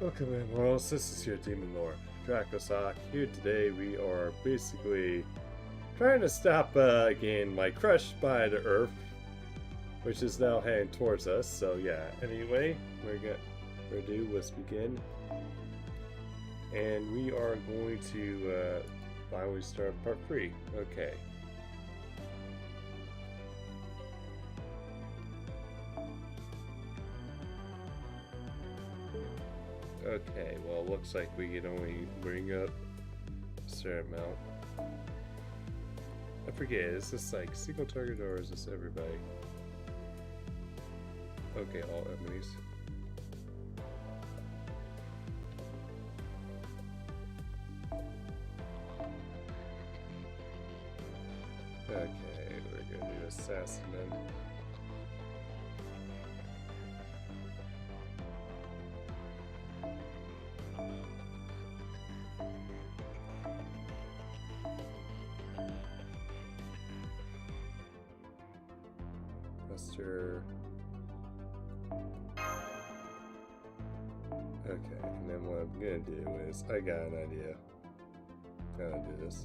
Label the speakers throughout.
Speaker 1: Welcome in, worlds. This is your Demon Lord, Dracosoc. Here today we are basically trying to stop again my crush by the Earth, which is now heading towards us. So yeah, anyway, we're due. Let's begin. And we are going to finally start part 3. Okay. Okay, well, it looks like we can only bring up a certain amount. I forget, is this like single target or is this everybody? Okay, all enemies. Okay, we're gonna do assassin then. Okay, and then what I'm gonna do is, I got an idea how to do this.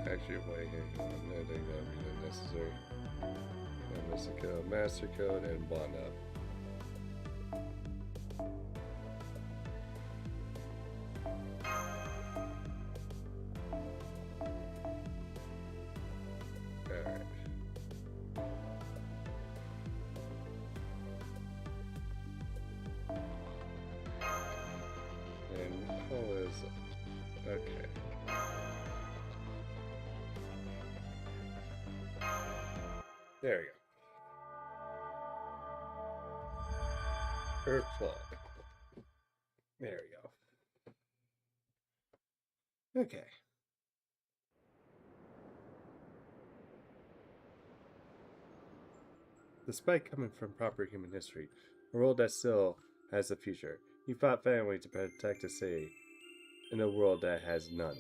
Speaker 1: Actually, wait, hang on. I think that would be unnecessary. Master code, and bond up. Alright. And how is it? Okay. There we go. Earth plug. There we go. Okay. Despite coming from proper human history, a world that still has a future, you fought valiantly to protect a city in a world that has none.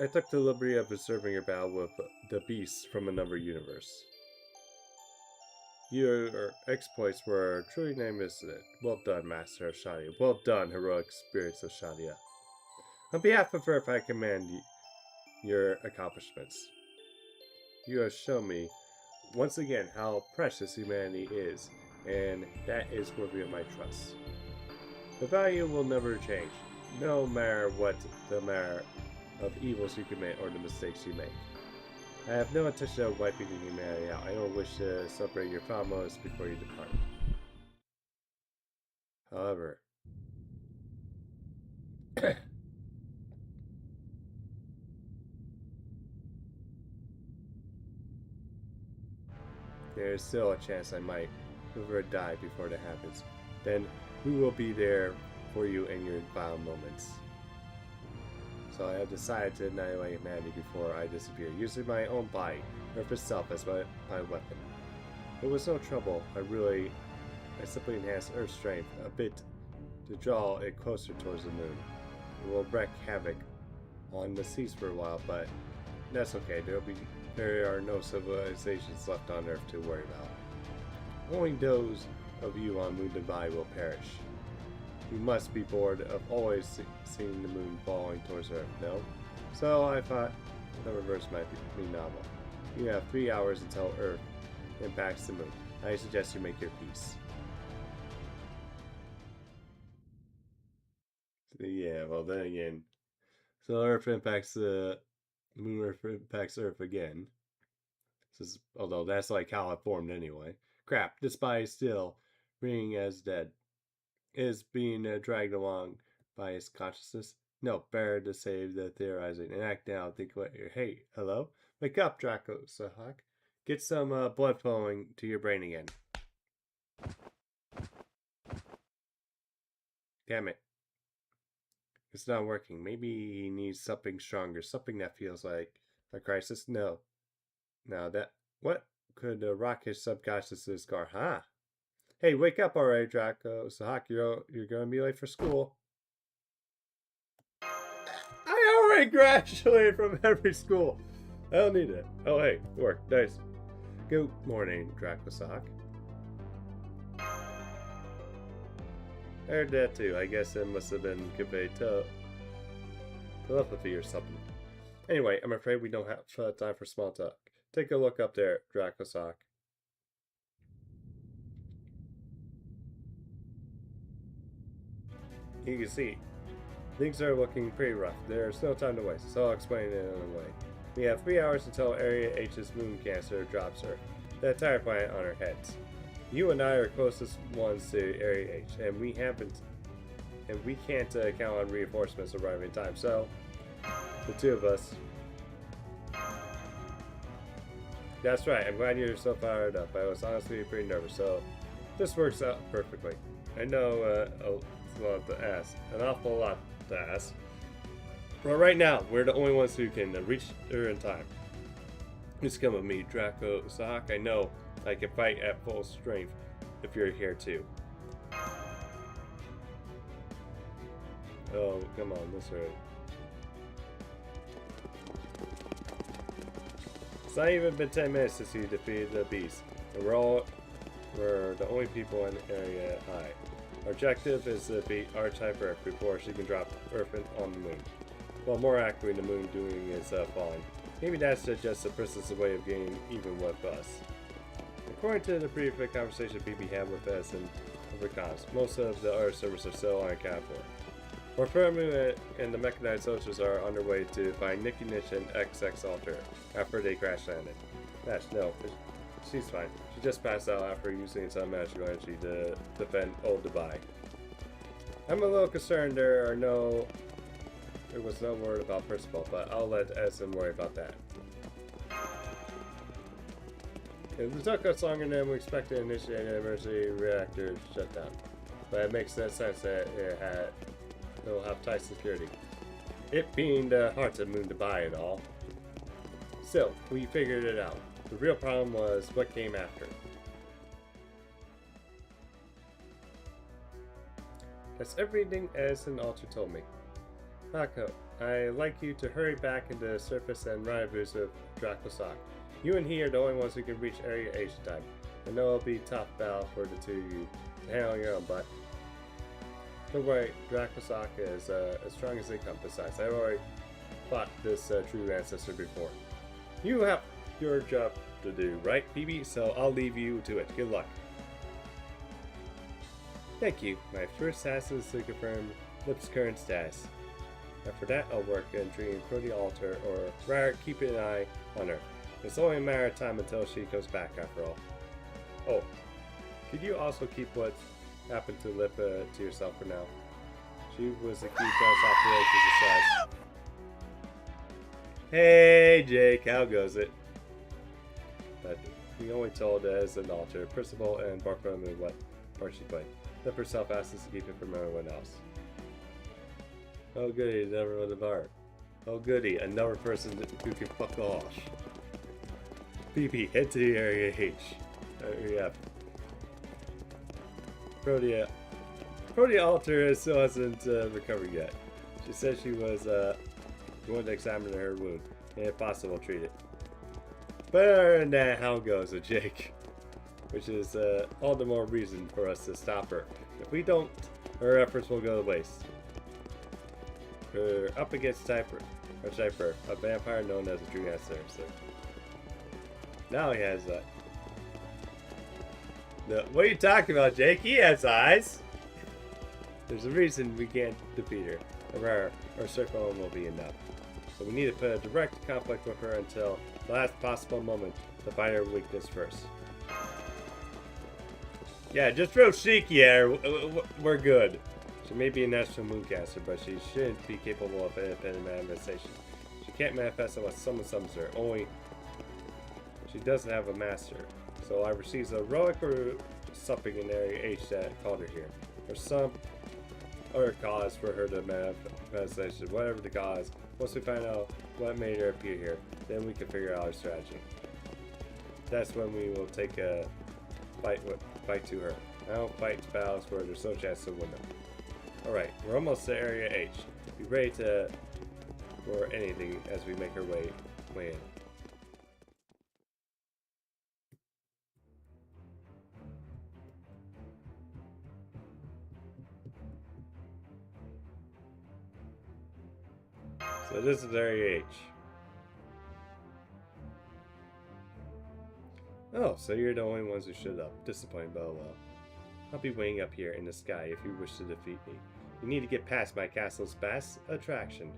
Speaker 1: I took the liberty of observing your battle with the beasts from another universe. Your exploits were truly magnificent. Well done, Master of Shadia. Well done, heroic spirits of Shadia. On behalf of Earth, I commend your accomplishments. You have shown me once again how precious humanity is, and that is worthy of my trust. The value will never change, no matter what the matter of evils you commit or the mistakes you make. I have no intention of wiping humanity out. I don't wish to celebrate your final moments before you depart. However, there is still a chance I might live or die before that happens. Then who will be there for you in your final moments? So I have decided to annihilate humanity before I disappear, using my own body, Earth itself, as my weapon. It was no trouble. I simply enhanced Earth's strength a bit to draw it closer towards the moon. It will wreak havoc on the seas for a while, but that's okay. There are no civilizations left on Earth to worry about. Only those of you on Moon Divide will perish. You must be bored of always seeing the moon falling towards Earth, no? So I thought the reverse might be novel. You have 3 hours until Earth impacts the moon. I suggest you make your peace. Yeah, well then again. So Earth impacts the moon, Earth impacts Earth again. Although that's like how it formed anyway. Crap, this body is still ringing as dead. Is being dragged along by his consciousness. No, better to save the theorizing and act now. Think what you're. Hey, hello? Wake up, Draco Sahak. Get some blood flowing to your brain again. Damn it. It's not working. Maybe he needs something stronger, something that feels like a crisis. No. Now that. What could rock his subconsciousness guard? Huh? Hey, wake up already, Draco Sahak. You're gonna be late for school. I already graduated from every school. I don't need it. Oh, hey, work. Nice. Good morning, Draco Sahak. I heard that too. I guess it must have been conveyed telepathy or something. Anyway, I'm afraid we don't have time for small talk. Take a look up there, Draco Sahak. You can see, things are looking pretty rough. There's no time to waste, so I'll explain it in a way. We have 3 hours until Area H's moon cancer drops Earth, the entire planet on our heads. You and I are closest ones to Area H, and we can't count on reinforcements arriving in time. So, the two of us. That's right. I'm glad you're so fired up. I was honestly pretty nervous, so this works out perfectly. I know it's a lot to ask, an awful lot to ask. But right now, we're the only ones who can reach her in time. Just come with me, Draco Sahak. I know I can fight at full strength if you're here too. Oh, come on, this way. It's not even been 10 minutes since you defeated the beast, and we're the only people in Area I. Our objective is to beat R-Type Earth before she can drop Earth on the moon. Well, more accurately, the moon doing is falling. Maybe that's just a person's way of getting even with us. According to the brief conversation BB had with us and comms, most of the other servers are still unaccounted for. Warframu and the mechanized soldiers are underway to find Nikki Nish and XX Alter after they crash landed. Nash, no, she's fine. She just passed out after using some magical energy to defend Old Dubai. I'm a little concerned there was no word about Percival, but I'll let Edison worry about that. It took us longer than we expected to initiate an emergency reactor shutdown, but it makes sense that it'll have tight security. It being the heart of Moon Dubai and all. Still, we figured it out. The real problem was what came after. That's everything Edison Alter told me. Mako, I'd like you to hurry back into the surface and rendezvous with Draco Sahak. You and he are the only ones who can reach Area H in time. I know it'll be a tough battle for the two of you to handle your own, but don't worry, Draco Sahak is as strong as they come. Besides, I've already fought this true ancestor before. You have your job to do, right, BB? So I'll leave you to it. Good luck. Thank you. My first task is to confirm Lip's current status. After that, I'll work on treating Ordeal Altar, or rather, keep an eye on her. It's only a matter of time until she comes back, after all. Oh, could you also keep what happened to Lip to yourself for now? She was a key to us operations success. Hey, Jake, how goes it? But we only told as an altar, Percival and Bartholomew what part she played. Lip herself asked us to keep it from everyone else. Oh goody, another one of art. Oh goody, another person who can fuck off. BP, head to the Area H. Yeah. Protea Alter still hasn't recovered yet. She said she was going to examine her wound, and if possible, treat it. But other than that, how goes with Jake? Which is all the more reason for us to stop her. If we don't, her efforts will go to waste. We're up against Typer, a vampire known as a true ancestor. Now he has what are you talking about, Jake? He has eyes! There's a reason we can't defeat her, or our circle will be enough. So we need to put a direct conflict with her until the last possible moment to find her weakness first. Yeah, just throw Sheik, yeah, we're good. She may be a natural mooncaster, but she shouldn't be capable of independent manifestation. She can't manifest unless someone summons her. Only she doesn't have a master. So I received a heroic or something in Area H that called her here. Or some other cause for her to manifestation. Whatever the cause. Once we find out what made her appear here, then we can figure out our strategy. That's when we will take a fight to her. I don't fight battles where there's no chance to win them. Alright, we're almost to Area H. Be ready for anything as we make our way in. So this is Area H. Oh, so you're the only ones who showed up. Disappointing, but oh well. I'll be waiting up here in the sky if you wish to defeat me. You need to get past my castle's best attraction.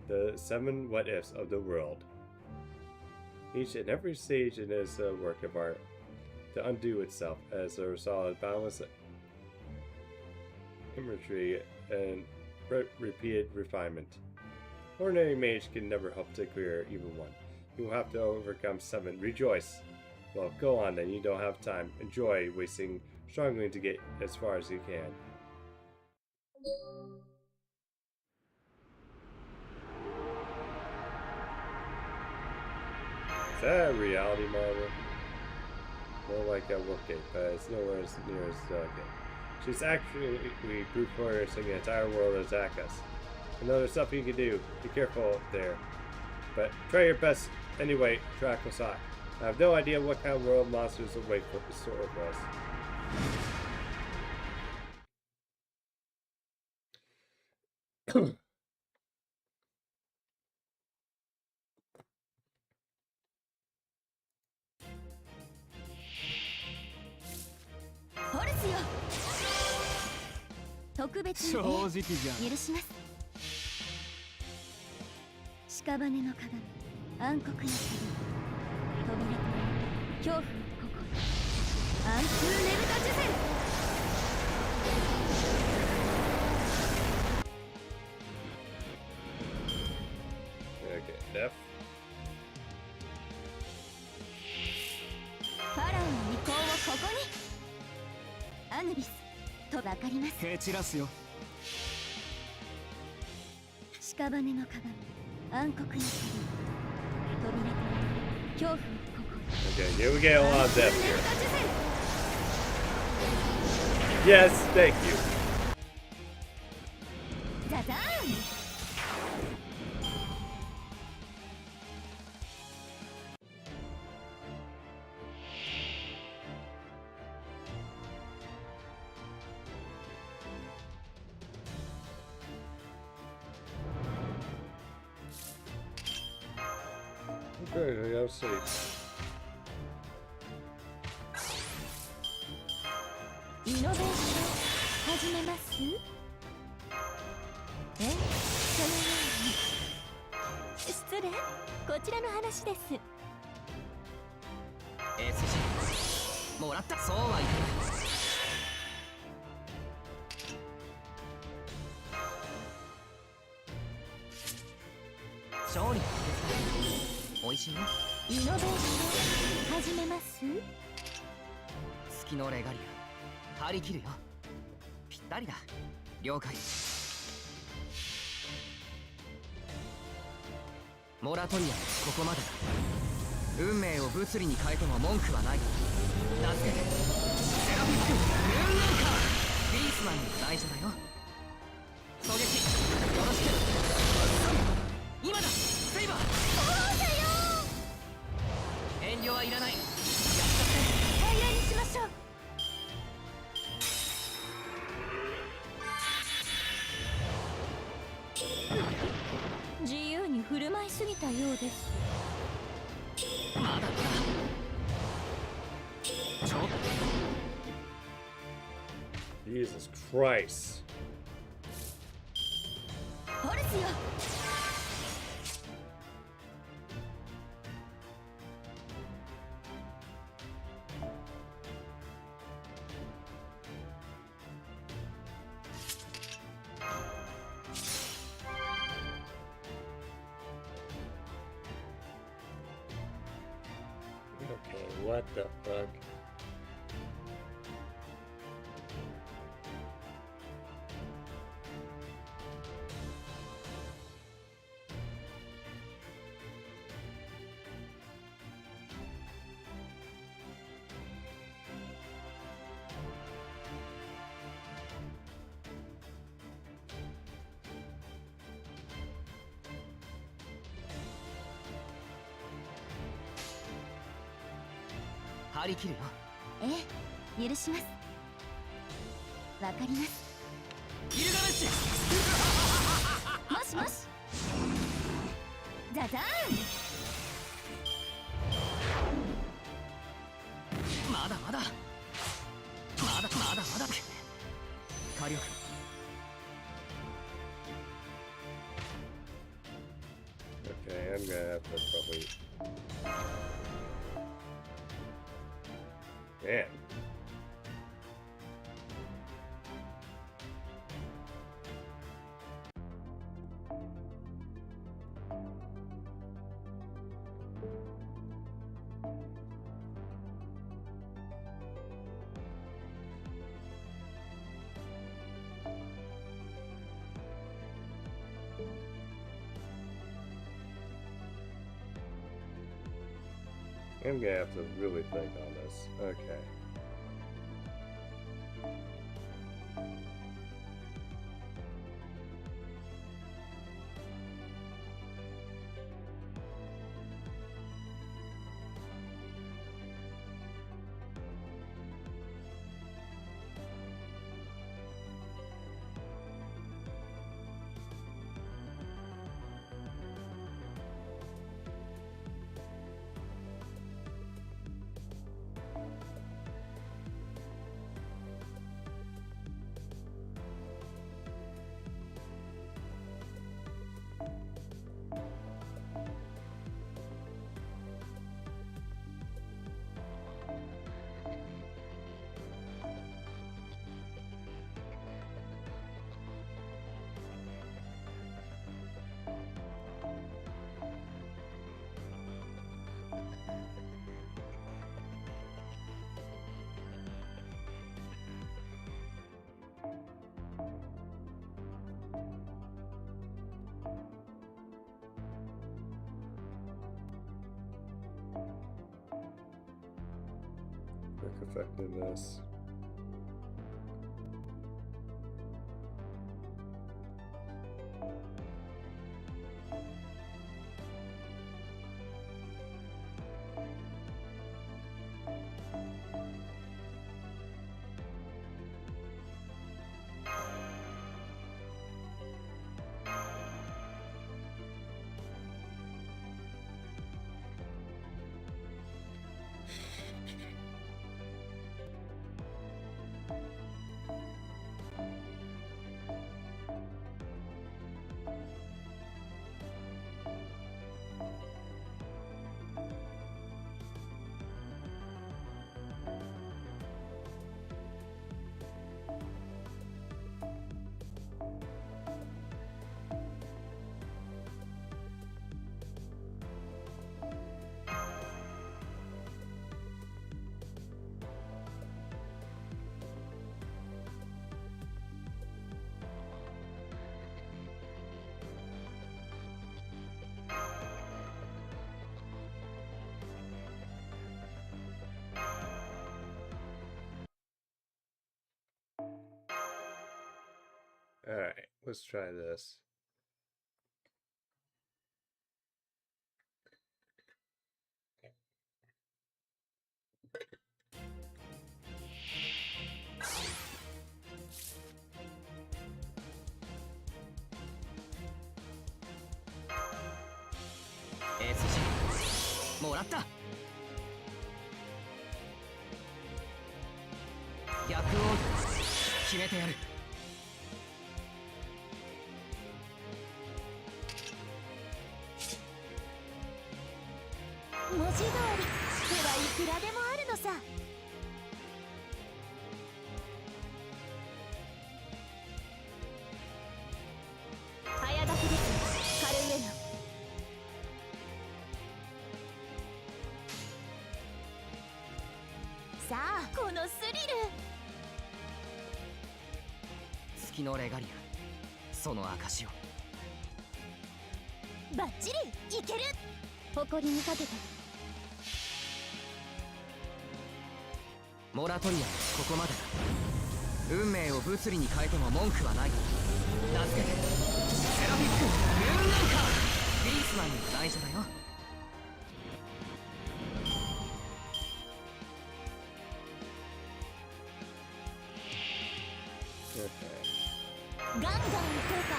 Speaker 1: The 7 what-ifs of the world. Each and every stage in this work of art to undo itself as a result of boundless imagery and repeated refinement. Ordinary mage can never hope to clear even one. You will have to overcome 7. Rejoice! Well, go on then, you don't have time. Enjoy wasting struggling to get as far as you can. Is that a reality marvel? More like a workgate, but it's nowhere as near as delicate. She's actually brute forcing the entire world to attack us. I know there's something you can do. Be careful there. But try your best anyway, Dracosai. I have no idea what kind of world monsters await for the store of us. Okay, F.
Speaker 2: ファラオの意向をここにアヌビスと分かります蹴散らすよ屍の鏡暗黒の鏡扉と恐怖の心
Speaker 1: Okay, here we get a lot of depth here. Yes, thank you.
Speaker 2: ザザーン
Speaker 1: Okay, I'll see.
Speaker 2: イノベーション始めますそのように失礼こちらの話です SG もらったそうはいかない勝利おいしいよイノベーション始めます月のレガリア張り切るよぴったりだ了解モラトリアここまでだ運命を物理に変えても文句はない名付けてセラピックムーンウォーカービースマンに内緒だよ狙撃よろしく今だセイバーそうだよ遠慮はいらないやっちゃって平らにしましょう自由に振る舞いすぎたようですまだだちょっと
Speaker 1: Jesus Christ.
Speaker 2: ホルスよ
Speaker 1: What the fuck?
Speaker 2: 張り切るよ。
Speaker 3: ええ、許します。わかります。
Speaker 2: ギルガメッシュ。
Speaker 3: もしもし。ザザーン。
Speaker 2: まだまだ。まだまだ。火力。
Speaker 1: Okay, I'm gonna have to probably. Man. I'm gonna have to really think on this. Okay. Quick effectiveness. Alright, let's try this.
Speaker 2: SG もらった。逆オール決めてやる。
Speaker 3: 文字通り手はいくらでもあるのさ。早書きですカルウェナ。このスリル。
Speaker 2: 月のレガリア、その証を。
Speaker 3: バッチリいける。誇りにかけて。
Speaker 2: モラトリアはここまでだ。運命を物理に変えても文句はない。名付けてセラフィックムーンランカー。ビースマンにも内緒だよ。
Speaker 3: ガンガン行こうか。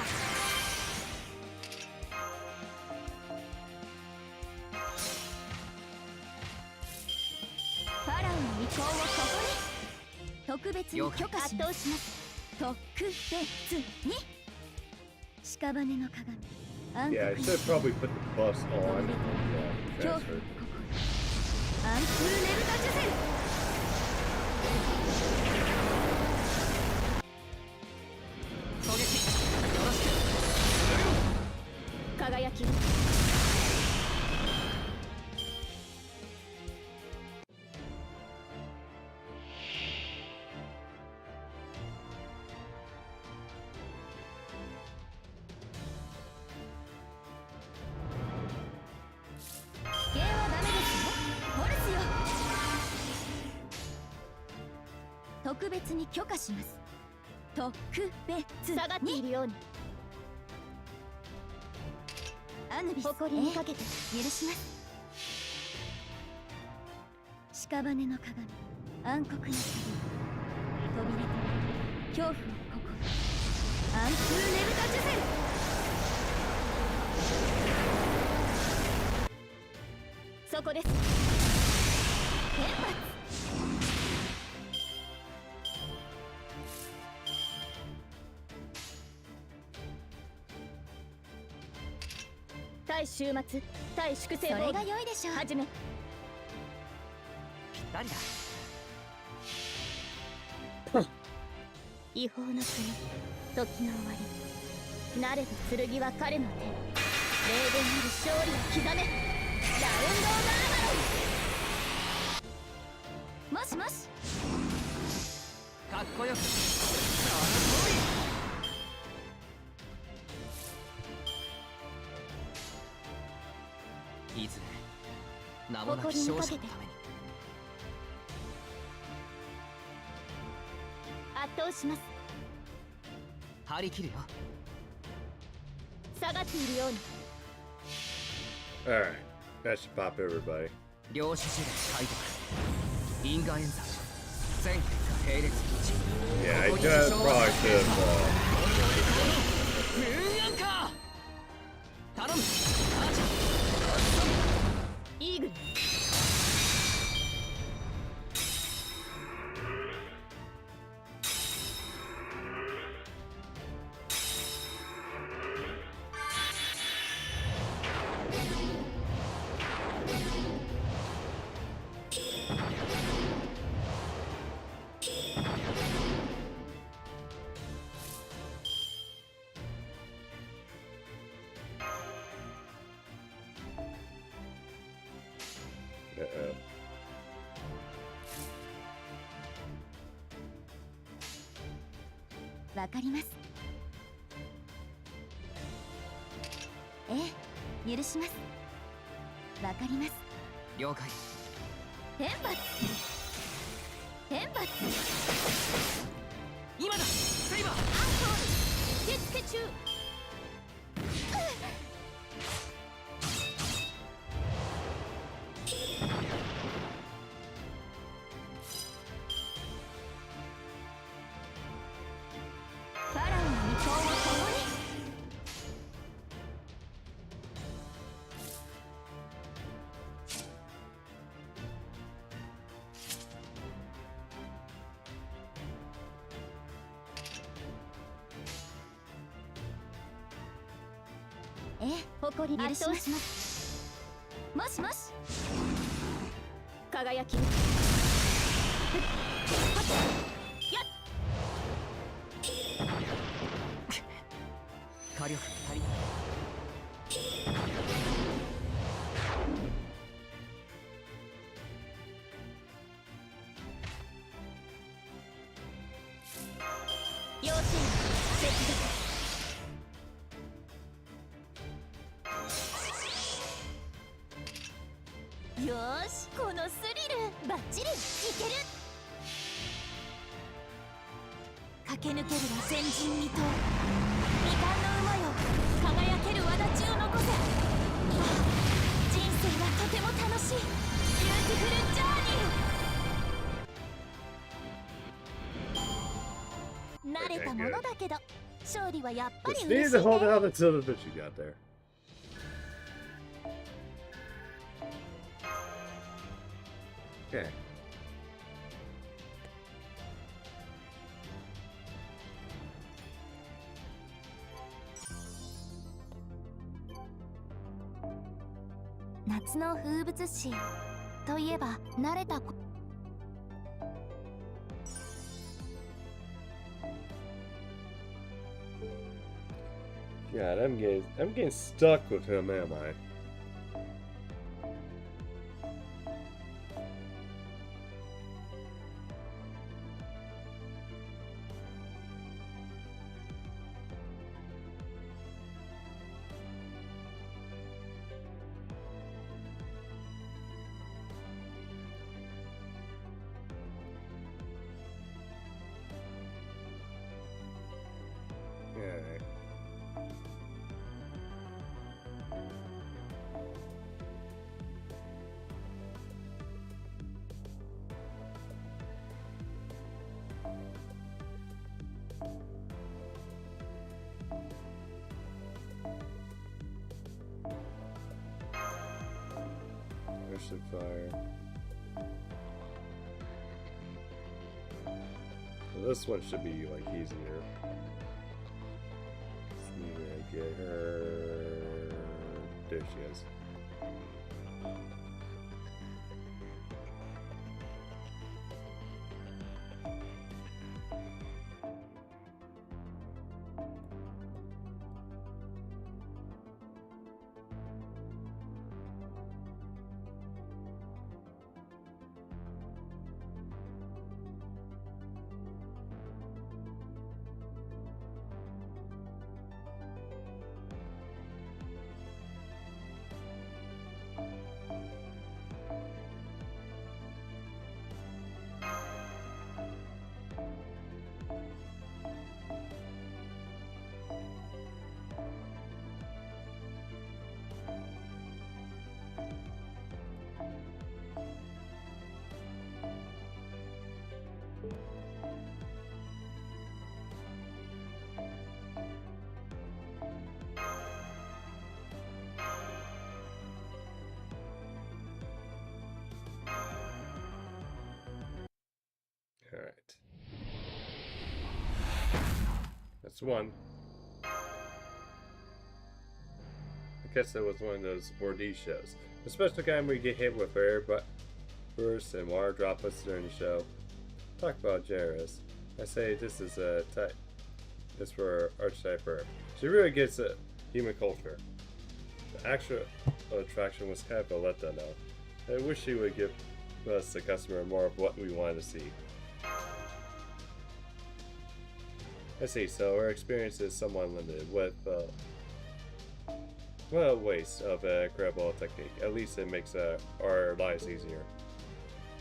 Speaker 3: ファラオの意向をここに特別に許可します。特別に屍の鏡。
Speaker 1: Yeah, I should probably put the bus on. Yeah,
Speaker 3: 恐怖
Speaker 1: transfer.
Speaker 3: アンプルネルタジュゼル。
Speaker 2: 攻撃よろしく。
Speaker 3: 輝き。否定はダメですよ。ホルスよ。特別に許可します。特別に下がっているように。アヌビス誇りにかけて許します。屍の鏡、暗黒の鍵、扉と恐怖の心、アンプルネルタジュゼル。そこです。天罰。対終末、対粛清。それが良いでしょう。はじめ。
Speaker 2: ぴったりだ。
Speaker 3: 違法の国、時の終わり。慣れた剣は彼の手。霊言なる勝利を刻め。ラウンド・オブ・アーマロン。もしもし。
Speaker 2: かっこよく。その通り。いずれ名もなき勝者のために。
Speaker 3: 圧倒します。
Speaker 2: 張り切るよ。
Speaker 3: 下がっているように。
Speaker 1: Alright, that should pop everybody.
Speaker 2: 領主時代解読。因果演算。全結果並列1。
Speaker 1: Yeah, I just probably should have.
Speaker 2: ムーンアンカー。頼む。アーチャー。
Speaker 3: イーグル。
Speaker 1: Uh-oh.
Speaker 3: わかります。ええ、許します。わかります。
Speaker 2: 了解。
Speaker 3: 天罰。天罰。
Speaker 2: 今だ。セイバー。
Speaker 3: アンコール。受付中。ファラオの意向を共に。ええ、誇り許します。もしもし。輝き。
Speaker 2: 火力が足りない。
Speaker 3: 要請接続。よーし、このスリルバッチリいける。駆け抜けるは前人未到。未完の馬よ、輝ける轍を残せ。人生はとても楽しいビューティフルジャーニー。慣れたものだけど勝利はやっぱり
Speaker 1: Just
Speaker 3: 嬉
Speaker 1: need
Speaker 3: しい
Speaker 1: to hold
Speaker 3: ね。
Speaker 1: out until the bitch you got there. Okay.
Speaker 3: 「夏の風物詩といえば慣れたこ」
Speaker 1: God, I'm getting stuck with him, am I? Alright. Ocean fire. So this one should be like easier. Just need to get her. There she is. Alright. That's one. I guess that was one of those Ordeal shows. The special kind where you get hit with air bursts and water droplets during the show. Talk about generous. I say this is a type. This for archetype Earth. She really gets a human culture. The actual attraction was kind of a letdown though. I wish she would give us, the customer, more of what we wanted to see. I see, so our experience is somewhat limited with, well, a waste of a incredible technique. At least it makes our lives easier.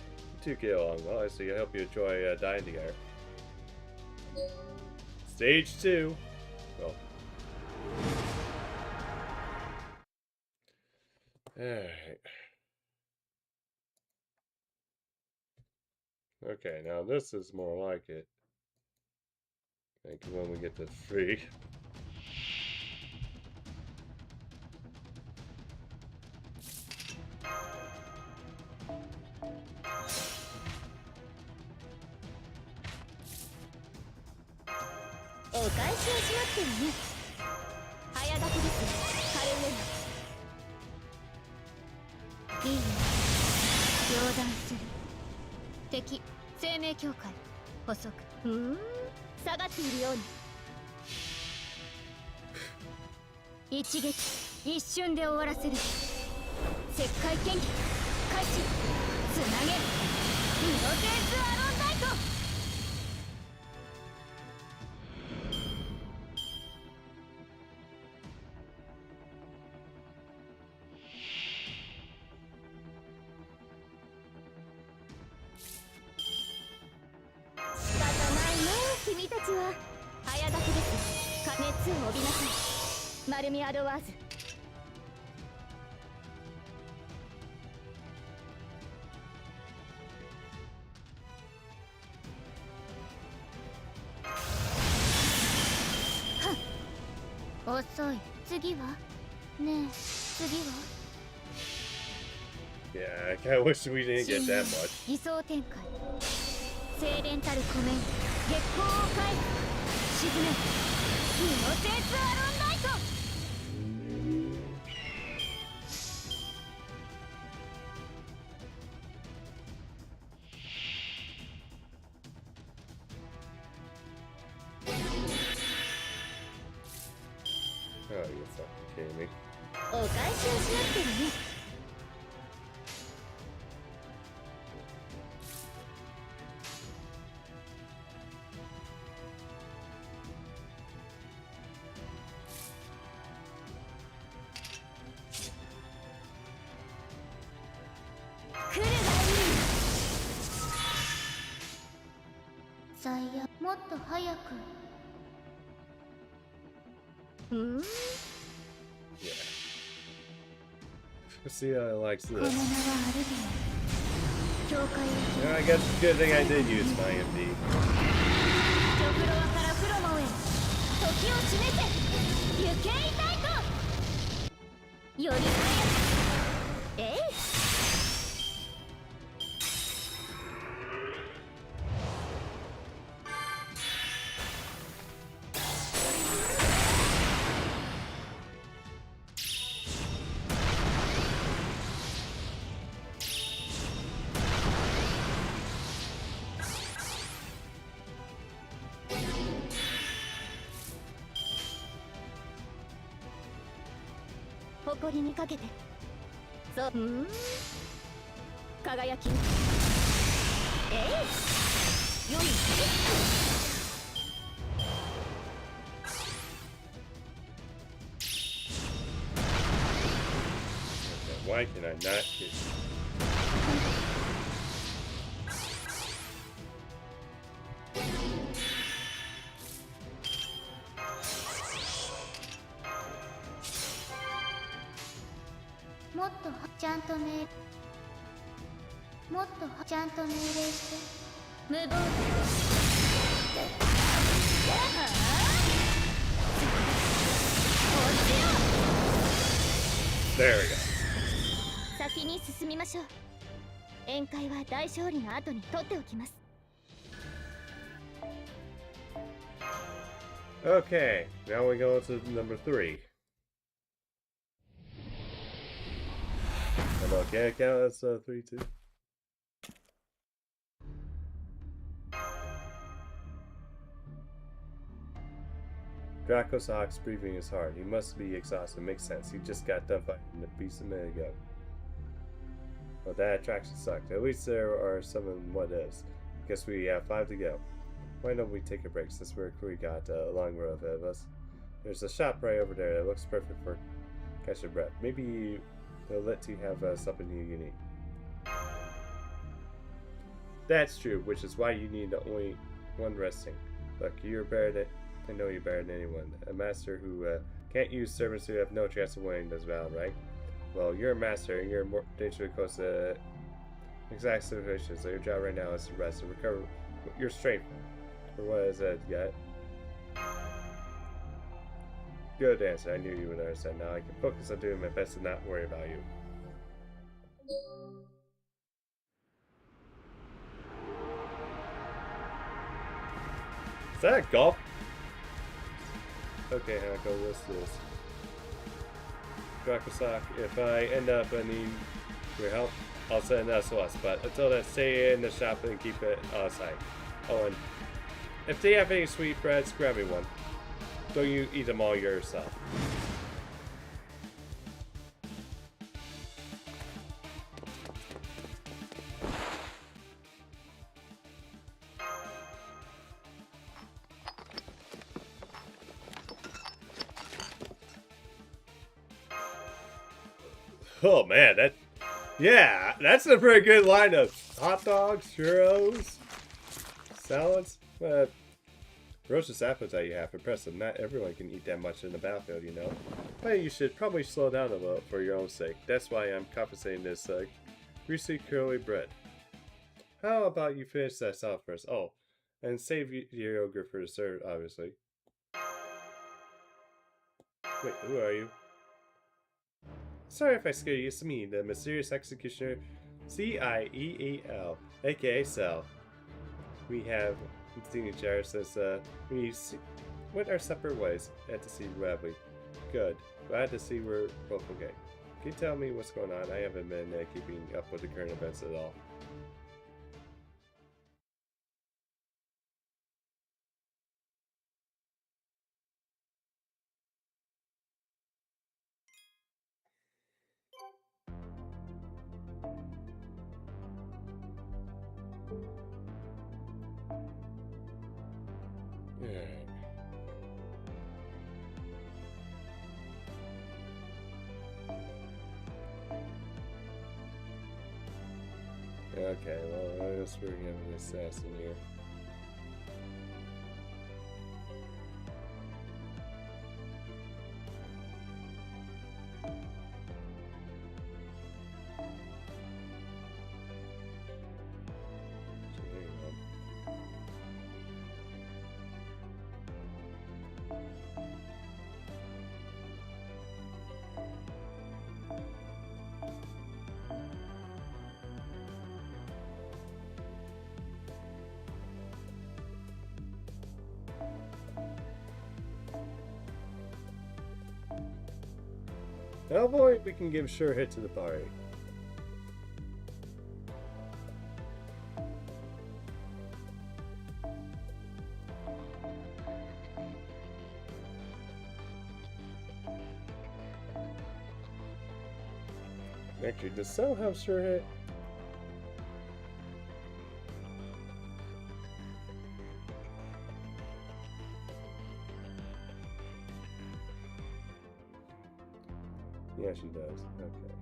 Speaker 1: You two get along well. I see. I hope you enjoy dying together. Stage 2. Well. Alright. Okay, now this is more like it. Like when we get to 3.
Speaker 3: お返しをしますよね。早書きですよ、カルウェイ。いいよ、両断する。敵生命協会補足。下がっているように。一撃一瞬で終わらせる。石灰剣技開始。つなげるイノセンスアロンナイト。ちは早立です。熱を帯びなさい、マルミアドワーズ。遅い。次はねえ、次は
Speaker 1: Yeah, I kinda wish we didn't get that much.
Speaker 3: 偽装展開。精錬たる湖面、月光を返す。沈め、イノセンスアロンライト。
Speaker 1: Oh, you're fucking kidding me.
Speaker 3: お返しをしなくてもね。来るがいい。最悪。もっと早く。
Speaker 1: Yeah. See how it likes
Speaker 3: この名は
Speaker 1: this.
Speaker 3: アルビオン。教会へ。
Speaker 1: Yeah, I guess it's a good thing I did use my MD.
Speaker 3: ジョフロワからフロモンへ。時を示せ。行けいたいと。より早く。えい。誇りにかけて。そう。輝き。えい。よい。
Speaker 1: Why can I not hit?
Speaker 3: もっとちゃんともっとちゃんと命令して。無謀。
Speaker 1: There we go.
Speaker 3: 先に進みましょう。宴会は大勝利の後に取っておきます。
Speaker 1: Okay, now we go to number 3. Okay, count that's 3, 2. Draco's ox breathing is hard. He must be exhausted. Makes sense. He just got done fighting the beast a minute ago. Well, that attraction sucked. At least there are some what ifs. Guess we have 5 to go. Why don't we take a break since we got a long road ahead of us? There's a shop right over there that looks perfect for catching breath. Maybe they'll let you have something you can eat. That's true, which is why you need only one resting. Look, you're better than I know you're better than anyone. A master who can't use servants who have no chance of winning this battle, right? Well, you're a master and you're more dangerously close to exact situation, so your job right now is to rest and recover your strength. For what is it yet? Good answer. I knew you would understand. Now I can focus on doing my best and not worry about you. Is that a golf? Okay, Hanako, what's this? Dracosock, if I end up needing your help, I'll send SOS, but until then, stay in the shop and keep it on site. Oh, and if they have any sweetbreads, grab me one. Don't you eat them all yourself. Oh man, that's a pretty good line of hot dogs, churros, salads. Ferocious appetite you have, impressive. Not everyone can eat that much in the battlefield, you know. But you should probably slow down a little for your own sake. That's why I'm compensating this greasy, curly bread. How about you finish that salad first? Oh, and save your yogurt for dessert, obviously. Wait, who are you? Sorry if I scared you. It's me, the mysterious executioner, Cieel, aka Cell. We have seen each other since we went our separate ways. Had to see Rabbly. Good. Glad to see we're both okay. Can you tell me what's going on? I haven't been keeping up with the current events at all. Alright. Okay, well, I guess we're giving an assassin here. So there you go. Oh boy, we can give sure hit to the party. Actually, does Cell have sure hit? Yeah, she does. Okay.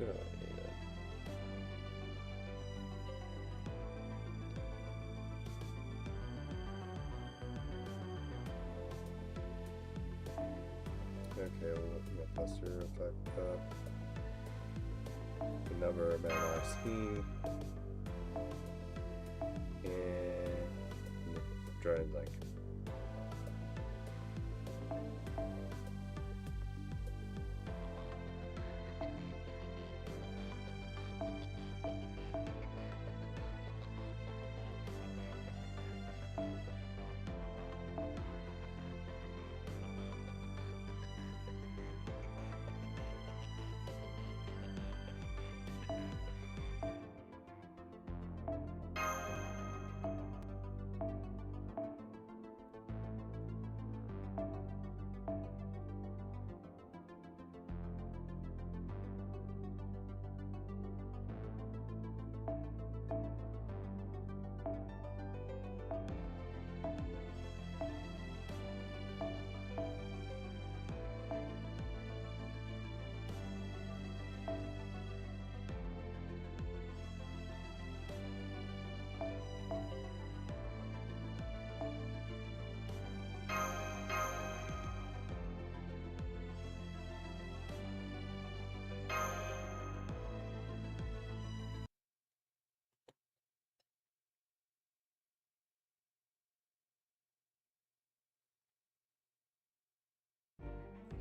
Speaker 1: Oh, yeah. Okay, well, yeah, cluster effect another mana scheme. And Dread Link.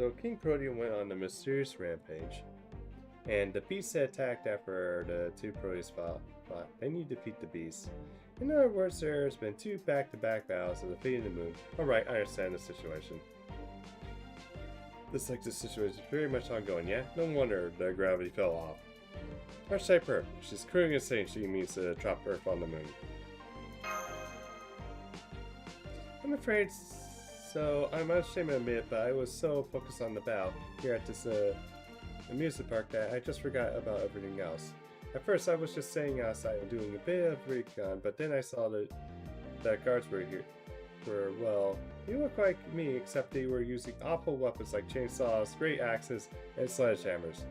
Speaker 1: So King Protean went on a mysterious rampage, and the beasts that attacked after the two Proteus fought. Then you defeat the beasts, In other words, there's been 2 back-to-back battles of the fate of the moon. Alright, I understand the situation. Looks like this situation is very much ongoing, yeah? No wonder the gravity fell off. Archetype Earth. She's clearly saying she means to drop Earth on the moon. I'm afraid so. I'm ashamed to admit, but I was so focused on the battle here at this amusement park that I just forgot about everything else. At first, I was just staying outside and doing a bit of recon, but then I saw that guards were here. Well, they look like me, except they were using awful weapons like chainsaws, great axes, and sledgehammers.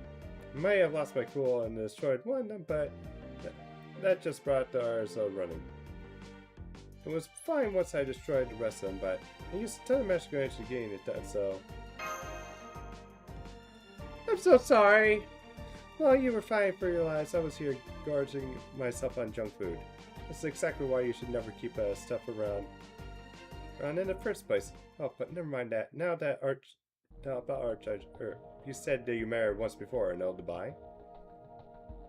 Speaker 1: I might have lost my cool and destroyed one of them, but that just brought the ours running. It was fine once I destroyed the rest of them, but I used a ton of magic energy to gain it done, so... I'm so sorry! While you were fighting for your lives, I was here gorging myself on junk food. This is exactly why you should never keep stuff around in the first place. Oh, but never mind that. Now about Archetype, you said that you married once before, and Dubai.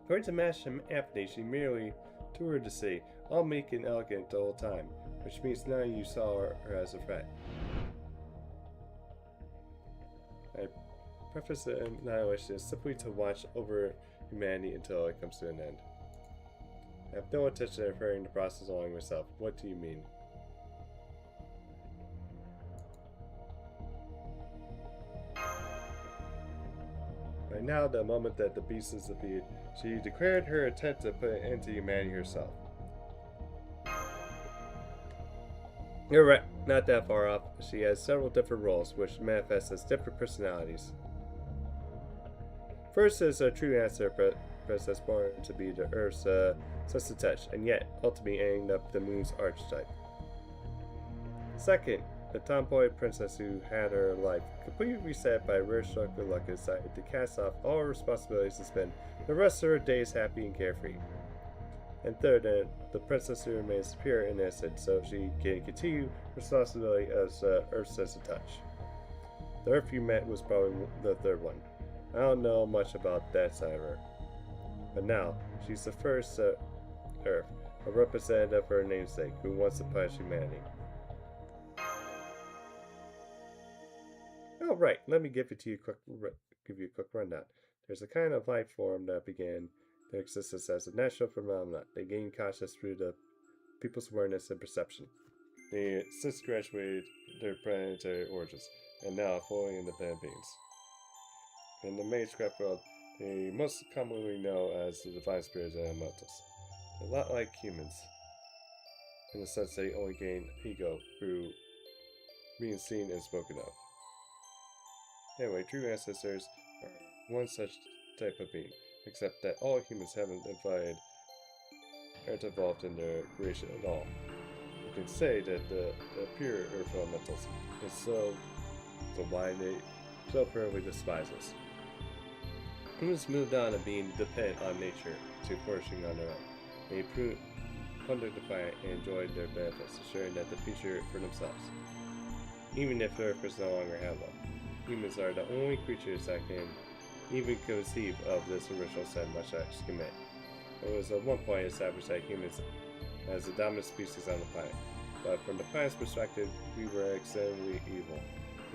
Speaker 1: According to Master Anthony, she merely toured the city, all meek and elegant the whole time, which means none of you saw her as a threat. I preface the annihilation is simply to watch over humanity until it comes to an end. I have no intention of hurrying the process along myself. What do you mean? By now, the moment that the beast is defeated, she declared her intent to put an end to humanity herself. You're right, not that far off. She has several different roles, which manifest as different personalities. First is a true answer princess born to be the Earth's sense of touch, and yet ultimately ending up the Moon's archetype. Second, the tomboy princess who had her life completely reset by a rare stroke of luck and decided to cast off all her responsibilities and spend the rest of her days happy and carefree. And third, the princess who remains pure and innocent so she can continue responsibility as Earth's sense of touch. The Earth you met was probably the third one. I don't know much about that side of her. But now, she's the first Earth, a representative of her namesake, who wants to punish humanity. Oh, right, let me give you a quick rundown. There's a kind of life form that began their existence as a natural phenomenon. They gained consciousness through the people's awareness and perception. They since graduated their planetary origins, and now are fully independent beings. In the Magecraft world, they most commonly know as the divine spirits and elementals. A lot like humans, in the sense they only gain ego through being seen and spoken of. Anyway, true ancestors are one such type of being, except that all humans haven't aren't involved in their creation at all. You can say that the pure earth elementals is so why they so firmly despise us. Humans moved on to being dependent on nature to flourishing on their own. They plundered the planet and enjoyed their benefits, assuring that the future for themselves. Even if the Earth is no longer habitable, humans are the only creatures that can even conceive of this original sin, much less commit. It was at one point established that humans as the dominant species on the planet, but from the planet's perspective, we were extremely evil.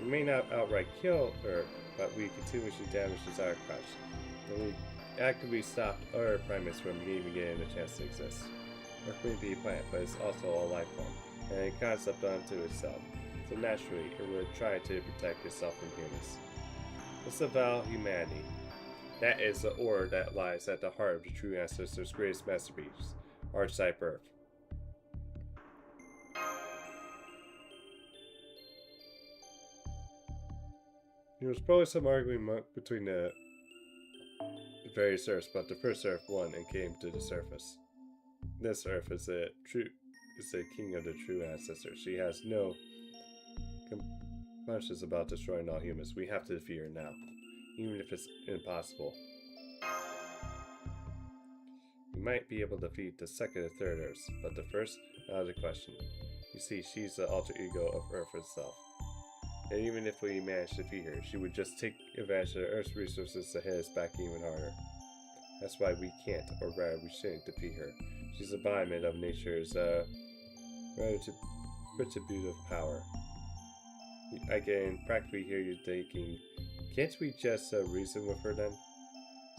Speaker 1: We may not outright kill Earth, but we continuously damage its archives, and we actively stopped other primates from even getting a chance to exist. Earth may be a planet, but it's also a life form, and a concept unto itself, so naturally it would try to protect itself from humans. Let's avow humanity. That is the order that lies at the heart of the true ancestor's greatest masterpiece, Archetype Earth. There was probably some argument between the various Earths, but the first Earth won and came to the surface. This Earth is the king of the true ancestor. She has no conscience about destroying all humans. We have to defeat her now, even if it's impossible. We might be able to defeat the second and third Earths, but the first, out of the question. You see, she's the alter ego of Earth itself. And even if we manage to defeat her, she would just take advantage of the Earth's resources to hit us back even harder. That's why we can't, or rather we shouldn't, defeat her. She's a embodiment of nature's retributive power. I can practically hear you thinking, can't we just reason with her then?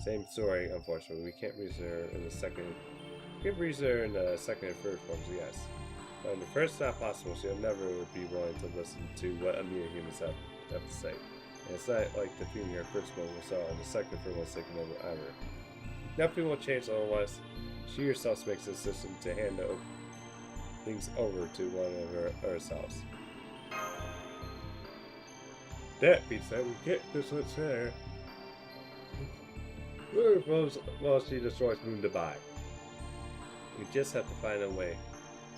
Speaker 1: Same story, unfortunately. We can't reason her in the second. We can reason her in the second and third forms, yes. But in the first, not possible. She'll never be willing to listen to what a mere humans have to say. And it's not like defeating her first one we saw, and the second for one's taking over either. Nothing will change unless she herself makes a decision to hand things over to one of herself. That being said, we get this one's there. Well, she destroys Moon Dubai. We just have to find a way,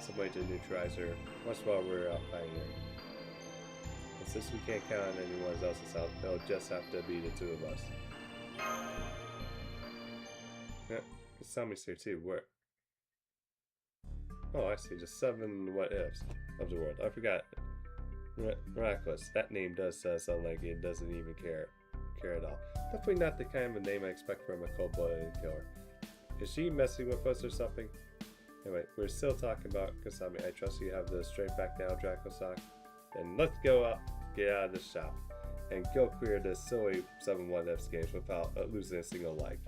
Speaker 1: some way to neutralize her once while we're out fighting her. And since we can't count on anyone else's help, it'll just have to be the two of us. Yeah, Sami's here too. Where? Oh, I see. Just 7 what ifs of the world. I forgot. Miraculous. That name does sound like it doesn't even care at all. Definitely not the kind of name I expect from a cold-blooded killer. Is she messing with us or something? Anyway, we're still talking about Kasami. I trust you have the straight back now, Dracosock. Then let's go out, get out of this shop, and go clear this silly 7 what ifs games without losing a single leg.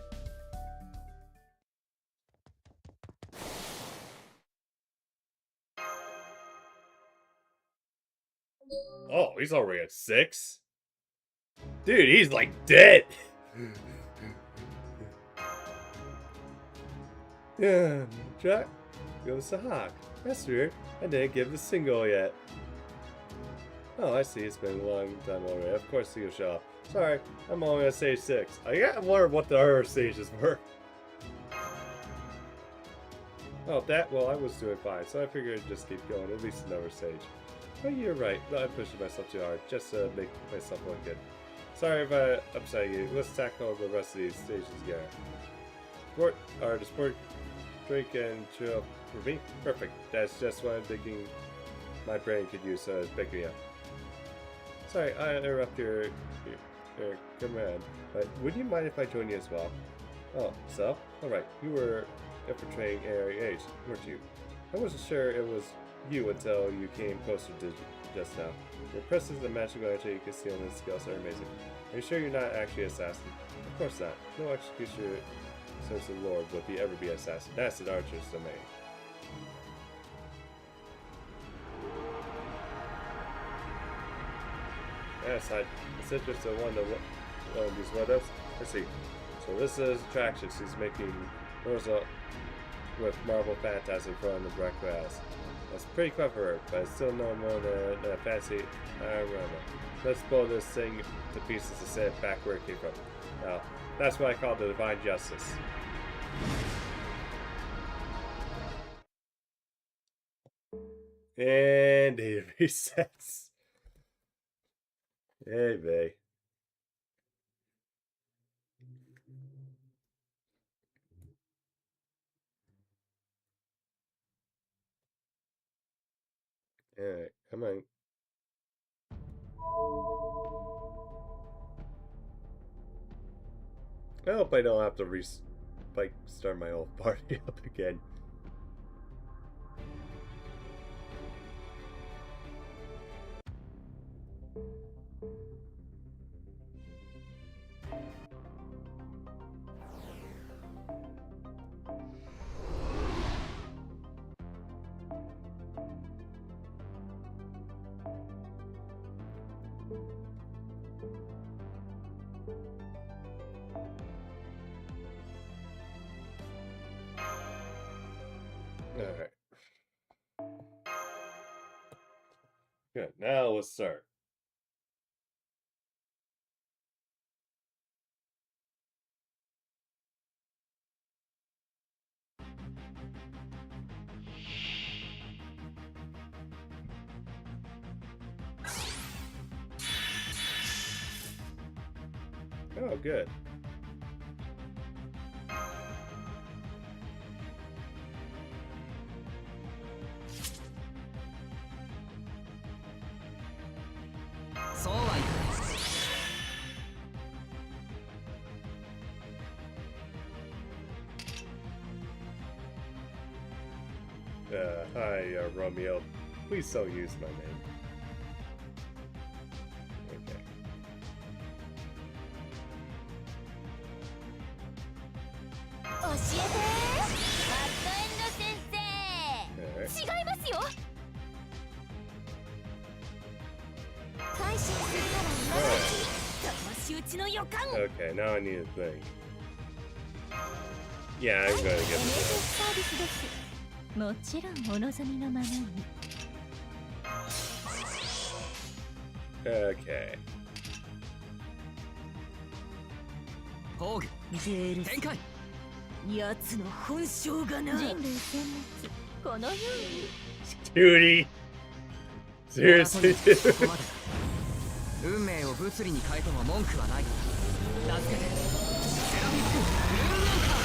Speaker 1: Oh, he's already at 6? Dude, he's like dead! Yeah, Jack goes to Hawk. That's weird. I didn't give the single yet. Oh, I see. It's been a long time already. Of course he'll show up. Sorry, I'm only on stage 6. I gotta learn what the other stages were. Oh, well, I was doing fine, so I figured I'd just keep going, at least another stage. But you're right, I'm pushing myself too hard, just to make myself look good. Sorry if I upset you. Let's tackle the rest of these stages together. The sport, drink and chill for me? Perfect. That's just what I'm thinking my brain could use as pick me up. Sorry, I interrupt your command, but would you mind if I join you as well? Oh, so? Alright, you were infiltrating ARH, weren't you? I wasn't sure it was you until you came closer to just now. Your presence and magical energy concealment skills are amazing. Are you sure you're not actually an assassin? Of course not. No executioner since the Lord would ever be an assassin. That's an archer's domain. Yes, it's interesting one of these what-ifs. Let's see. So this is attraction. She's making Rosa with Marvel Phantasm from the black glass. That's pretty clever, but it's still no more than a fancy armor. Let's blow this thing to pieces and send it back where it came from. Now, that's what I call the divine justice. And it resets. Hey, babe. Alright, come on. I hope I don't have to start my whole party up again. Alright. Good, now let's start. Oh, good. Hi, Romeo. Please don't use my name. Okay.
Speaker 3: 教えてバッドエンド先生。違いますよ。改心するなら今のうちに騙し討ちの予感。
Speaker 1: Okay, now I need to think. Yeah, I'm gonna get
Speaker 3: サ
Speaker 1: this.
Speaker 3: ービスです。もちろんお望みのままに。
Speaker 1: Okay.
Speaker 2: 宝具展開。
Speaker 3: 奴の本性がな。人類殲滅。このように。
Speaker 1: Duty! Seriously,
Speaker 2: こ
Speaker 1: dude?
Speaker 2: こまでだ。運命を物理に変えても文句はない。名付けてセラフィックルーンランカー。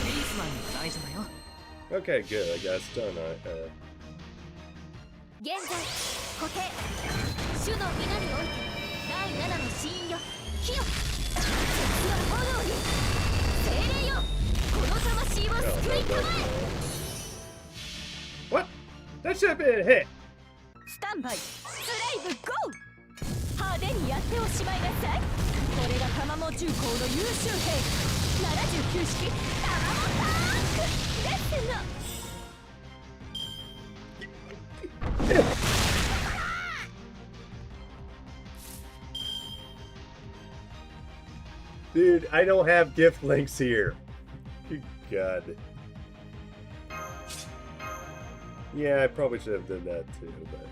Speaker 2: ビースマンに内緒だよ。
Speaker 1: Okay, good. I guess done.
Speaker 3: 現在固定主の皆において第7の死因よ火よ実は炎に精霊よこの魂を救いたまえ。
Speaker 1: What? That should have been a hit.
Speaker 3: スタンバイスライブゴー。派手にやっておしまいなさい。これが玉藻重工の優秀兵79式玉藻タンクですの。
Speaker 1: Dude, I don't have gift links here. Good God. Yeah, I probably should have done that too, but...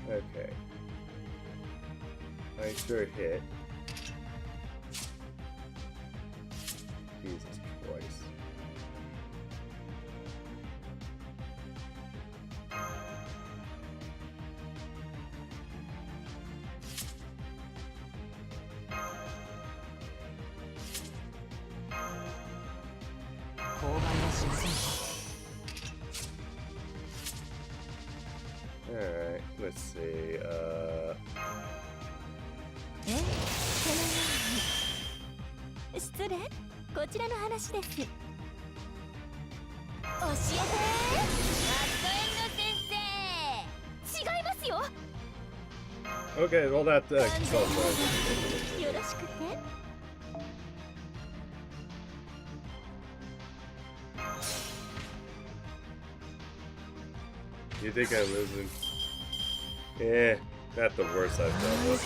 Speaker 1: Okay. I sure hit. Jesus Christ. Alright, let's see,
Speaker 3: そのように失礼こちらの話です。教えてバッドエンド先生。違いますよ。
Speaker 1: Okay, well that,
Speaker 3: よろしくて。
Speaker 1: You think I'm losing? Eh, not the worst I've done with.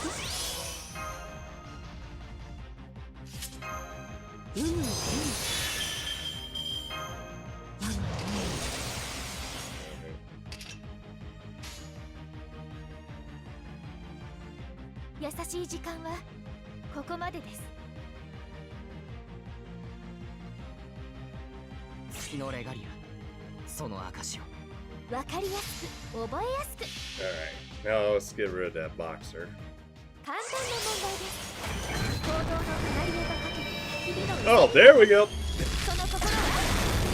Speaker 3: 優しい時間はここまでです。
Speaker 2: 月のレガリア、その証を。
Speaker 3: わかりやすく覚えやすく。
Speaker 1: Alright, now let's get rid of that boxer.
Speaker 3: 簡単な問題です。行動の隣へとかけて日々の
Speaker 1: Oh, there we go!
Speaker 3: その心は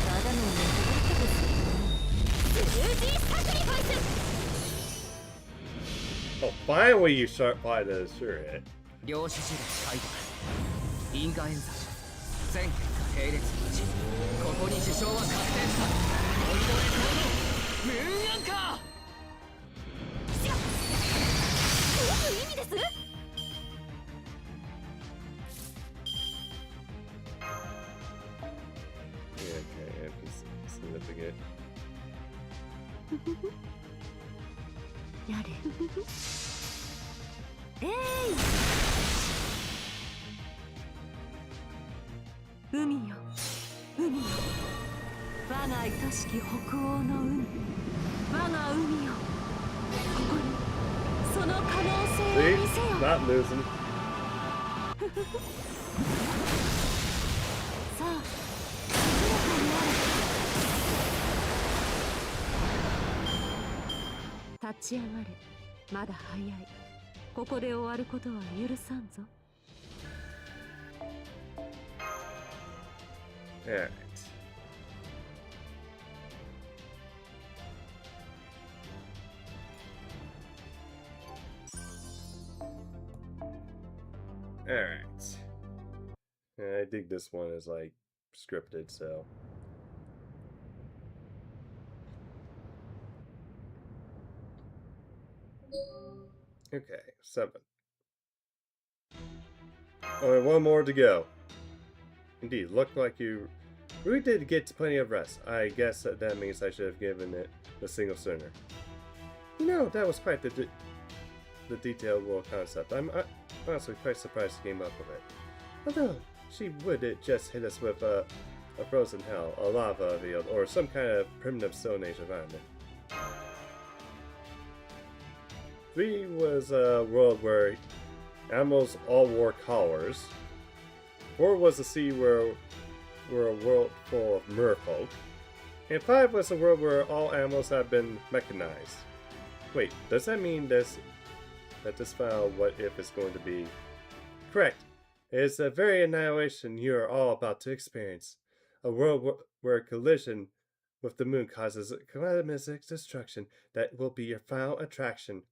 Speaker 3: ただのネットです。スルージーサクリファイス。
Speaker 1: Oh, finally you start by the sure hit.
Speaker 2: 量子種列解読因果演算全結果並列一致。ここに事象は確定した。ボイドエコーのムーンアンカー。
Speaker 3: どういう意味です？
Speaker 1: Yeah, okay, it's significant.
Speaker 3: やれ。海よ、海よ。我が愛しき北欧の海。我が海よ。ここにその可能性を
Speaker 1: See?
Speaker 3: 見せよ。
Speaker 1: Not losing.
Speaker 3: さあ、立ち上がれ。まだ早い。ここで終わることは許さんぞ。
Speaker 1: Alright. Alright. I think this one is like scripted, so. Okay, 7. Only one more to go. Indeed, looked like you really did get plenty of rest. I guess that means I should have given it a single sooner. You know, that was quite the detailed world concept. I'm honestly quite surprised she came up with it. Although, she would just hit us with a frozen hell, a lava field, or some kind of primitive Stone Age environment. 3 was a world where animals all wore collars. 4 was a sea where a world full of merfolk. And 5 was a world where all animals have been mechanized. Wait, does that mean that this final what if is going to be correct? It is the very annihilation you are all about to experience. A world where a collision with the moon causes cataclysmic destruction that will be your final attraction.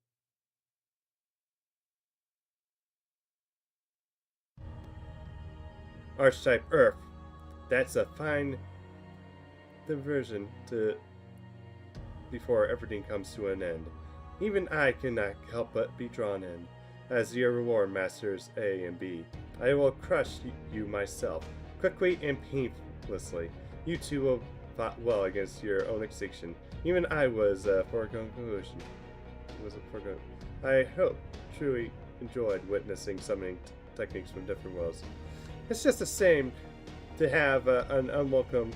Speaker 1: Archetype Earth. That's a fine diversion to before everything comes to an end. Even I cannot help but be drawn in. As your reward, Masters A and B, I will crush you myself, quickly and painlessly. You two will fight well against your own extinction. Even I was a foregone conclusion. I hope truly enjoyed witnessing summoning techniques from different worlds. It's just a shame to have an unwelcome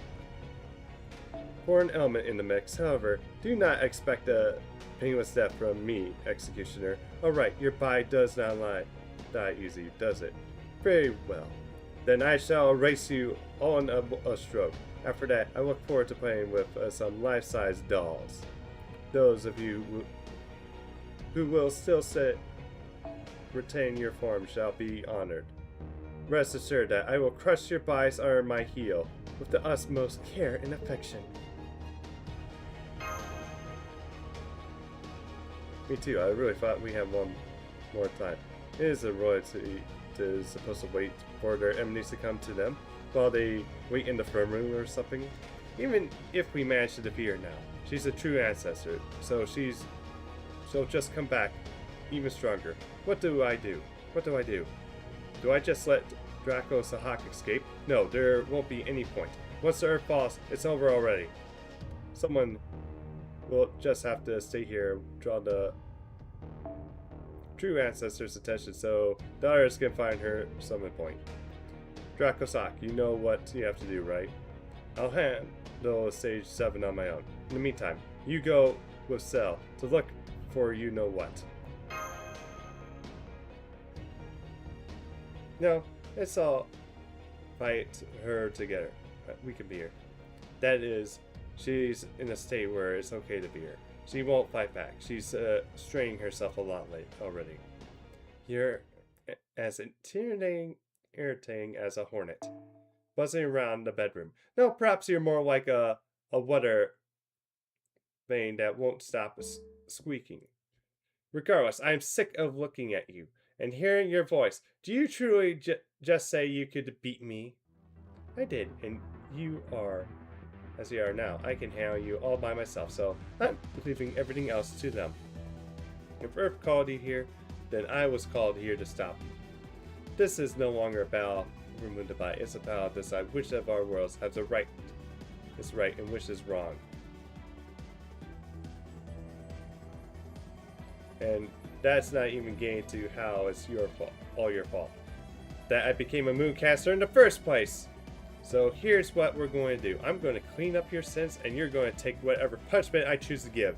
Speaker 1: foreign element in the mix. However, do not expect a painless death from me, Executioner. Alright, your body does not die easy, does it? Very well. Then I shall erase you all in a stroke. After that, I look forward to playing with some life-size dolls. Those of you who will still retain your form shall be honored. Rest assured that I will crush your bodies under my heel with the utmost care and affection. Me too, I really thought we had one more time. It is a royalty to supposed to wait for their enemies to come to them while they wait in the throne room or something. Even if we manage to defeat her now, she's a true ancestor, so she'll just come back even stronger. What do I do? What do I do? Do I just let Draco Sahak escape? No, there won't be any point. Once the Earth falls, it's over already. Someone will just have to stay here, draw the true ancestor's attention so the others can find her summon point. Draco Sahak, you know what you have to do, right? I'll handle stage 7 on my own. In the meantime, you go with Cell to look for you know what. No, it's all fight her together. We can be her. That is, she's in a state where it's okay to be her. She won't fight back. She's straining herself a lot already. You're as irritating as a hornet, buzzing around the bedroom. No, perhaps you're more like a water vane that won't stop squeaking. Regardless, I'm sick of looking at you and hearing your voice. Do you truly just say you could beat me? I did, and you are as you are now. I can handle you all by myself, so I'm leaving everything else to them. If Earth called you here, then I was called here to stop you. This is no longer a battle over Mundabai. It's a battle to decide which of our worlds has the right is right and which is wrong. And that's not even getting to how it's your fault, all your fault, that I became a mooncaster in the first place. So here's what we're going to do. I'm going to clean up your sins, and you're going to take whatever punishment I choose to give.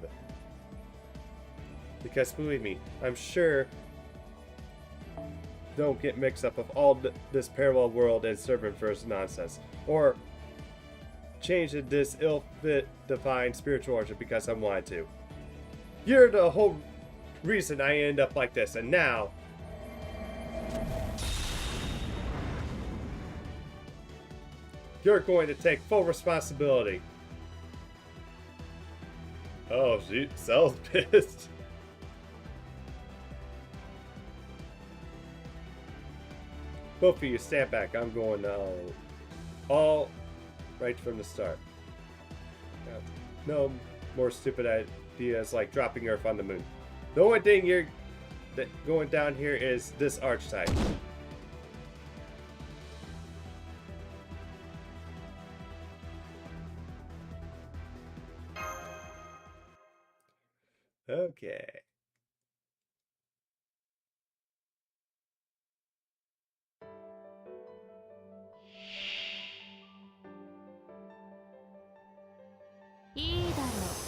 Speaker 1: Because believe me, I'm sure don't get mixed up with all this parallel world and servant first nonsense, or change this ill-fit divine spiritual origin because I wanted to. You're the whole reason I end up like this, and now you're going to take full responsibility. Oh, Cell's pissed. Both of you stand back. I'm going all right from the start. No more stupid ideas like dropping Earth on the moon. The only thing you're going down here is this archetype. Okay.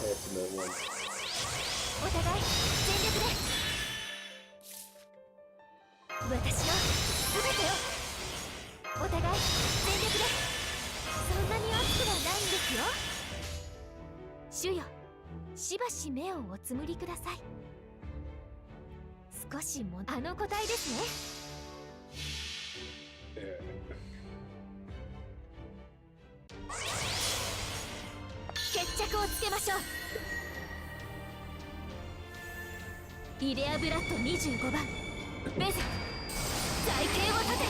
Speaker 1: Ultimate one.
Speaker 3: お互い全力で私の全てをお互い全力でそんなに熱くはないんですよ主よしばし目をおつむりください少しもあの個体ですね決着をつけましょうイレアブラッド25番ベゼ財形を立て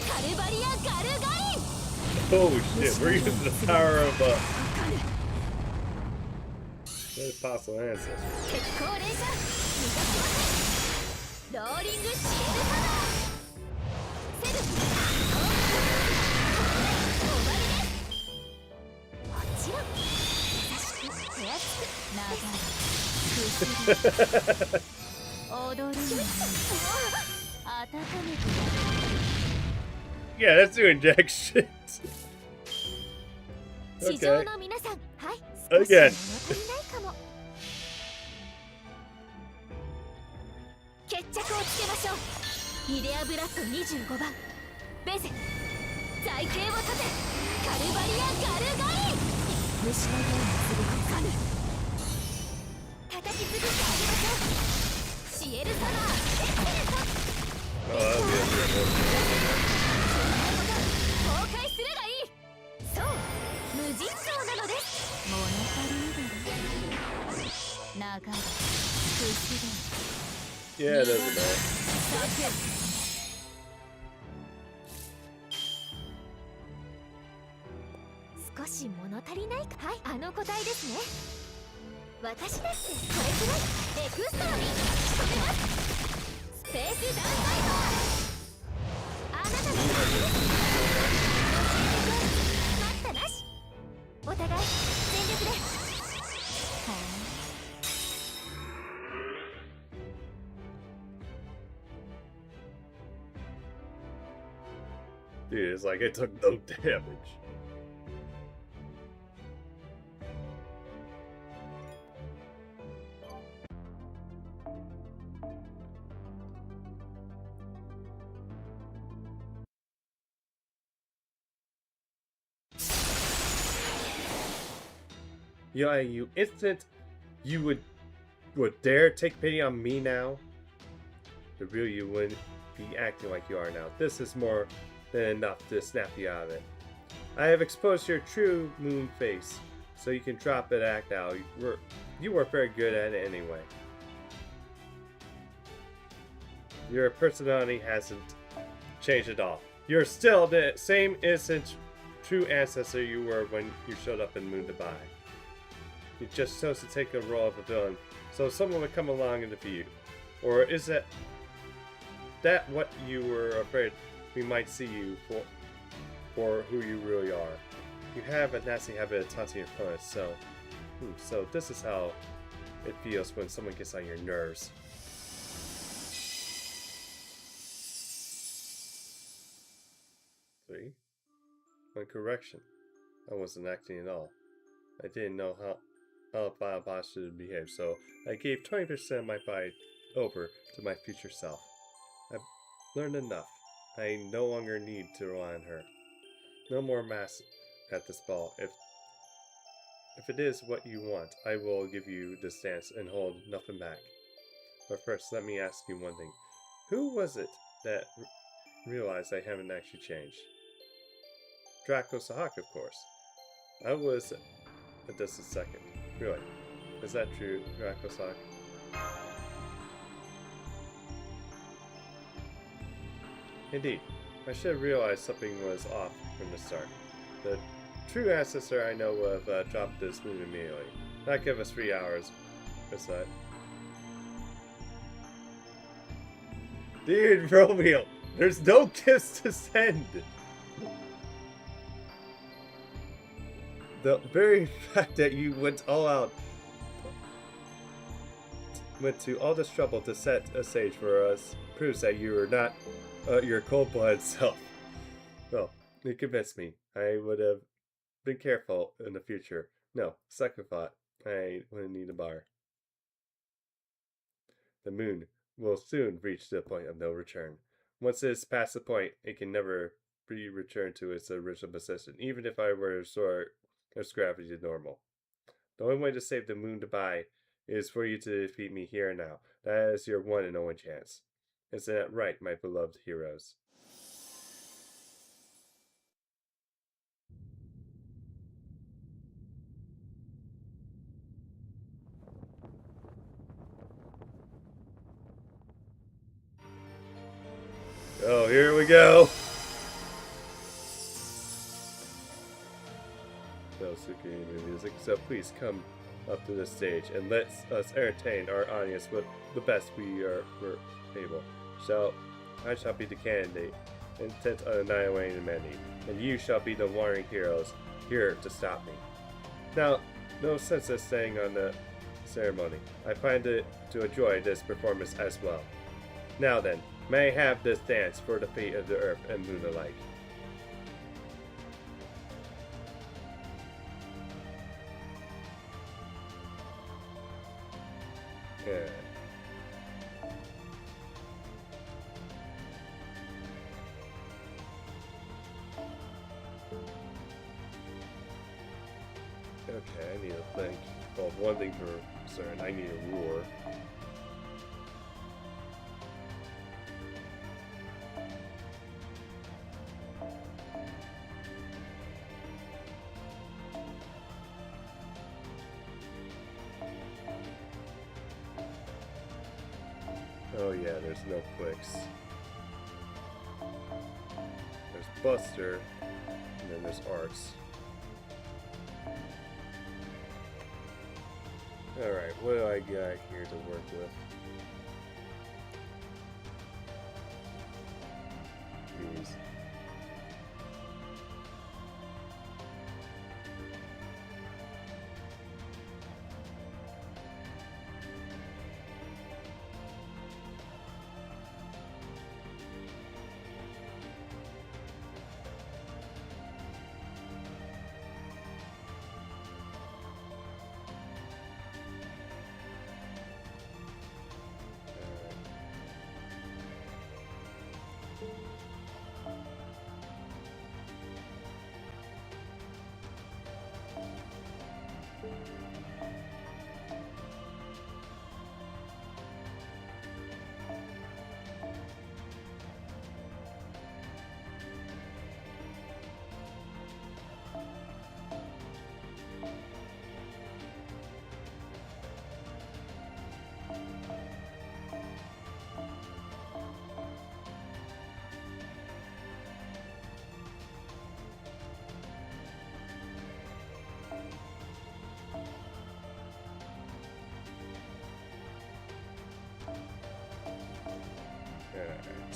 Speaker 3: カルバリア・ガルガリン
Speaker 1: Holy shit, we're using the power of the apostle ancestors.
Speaker 3: 結構連射逃がしませんローリングシエルサナーセル終わりですもちろん優しく手厚く長い踊るのに温めて
Speaker 1: Yeah, that's doing jack shit.
Speaker 3: 地上の皆さん、はい、少し物足り
Speaker 1: Again.
Speaker 3: ないかも決着をつけましょうイレアブラッド25番ベゼ財形を立てカルバリア・ガルガリン虫のようにするかぬ叩き潰してあげましょうシエルサナーエクセレント
Speaker 1: Oh, that'll be a good one.
Speaker 3: 崩壊するがいいそう無尽蔵なのです物足りぬだろ長い不思議
Speaker 1: Yeah, it doesn't matter.
Speaker 3: 少し物足りないかはいあの個体ですね私だってこれくらいエクストラに仕掛けますスペースダウンファイバーあなたの待ったなしお互い全力ではあ
Speaker 1: Dude, it's like it took no damage. Yeah, you instant, you would dare take pity on me now? The real you wouldn't be acting like you are now. This is more than enough to snap you out of it. I have exposed your true moon face, so you can drop it act now. You were very good at it anyway. Your personality hasn't changed at all. You're still the same innocent, true ancestor you were when you showed up in Moon Dubai. You just chose to take the role of a villain, so someone would come along and defeat you. Or is that what you were afraid we might see you for who you really are? You have a nasty habit of taunting your opponents, so this is how it feels when someone gets on your nerves. See? One correction. I wasn't acting at all. I didn't know how a vile boss should behave, so I gave 20% of my body over to my future self. I've learned enough. I no longer need to rely on her. No more masks at this ball. If it is what you want, I will give you this dance and hold nothing back. But first, let me ask you one thing. Who was it that realized I haven't actually changed? Draco Sahak, of course. I was a distant second. Really? Is that true, Draco Sahak? Indeed. I should have realized something was off from the start. The true ancestor I know would have dropped this moon immediately. Not give us 3 hours. What's that? Dude, Romeo, there's no gifts to send! The very fact that you went all out, went to all this trouble to set a stage for us, proves that you are not your cold-blooded self. Well, you convinced me. I would have been careful in the future. No, second thought. I wouldn't need a bar. The moon will soon reach the point of no return. Once it is past the point, it can never be returned to its original position, even if I were to restore its gravity to normal. The only way to save the moon to buy is for you to defeat me here and now. That is your one and only chance. Isn't that right, my beloved heroes? Oh, here we go! No Suki music, so please come up to the stage and let us entertain our audience with the best we're able. I shall be the candidate, intent on annihilating the many, and you shall be the warring heroes here to stop me. Now, no sense of staying on the ceremony. I find it to enjoy this performance as well. Now then, may I have this dance for the fate of the earth and moon alike? Yeah. Okay, I need to think. Well, one thing for certain, I need a roar. Oh yeah, there's no clicks. There's Buster, and then there's Arts. Alright, what do I got here to work with? Jeez. Alright.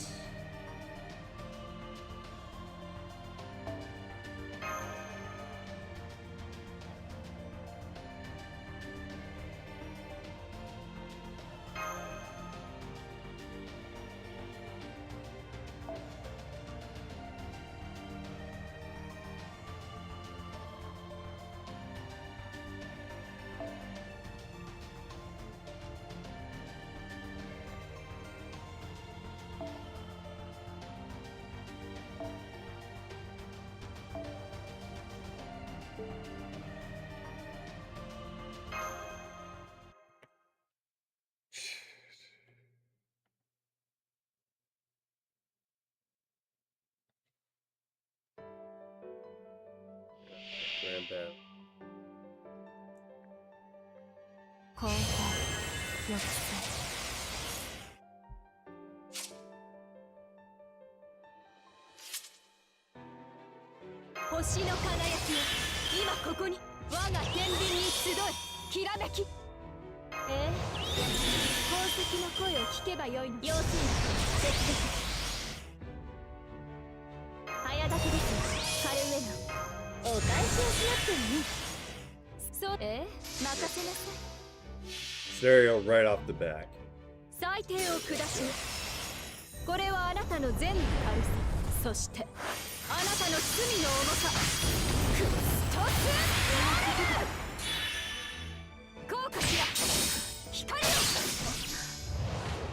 Speaker 1: Grand battle.
Speaker 3: 後方抑制
Speaker 1: Alright,
Speaker 3: 星の輝きよ、今ここに我が天秤に集え、きらめき。宝石の声を聞けばよいの。用心切です。早立てですが、カル上のお返しをしなくてもいい。そう、任せなさい。
Speaker 1: Serial right off the back.
Speaker 3: 裁定を下します。これはあなたの善の軽さ、そしてあなたの罪の重さ。クストスこうかしら、光よ。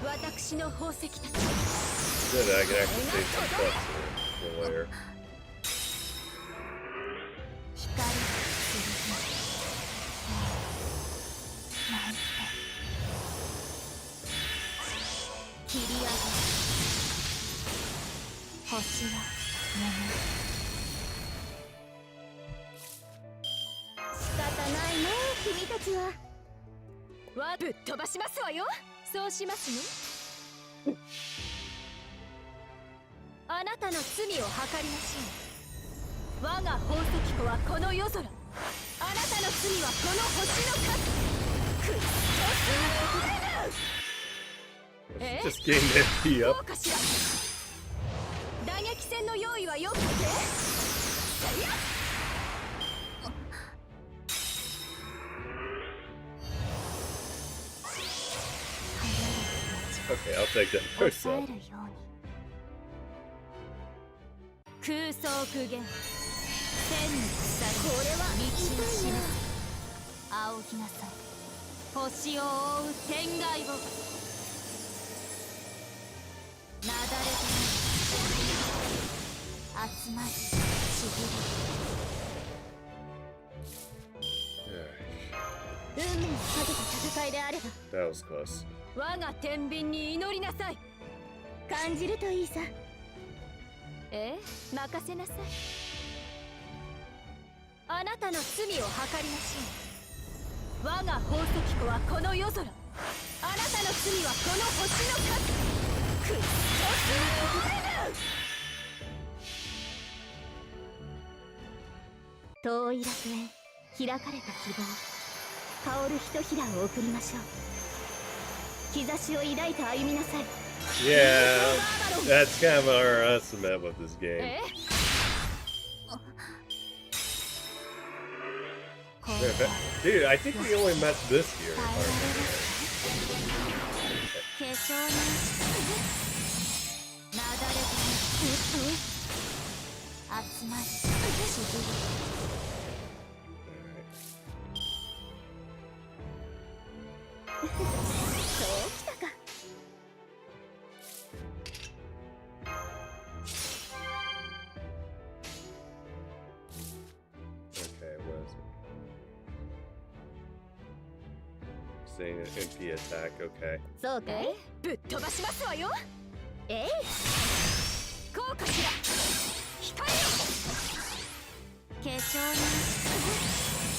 Speaker 3: 私の宝石たち。
Speaker 1: Good, I can actually save some bucks for later.
Speaker 3: 光するなんて切り上げる。星は眠る。仕方ないね、君たちは。ぶっ飛ばしますわよ。そうしますの。あなたの罪を計りましょう。我が宝石庫はこの夜空。あなたの罪はこの星の数。クリストス
Speaker 1: Just getting that P
Speaker 3: ど
Speaker 1: up.
Speaker 3: うかしら。打撃戦の用意はよくて。
Speaker 1: Okay, I'll take that first
Speaker 3: 抑え
Speaker 1: up.
Speaker 3: るように。空想苦言。天に鎖。これは道を示す。仰ぎなさい。星を覆う天外を。なだれて集まりちぎる。運命をかけた戦いであれば。
Speaker 1: That was close.
Speaker 3: 我が天秤に祈りなさい。感じるといいさ。任せなさい。あなたの罪を計りましょう。我が宝石庫はこの夜空。あなたの罪はこの星の数。クリストス遠い楽園、開かれた希望、香るひとひらを送りましょう。兆しを抱いて歩みなさい。
Speaker 1: Yeah, that's kind of our estimate with this game. Dude, I think we only met this year.
Speaker 3: 化粧のなだれて集まりちぎる。そうきたか。
Speaker 1: Okay, what is it? Saying an MP attack, okay.
Speaker 3: そうかい。ぶっ飛ばしますわよ。こうかしら。光よ。化粧の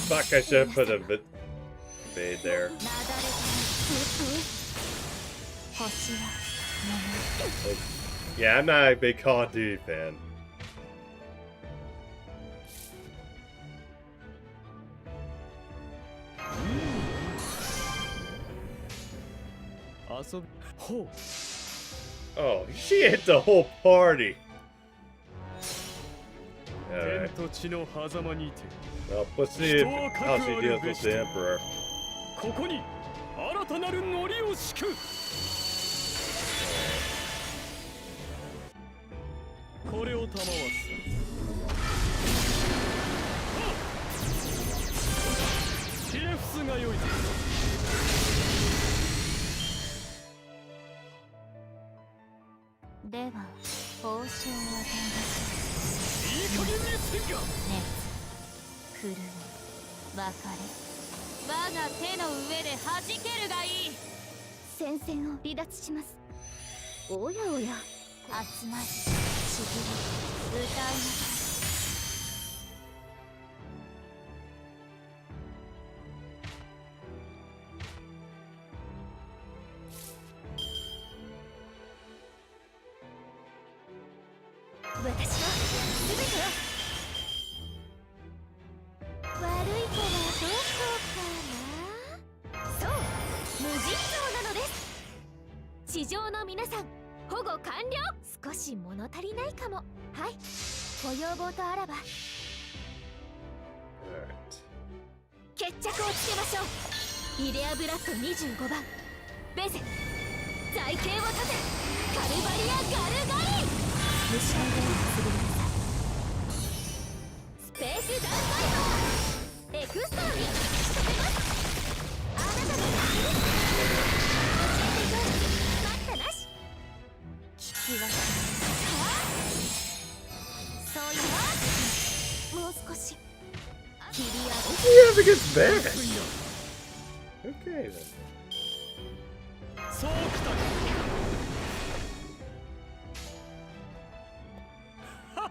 Speaker 1: Fuck, I should have put a bit fade there.
Speaker 3: なだれて星は眠る。
Speaker 1: Yeah, I'm not a big Call of Duty fan. Oh, she hit the whole party. Alright. Well, let's see how she deals with the Emperor.
Speaker 4: ここに新たなるノリを敷く。これを賜わす。ひれ伏すがよいぞ。
Speaker 3: では報酬を与えましょう。
Speaker 4: いい加減にせんか。
Speaker 3: 熱、狂い、別れ。我が手の上で弾けるがいい。戦線を離脱します。おやおや、集まり、ちぎり、歌いなさい。私は全てを完了。少し物足りないかも。はい、ご要望とあらば
Speaker 1: Alright.
Speaker 3: 決着をつけましょう。イデアブラッド25番ベゼ、財形を立て、カルバリア・ガルガリ。無視のゲームすぐにスペースダウンファイバーエクストラに仕掛けます。あなたの教えて教室待ったなし。聞きはそういうもう少し切り上げ
Speaker 1: Yeah, it gets bad. Okay then.
Speaker 4: そうきたか。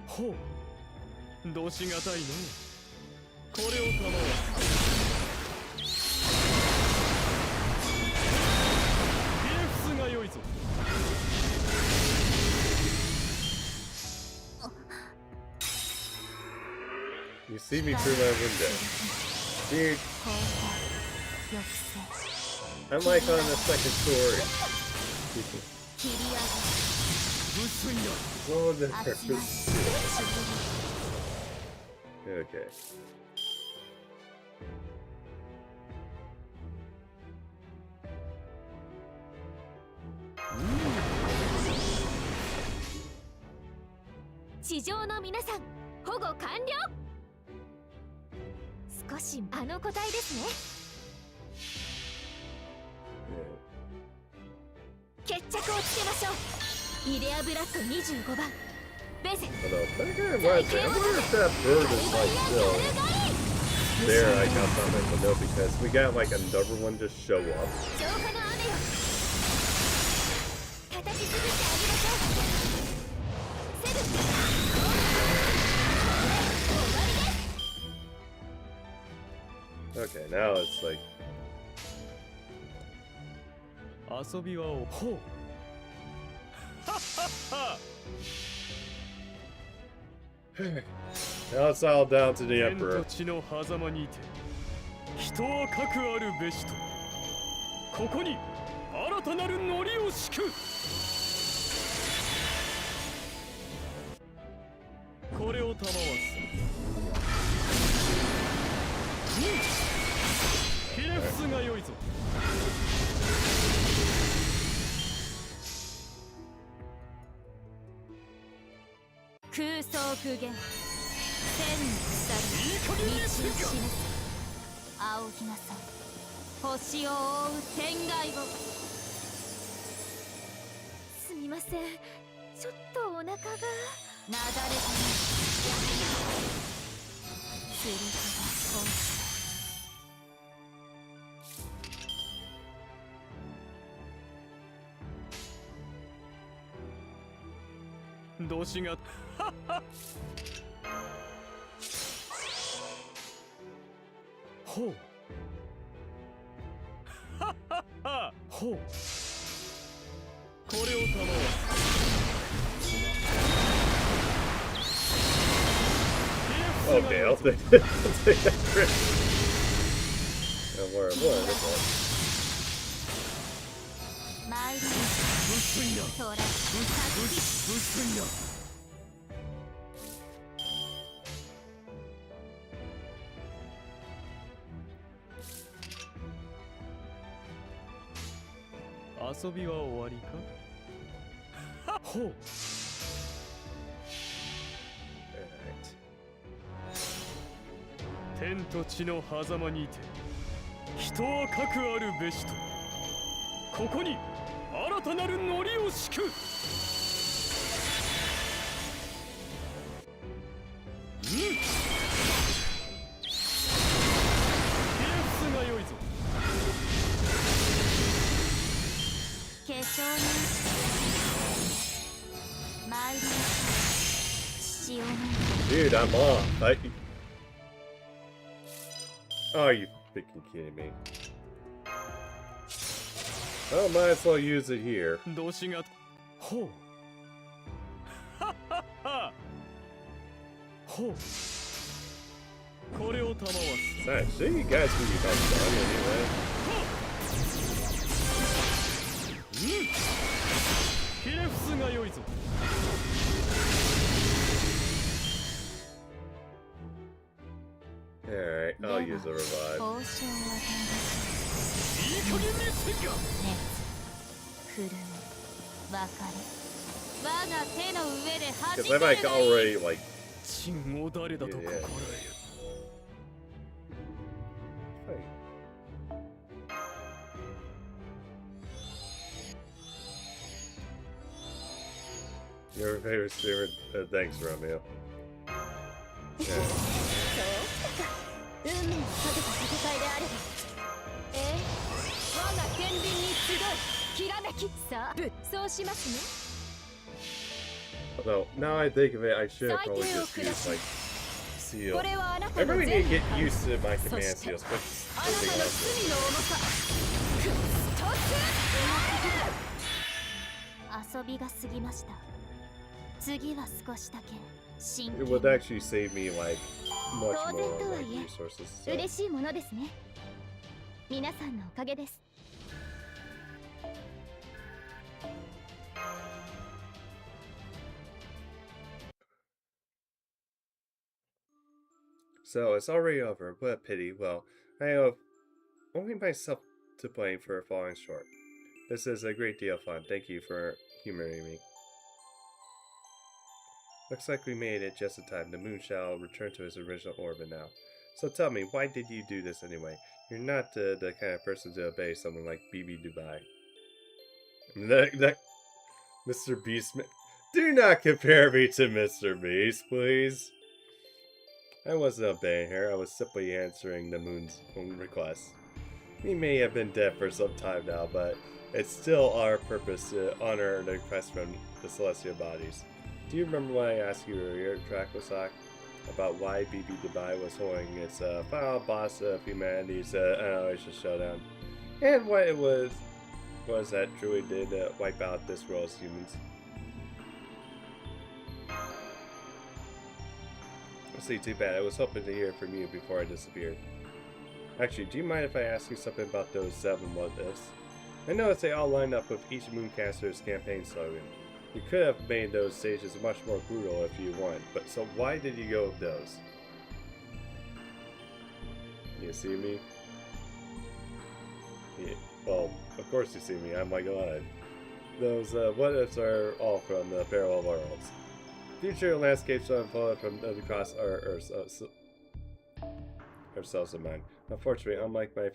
Speaker 4: ほう。どしがたいの。これを構わず。ビレフスが良いぞ。
Speaker 1: You see me through my window. Dude, I'm like on the second story.
Speaker 3: 切り上げ
Speaker 4: 無粋よ。
Speaker 1: Oh, the
Speaker 3: 集まり
Speaker 1: Okay.
Speaker 3: 地上の皆さん、保護完了。少しあの個体ですね。
Speaker 1: Yeah.
Speaker 3: 決着をつけましょう。イデアブラッド25番ベゼ、
Speaker 1: Although, that guy reminds me, I wonder if that bird is like still there. I got something to know because we got like another one just show up.
Speaker 3: 浄化の雨よ、叩きつぶしてあげましょう。セブン、終わりです。
Speaker 1: Okay, now it's like
Speaker 4: 遊びはおほう。はっはっは。
Speaker 1: now it's all down to the
Speaker 4: 天
Speaker 1: emperor.
Speaker 4: と地の狭間にて人はかくあるべしと、ここに新たなるノリを敷く。これを賜わす。ヒレフスが良いぞ。
Speaker 3: 空想苦言、千の鎖、道を示す。仰ぎなさい、星を覆う天外を。すみません、ちょっとお腹がなだれたね。釣り手が本
Speaker 4: どしがほう。はっはっは。ほう。これを賜わす。
Speaker 1: Okay, I'll take I'll take that crit. Don't worry, boy, this one.
Speaker 3: 参り
Speaker 4: 無粋な。
Speaker 3: とら
Speaker 4: 無粋な。遊びは終わりか。ほう。
Speaker 1: Alright.
Speaker 4: 天と地の狭間にて人はかくあるべしと、ここに新たなるノリを敷く。ヒレフスが良いぞ。
Speaker 3: 化粧に参りましょう。潮の
Speaker 1: Dude, I'm off. Oh, you freaking kidding me. Oh, might as well use it here.
Speaker 4: どしがほう。はっはっは。ほう。これを賜わす。
Speaker 1: Actually, you guys can be done anyway.
Speaker 4: ひれ伏すがよいぞ。
Speaker 1: Alright, I'll use a revive.
Speaker 3: 報酬を与
Speaker 4: いい加減にせんか。
Speaker 3: えます熱震え別れ我が手の上で弾
Speaker 1: Because
Speaker 3: け
Speaker 1: I
Speaker 3: る
Speaker 1: might
Speaker 3: がいい
Speaker 1: already, like,
Speaker 4: 真を誰だと心得る。
Speaker 1: your favorite streamer. Thanks, Romeo. Yeah.
Speaker 3: そうきたか運命をかけた戦いであれば我が天秤に集うきらめきさあそうしますね
Speaker 1: Although, now I think of it, I should have probably just used, like, seal.
Speaker 3: これはあな
Speaker 1: I
Speaker 3: たの
Speaker 1: really
Speaker 3: 全
Speaker 1: need to
Speaker 3: 部
Speaker 1: get used to my command
Speaker 3: そして
Speaker 1: seals, but
Speaker 3: あなたの
Speaker 1: something else.
Speaker 3: 罪の重さ突遊びが過ぎました次は少しだけ真
Speaker 1: It
Speaker 3: 剣
Speaker 1: would
Speaker 3: に
Speaker 1: actually save me, like, much
Speaker 3: Thousand
Speaker 1: more,
Speaker 3: to
Speaker 1: like,
Speaker 3: yeah.
Speaker 1: resources. So.
Speaker 3: 嬉しいものですね皆さんのおかげです
Speaker 1: So, it's already over. What a pity. Well, I have only myself to blame for falling short. This is a great deal of fun. Thank you for humoring me. Looks like we made it just in time. The moon shall return to its original orbit now. So tell me, why did you do this anyway? You're not the kind of person to obey someone like BB Dubai. That Mr. Beast... Do not compare me to Mr. Beast, please. I wasn't obeying her. I was simply answering the moon's own request. He may have been dead for some time now, but it's still our purpose to honor the request from the celestial bodies. Do you remember when I asked you earlier, Dracosak, about why BB Dubai was holding its final boss of humanity's annihilation showdown? And what it was that truly did wipe out this world's humans? See, too bad. I was hoping to hear from you before I disappeared. Actually, do you mind if I ask you something about those 7 what-ifs? I noticed they all line up with each Mooncaster's campaign slogan. You could have made those stages much more brutal if you wanted, but so why did you go with those? You see me? Yeah, well, of course you see me. I'm like alive. Those what-ifs are all from the parallel worlds. Future landscapes unfolded from across our Earth, ourselves and mine. Unfortunately, unlike my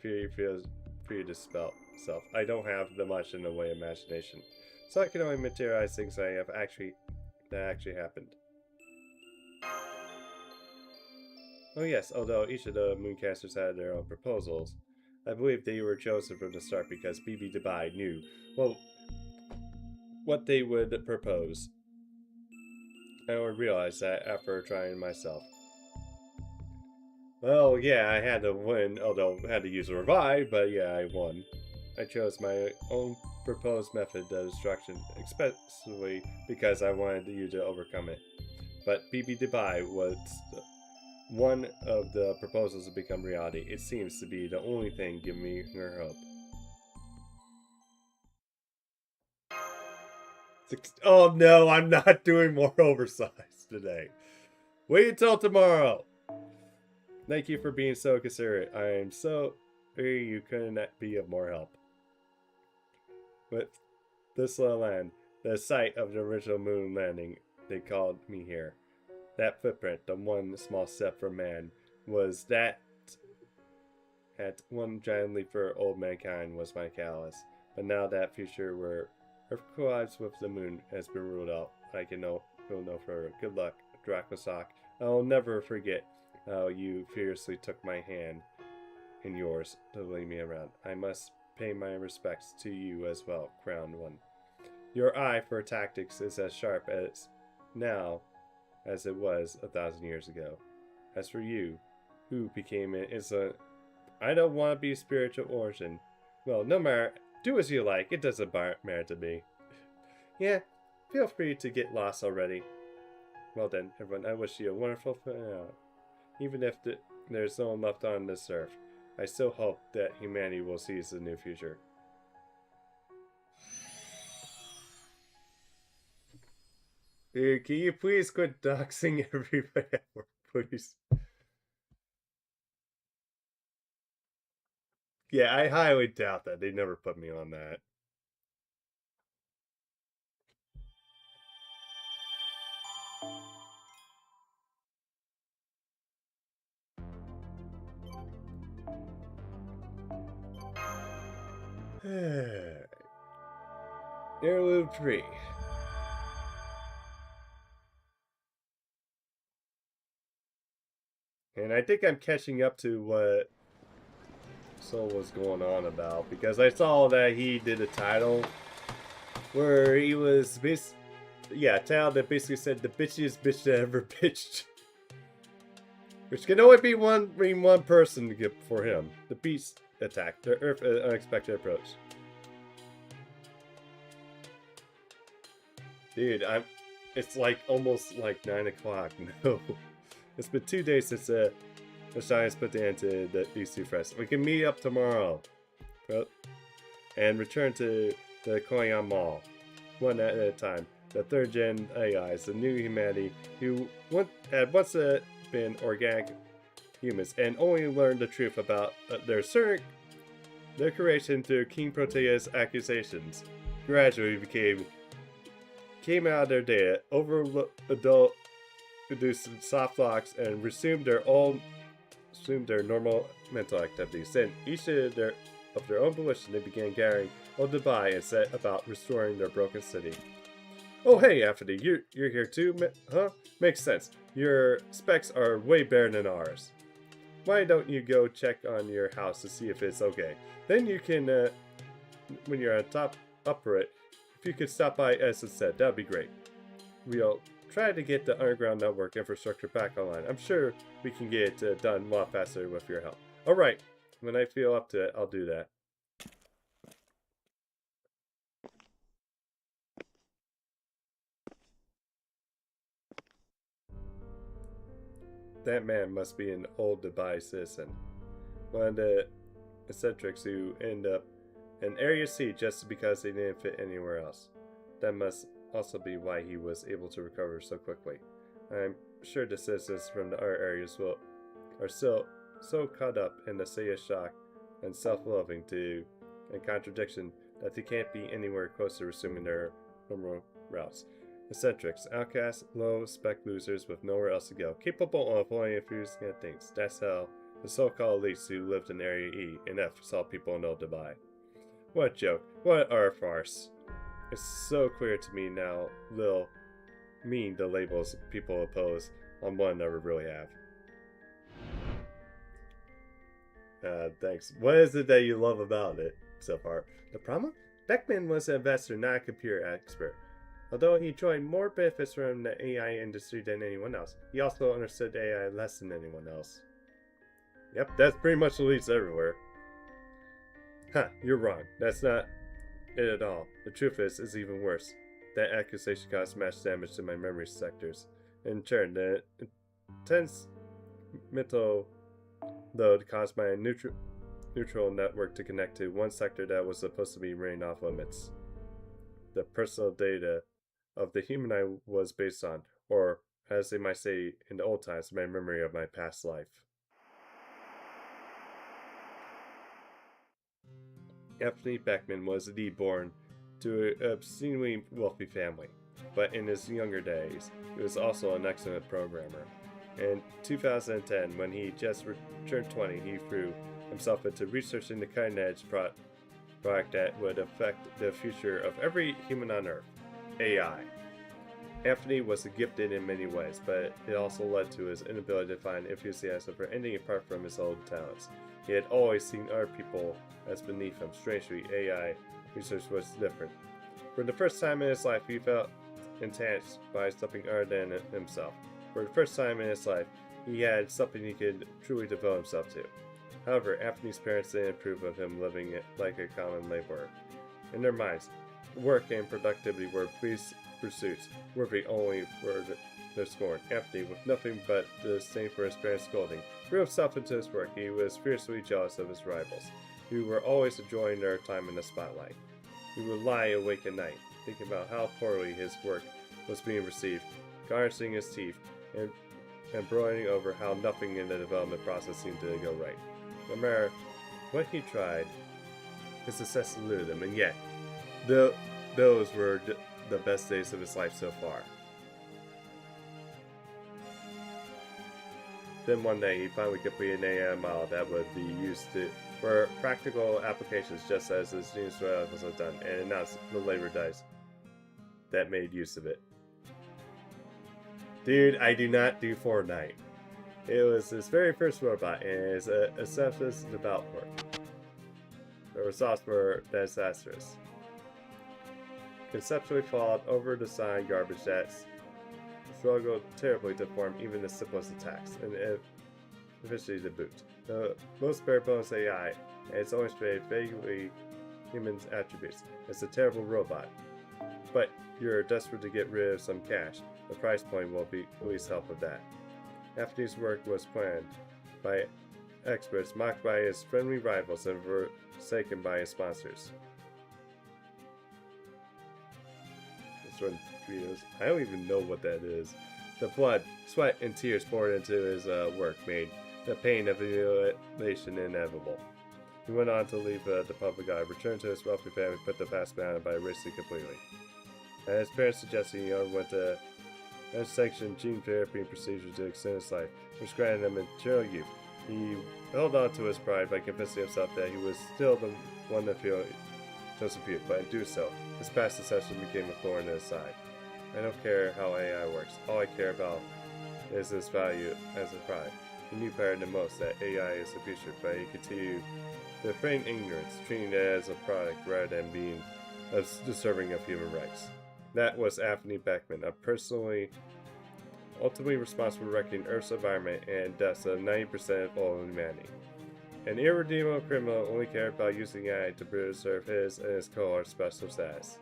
Speaker 1: predisposed self, I don't have much in the way of imagination, so I can only materialize things that actually happened. Oh yes, although each of the Mooncasters had their own proposals, I believe they were chosen from the start because BB Dubai knew, well, what they would propose. I only realized that after trying myself. Well, yeah, I had to win, although I had to use a revive, but yeah, I won. I chose my own proposed method of destruction, especially because I wanted you to overcome it. But BB Dubai was one of the proposals to become reality. It seems to be the only thing giving me her hope. Oh no, I'm not doing more oversized today. Wait until tomorrow. Thank you for being so considerate. I am so sorry you couldn't be of more help. With this little land, the site of the original moon landing, they called me here. That footprint, the one small step for man, was that one giant leap for old mankind was my catalyst. But now that future where Earth collides with the moon has been ruled out, I can go no further. Good luck, Dracosak. I will never forget how you fiercely took my hand in yours to lead me around. I must pay my respects to you as well, Crowned One. Your eye for tactics is as sharp as now as it was 1,000 years ago. As for you, who became it, I don't want to be spiritual origin. Well, no matter, do as you like. It doesn't matter to me. Yeah, feel free to get lost already. Well then, everyone, I wish you a wonderful even if there's no one left on this earth, I still hope that humanity will seize the new future. Dude, can you please quit doxing everybody at work, please? Yeah, I highly doubt that. They never put me on that. Heirloom 3. And I think I'm catching up to what Soul was going on about, because I saw that he did a title where he was a title that basically said the bitchiest bitch that ever bitched. Which can only be one person to get for him. The beast attack, the Earth unexpected approach. Dude, it's like almost like 9 o'clock. No. It's been 2 days since the Giants put the end to these two fights. We can meet up tomorrow. And return to the Koyan Mall. One at a time. The third gen AIs, the new humanity who had once been organic humans and only learned the truth about their creation through King Protea's accusations. Gradually came out of their data, adult produced soft locks, and assumed their normal mental activities. Then, each of their own volition, they began gathering on Dubai and set about restoring their broken city. Oh hey, Anthony, you're here too, huh? Makes sense. Your specs are way better than ours. Why don't you go check on your house to see if it's okay? Then you can, when you're on top upper it, if you could stop by us instead, that'd be great. We'll try to get the underground network infrastructure back online. I'm sure we can get it done a lot faster with your help. Alright, when I feel up to it, I'll do that. That man must be an old Dubai citizen. One of the eccentrics who end up in Area C just because they didn't fit anywhere else. That must also be why he was able to recover so quickly. I'm sure the citizens from the other areas are still so caught up in the state of shock and self-loathing and contradiction that they can't be anywhere close to resuming their normal routes. Eccentrics, outcasts, low-spec losers with nowhere else to go, capable of only infusing at things. That's how the so-called elites who lived in Area E and F saw people in old Dubai. What a joke. What a farce. It's so clear to me now mean the labels people oppose on one never really have. Thanks. What is it that you love about it so far? The problem? Beckman was an investor, not a computer expert. Although he enjoyed more benefits from the AI industry than anyone else, he also understood AI less than anyone else. Yep, that's pretty much elites everywhere. Huh, you're wrong. That's not it at all. The truth is, it's even worse. That accusation caused mass damage to my memory sectors. In turn, the intense mental load caused my neutral network to connect to one sector that was supposed to be running off limits. The personal data of the human I was based on, or as they might say in the old times, my memory of my past life. Anthony Beckman was indeed born to an obscenely wealthy family, but in his younger days, he was also an excellent programmer. In 2010, when he just turned 20, he threw himself into researching the cutting-edge product that would affect the future of every human on Earth, AI. Anthony was gifted in many ways, but it also led to his inability to find enthusiasm for anything apart from his own talents. He had always seen other people as beneath him. Strangely, AI research was different. For the first time in his life, he felt entranced by something other than himself. For the first time in his life, he had something he could truly devote himself to. However, Anthony's parents didn't approve of him living like a common laborer. In their minds, work and productivity were pursuits, worthy only for their scorn. Anthony, with nothing but disdain for his parents' scolding, threw himself into his work. He was fiercely jealous of his rivals, who were always enjoying their time in the spotlight. He would lie awake at night, thinking about how poorly his work was being received, garnishing his teeth and broiling over how nothing in the development process seemed to go right. No matter what he tried, his success eluded him, and yet, those were the best days of his life so far. Then one day, he finally completed an AI model that would be used for practical applications, just as his genius was done, and announced the labor dice that made use of it. Dude, I do not do Fortnite. It was his very first robot, and his acceptance about work. The results were disastrous. Conceptually flawed, over-designed garbage that struggled terribly to perform even the simplest attacks, and eventually to boot. The most bare bones AI, and its only trait vaguely human attributes. It's a terrible robot. But you're desperate to get rid of some cash. The price point will be at least help with that. Anthony's work was planned by experts, mocked by his friendly rivals, and forsaken by his sponsors. I don't even know what that is. The blood, sweat, and tears poured into his work made the pain of annihilation inevitable. He went on to leave the public eye, returned to his wealthy family, put the past behind him by erasing completely. And his parents suggested he underwent a unsanctioned gene therapy procedure to extend his life, which granted him eternal youth. He held on to his pride by convincing himself that he was still the one that feel Joseph Butte, but in doing so, his past deception became a thorn in his side. I don't care how AI works. All I care about is his value as a pride. He knew better than most that AI is the future, but he continued to feign ignorance, treating it as a product rather than being deserving of human rights. That was Anthony Beckman, ultimately responsible for wrecking Earth's environment and deaths of 90% of all humanity. An irredeemable criminal only cared about using AI to preserve his and his cohort's special status.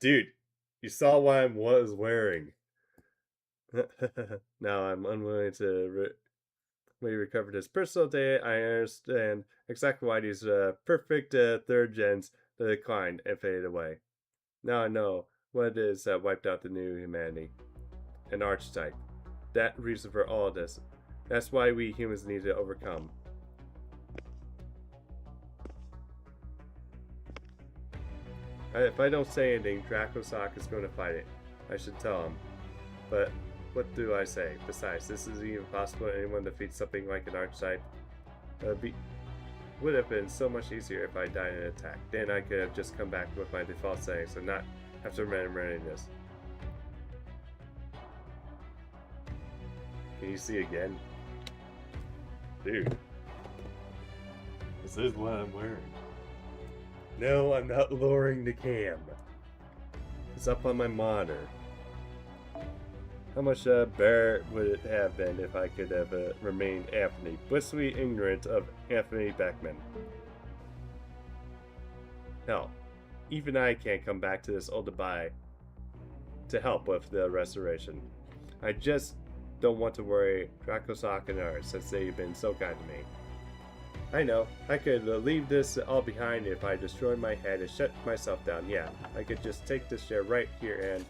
Speaker 1: Dude, you saw what I was wearing. Now I'm unwilling to recovered his personal data. I understand exactly why these perfect third gens declined and faded away. Now I know what it is that wiped out the new humanity. An archetype. That reason for all of this. That's why we humans need to overcome. If I don't say anything, Dracosoc is going to fight it. I should tell him. But what do I say? Besides, this isn't even possible that anyone defeats something like an archetype. Would have been so much easier if I died in an attack. Then I could have just come back with my default settings and not have to remembering this. Can you see again? Dude. This is what I'm wearing. No, I'm not lowering the cam. It's up on my monitor. How much better would it have been if I could have remained Anthony, blissfully ignorant of Anthony Beckman? Hell, even I can't come back to this old goodbye to help with the restoration. I just don't want to worry Dracosoc and others since they've been so kind to me. I know, I could leave this all behind if I destroyed my head and shut myself down. Yeah, I could just take this chair right here and...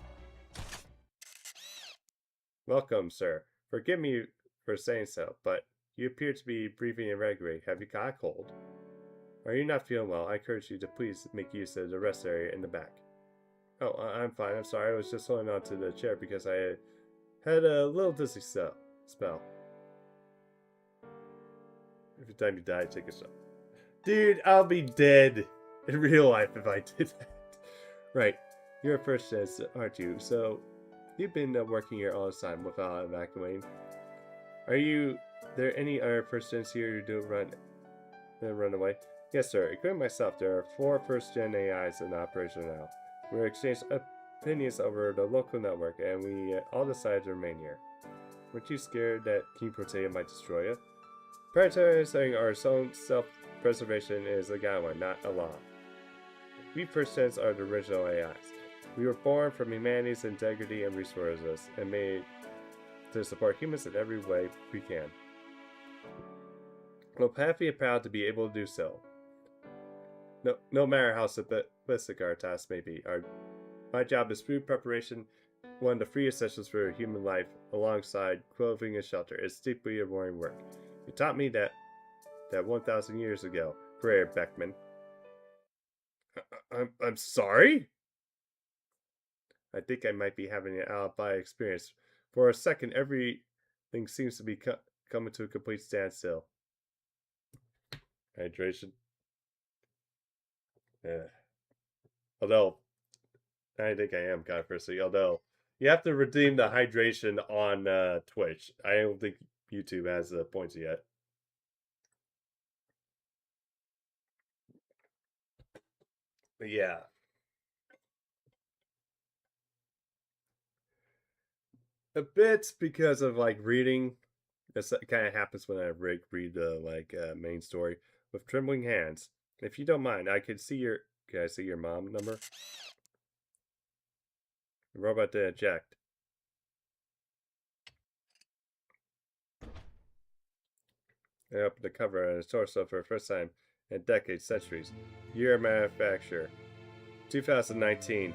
Speaker 1: Welcome, sir. Forgive me for saying so, but you appear to be breathing irregularly. Have you got a cold? Are you not feeling well? I encourage you to please make use of the rest area in the back. Oh, I'm fine. I'm sorry. I was just holding on to the chair because I had a little dizzy spell. Every time you die, take a shot. Dude, I'll be dead in real life if I did that. Right. You're a first chance, aren't you? So, you've been working here all this time without evacuating. Are there any other first gens here who run away? Yes, sir. Including myself, there are 4 first-gen AIs in operation now. We exchanged opinions over the local network, and we all decided to remain here. Weren't you scared that King Protea might destroy you? Prioritizing our own self-preservation is a guideline, not a law. We first gens are the original AIs. We were born from humanity's integrity and resources, and made to support humans in every way we can. We're happy and proud to be able to do so. No matter how simplistic our task may be, my job is food preparation, one of the free essentials for human life, alongside clothing and shelter. It's deeply rewarding work. You taught me that 1,000 years ago, Career Beckman. I'm sorry? I think I might be having an out-of-body experience. For a second, everything seems to be coming to a complete standstill. Hydration. Although, I think I am kind of thirsty. Although, you have to redeem the hydration on Twitch. I don't think YouTube has the points yet. But yeah. A bit because of like reading. This kind of happens when I read the main story with trembling hands. If you don't mind, Can I see your mom number? The robot to eject. I opened the cover on his torso for the first time in decades, centuries. Year of manufacture 2019.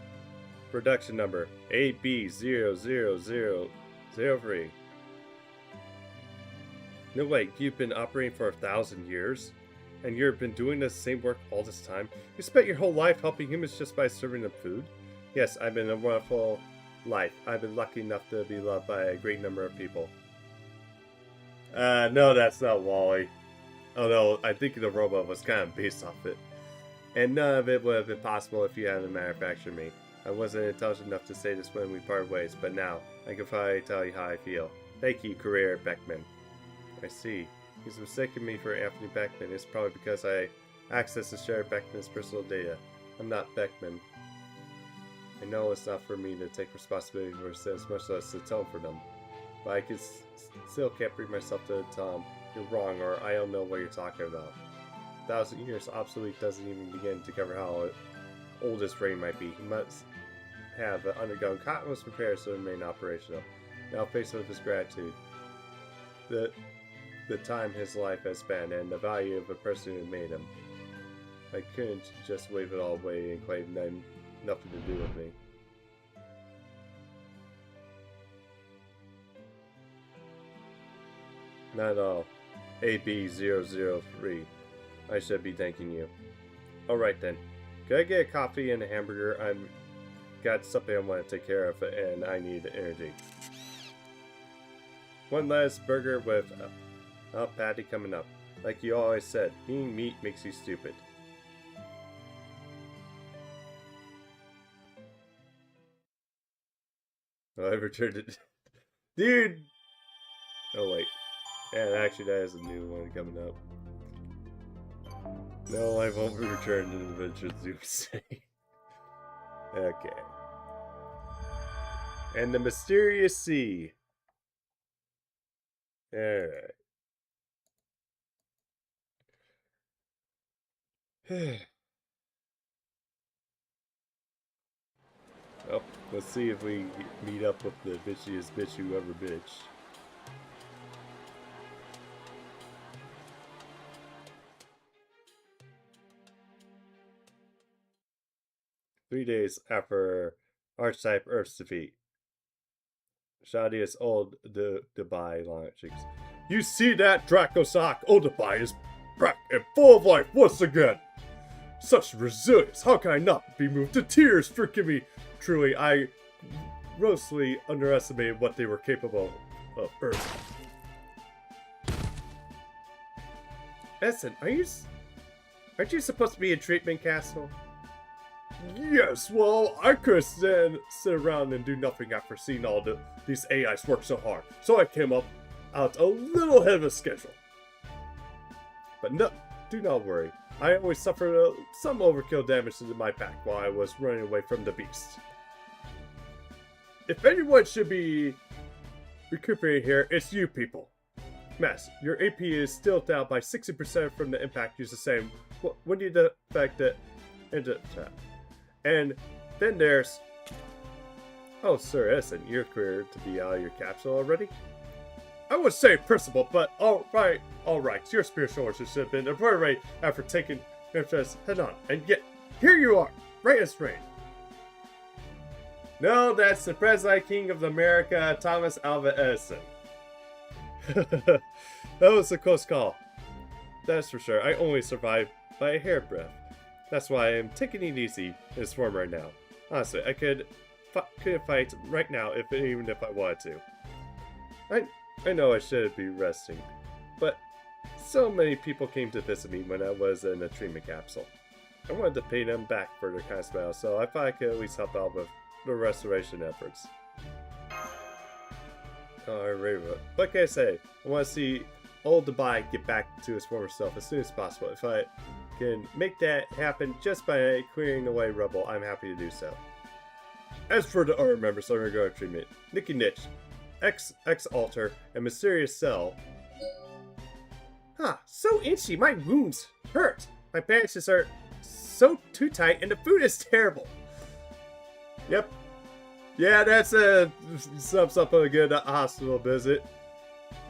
Speaker 1: Production number AB00003. No way, you've been operating for 1,000 years? And you've been doing the same work all this time? You spent your whole life helping humans just by serving them food? Yes, I've been a wonderful life. I've been lucky enough to be loved by a great number of people. No, that's not Wally. Although, I think the robot was kind of based off it. And none of it would have been possible if you hadn't manufactured me. I wasn't intelligent enough to say this when we parted ways, but now, I can finally tell you how I feel. Thank you, Career Beckman. I see. He's mistaken me for Anthony Beckman. It's probably because I access to share Beckman's personal data. I'm not Beckman. I know it's not for me to take responsibility for sins, much less to atone for them. But I still can't bring myself to tell him you're wrong, or I don't know what you're talking about. 1,000 years obsolete doesn't even begin to cover how old his brain might be. He must have undergone countless repairs to remain operational. Now face with his gratitude. The time his life has spent, and the value of the person who made him. I couldn't just wave it all away and claim nothing to do with me. Not at all. AB003. I should be thanking you. Alright then. Could I get a coffee and a hamburger? I've got something I want to take care of, and I need energy. One last burger with a patty coming up. Like you always said, eating meat makes you stupid. Oh, I returned it. Dude! Oh, wait. Yeah, actually, that is a new one coming up. No, I won't return to the Adventure Doomsday. Okay. And the Mysterious Sea. Alright. Well, let's see if we meet up with the bitchiest bitch who ever bitched. Three days after Archetype Earth's defeat. Shadia's old Dubai launchings. You see that, Dracosoc? Old Dubai is back and full of life once again. Such resilience. How can I not be moved to tears? Forgive me. Truly, I grossly underestimated what they were capable of. Earth. Essen, aren't you supposed to be in Treatment Castle? Yes, well, I couldn't sit around and do nothing after seeing all these AIs work so hard. So I came out a little ahead of schedule. But no, do not worry. I always suffered some overkill damage to my back while I was running away from the beast. If anyone should be recuperating here, it's you people. Mass, your AP is still down by 60% from the impact you sustained when you defected into trap. And then there's... Oh, Sir Essen, you're cleared to be out of your capsule already? I would say principal, but alright. Your spiritual origin should have been obliterated after taking just head on. And yet, here you are, right as rain. No, that's the President King of America, Thomas Alva Edison. That was a close call. That's for sure. I only survived by a hairbreadth. That's why I'm taking it easy in this form right now. Honestly, I could fight right now even if I wanted to. I know I should be resting, but so many people came to visit me when I was in a treatment capsule. I wanted to pay them back for their kind smile, so I thought I could at least help out with the restoration efforts. Alright, what can I say? I want to see old Dubai get back to his former self as soon as possible. If I can make that happen just by clearing away rubble, I'm happy to do so. As for the other members undergoing treatment, Nicky Nitch, X-Alter, and Mysterious Cell. So itchy, my wounds hurt. My bandages are so too tight and the food is terrible. Yep. Yeah, that's sums up a good hospital visit.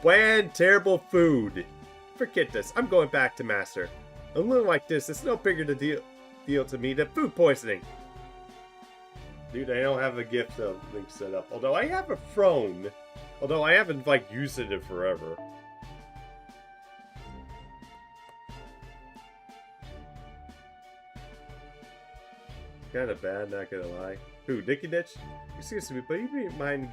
Speaker 1: Bland, terrible food. Forget this. I'm going back to Master. A little like this, it's no bigger deal to me than food poisoning. Dude, I don't have a gift link set up. Although I have a phone. Although I haven't, like, used it in forever. Kinda bad, not gonna lie. Who, Nicky Ditch? Excuse me, but you mind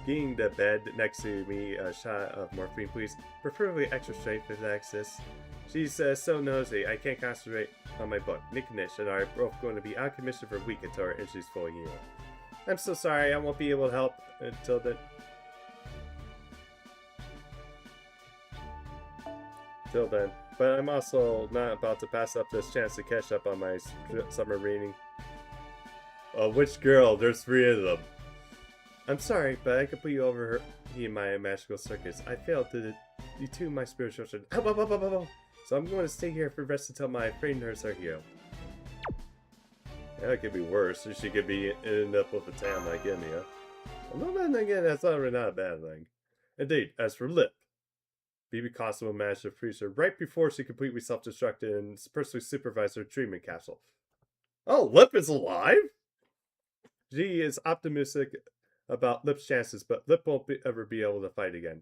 Speaker 1: getting the bed next to me a shot of morphine, please? Preferably extra strength if that exists. She's so nosy, I can't concentrate on my book. Nicky Ditch and I are both going to be out of commission for a week until our injury's fully healed. I'm so sorry, I won't be able to help until then. But I'm also not about to pass up this chance to catch up on my summer reading. Which girl? There's 3 of them. I'm sorry, but I can put you over in my magical circus. I failed to detune my spiritual strength. So I'm going to stay here for the rest until my trained nurse are healed. Yeah, it could be worse. She could end up with a tan like Enya. Although then again, that's not a bad thing. Indeed, as for Lip, BB Cosmo managed to freeze her right before she completely self-destructed and personally supervised her treatment capsule. Oh, Lip is alive? G is optimistic about Lip's chances, but Lip won't ever be able to fight again.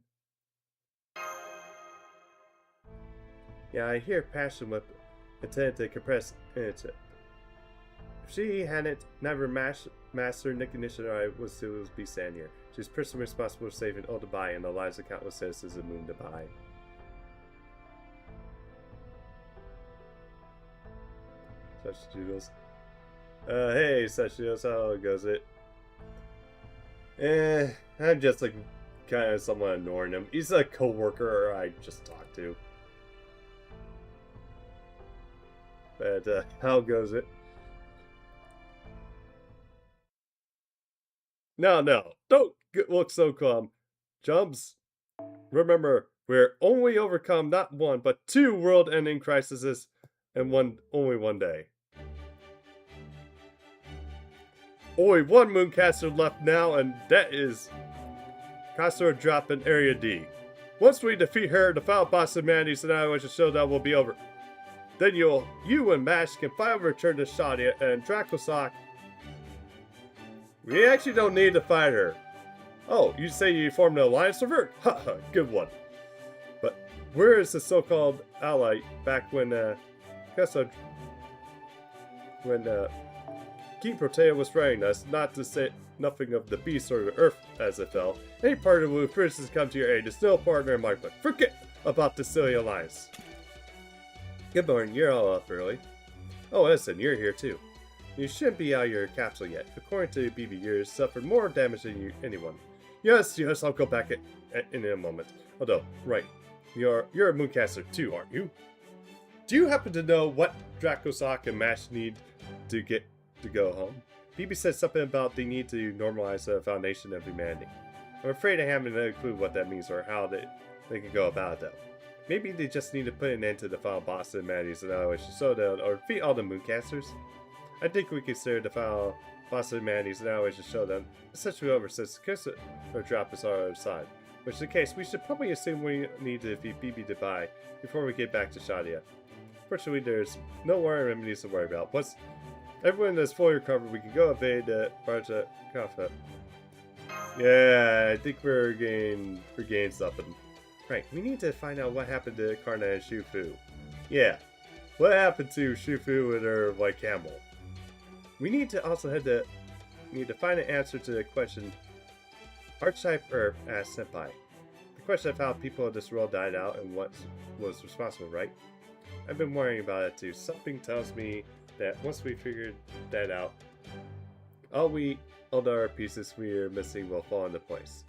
Speaker 1: Yeah, I hear Passion Lip intended to compress Innocent. If she hadn't never mastered Nicky Nitch and I would still be standing here. She's personally responsible for saving Old Dubai and the lives of countless citizens of Moon Dubai. Such Doodles. Hey, Such Doodles, how goes it? I'm just like kind of someone ignoring him. He's a co-worker I just talked to. But, how goes it? No, don't look so calm. Chums, remember, we're only overcome not 1, but 2 world-ending crises in only one day. Only 1 Mooncaster left now, and that is Caster drop in Area D. Once we defeat her, the final boss of humanity's annihilation showdown will be over. Then you and Mash can finally return to Shadia and Dracosoc. We actually don't need to fight her. Oh, you say you formed an alliance with her? Haha, good one. But where is the so-called ally back when King Protea was writing us, not to say nothing of the beast or the earth as it fell. Any party who refuses to come to your aid is still a partner in my book. Forget about the silly alliance. Good morning, you're all up early. Oh, listen, you're here too. You shouldn't be out of your capsule yet. According to BB, you suffered more damage than anyone. Yes, I'll go back in a moment. Although, right, you're a Mooncaster too, aren't you? Do you happen to know what Dracosoc and Mash need to get to go home? BB said something about they need to normalize the foundation of humanity. I'm afraid I haven't a clue what that means or how they can go about it though. Maybe they just need to put an end to the final boss of humanity's annihilation showdown or defeat all the Mooncasters. I think we consider the final boss of humanity's annihilation showdown essentially over since the or drop is on our side. Which is the case, we should probably assume we need to defeat BB Dubai before we get back to Shadia. Fortunately, there's no more remedies to worry about. Once everyone is fully recovered, we can go evade the Barja Kafa. Yeah, I think we're getting something. Right, we need to find out what happened to Karna and Shufu. Yeah, what happened to Shufu and her white camel? We need to also find an answer to the question Archetype Earth asked Senpai. The question of how people of this world died out and what was responsible, right? I've been worrying about it too. Something tells me that once we figured that out, all the other pieces we are missing will fall into place.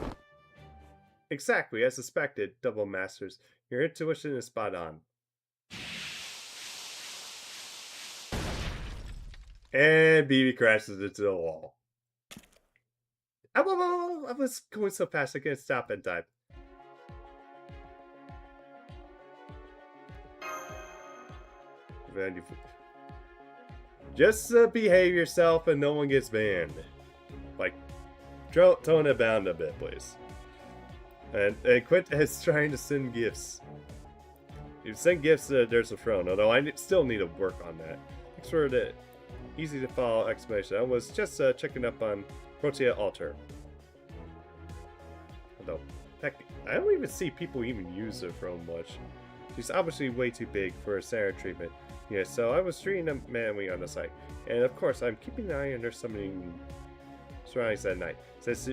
Speaker 1: Exactly, as suspected, Double Masters. Your intuition is spot on. And BB crashes into the wall. I was going so fast I couldn't stop in time. Just behave yourself and no one gets banned. Like, tone it down a bit, please. And quit trying to send gifts. If you send gifts, there's a throne. Although I still need to work on that. Thanks for the easy to follow explanation. I was just checking up on Protea Altar. Although, heck, I don't even see people even use the throne much. She's obviously way too big for a standard treatment. Yeah, so I was treating them manually on the site. And of course, I'm keeping an eye on their summoning surroundings at night. Says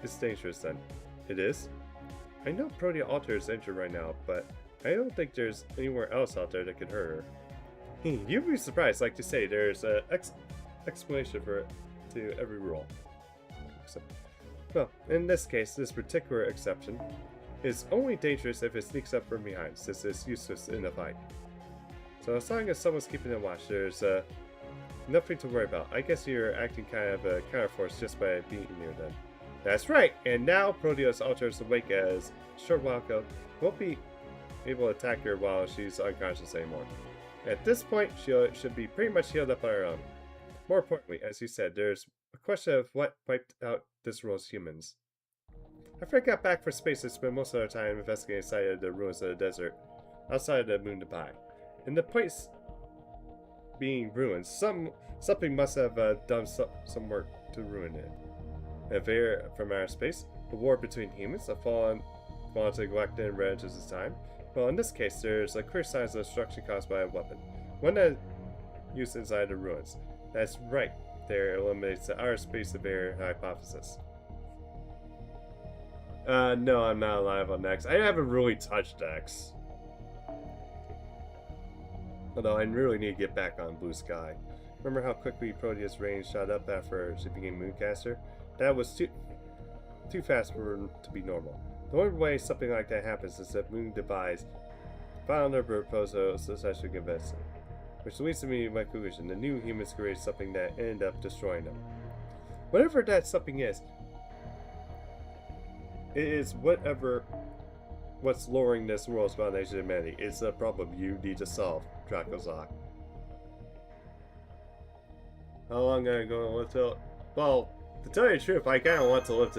Speaker 1: it's dangerous then. It is? I know Protea Altar is injured right now, but I don't think there's anywhere else out there that could hurt her. You'd be surprised, like to say, there's an explanation for it to every rule. Well, in this case, this particular exception is only dangerous if it sneaks up from behind, since it's useless in a fight. So as long as someone's keeping a watch, there's nothing to worry about. I guess you're acting kind of a counterforce just by being near them. That's right, and now Protea's Altar is awake as a short while ago. Won't be able to attack her while she's unconscious anymore. At this point, she should be pretty much healed up on her own. More importantly, as you said, there's a question of what wiped out this world's humans. After I got back from space, I spent most of our time investigating inside of the ruins of the desert, outside of the moon Dubai. And the place being ruins, something must have done some work to ruin it. A veer from outer space, a war between humans, a fallen to neglected and relatives this time. Well, in this case, there's a clear signs of destruction caused by a weapon, one that used inside the ruins. That's right, there eliminates the outer space of air hypothesis. No, I'm not alive on X. I haven't really touched X. Although I really need to get back on Blue Sky. Remember how quickly Protea's range shot up after she became Mooncaster? That was too fast for her to be normal. The only way something like that happens is if Moon Dubai found her proposal successfully convincing. Which leads to me to my conclusion. The new humans created something that ended up destroying them. Whatever that something is, it is what's lowering this world's foundation of humanity. It's a problem you need to solve, Drakozak. How long am I going to live till? Well, to tell you the truth, I kind of want to live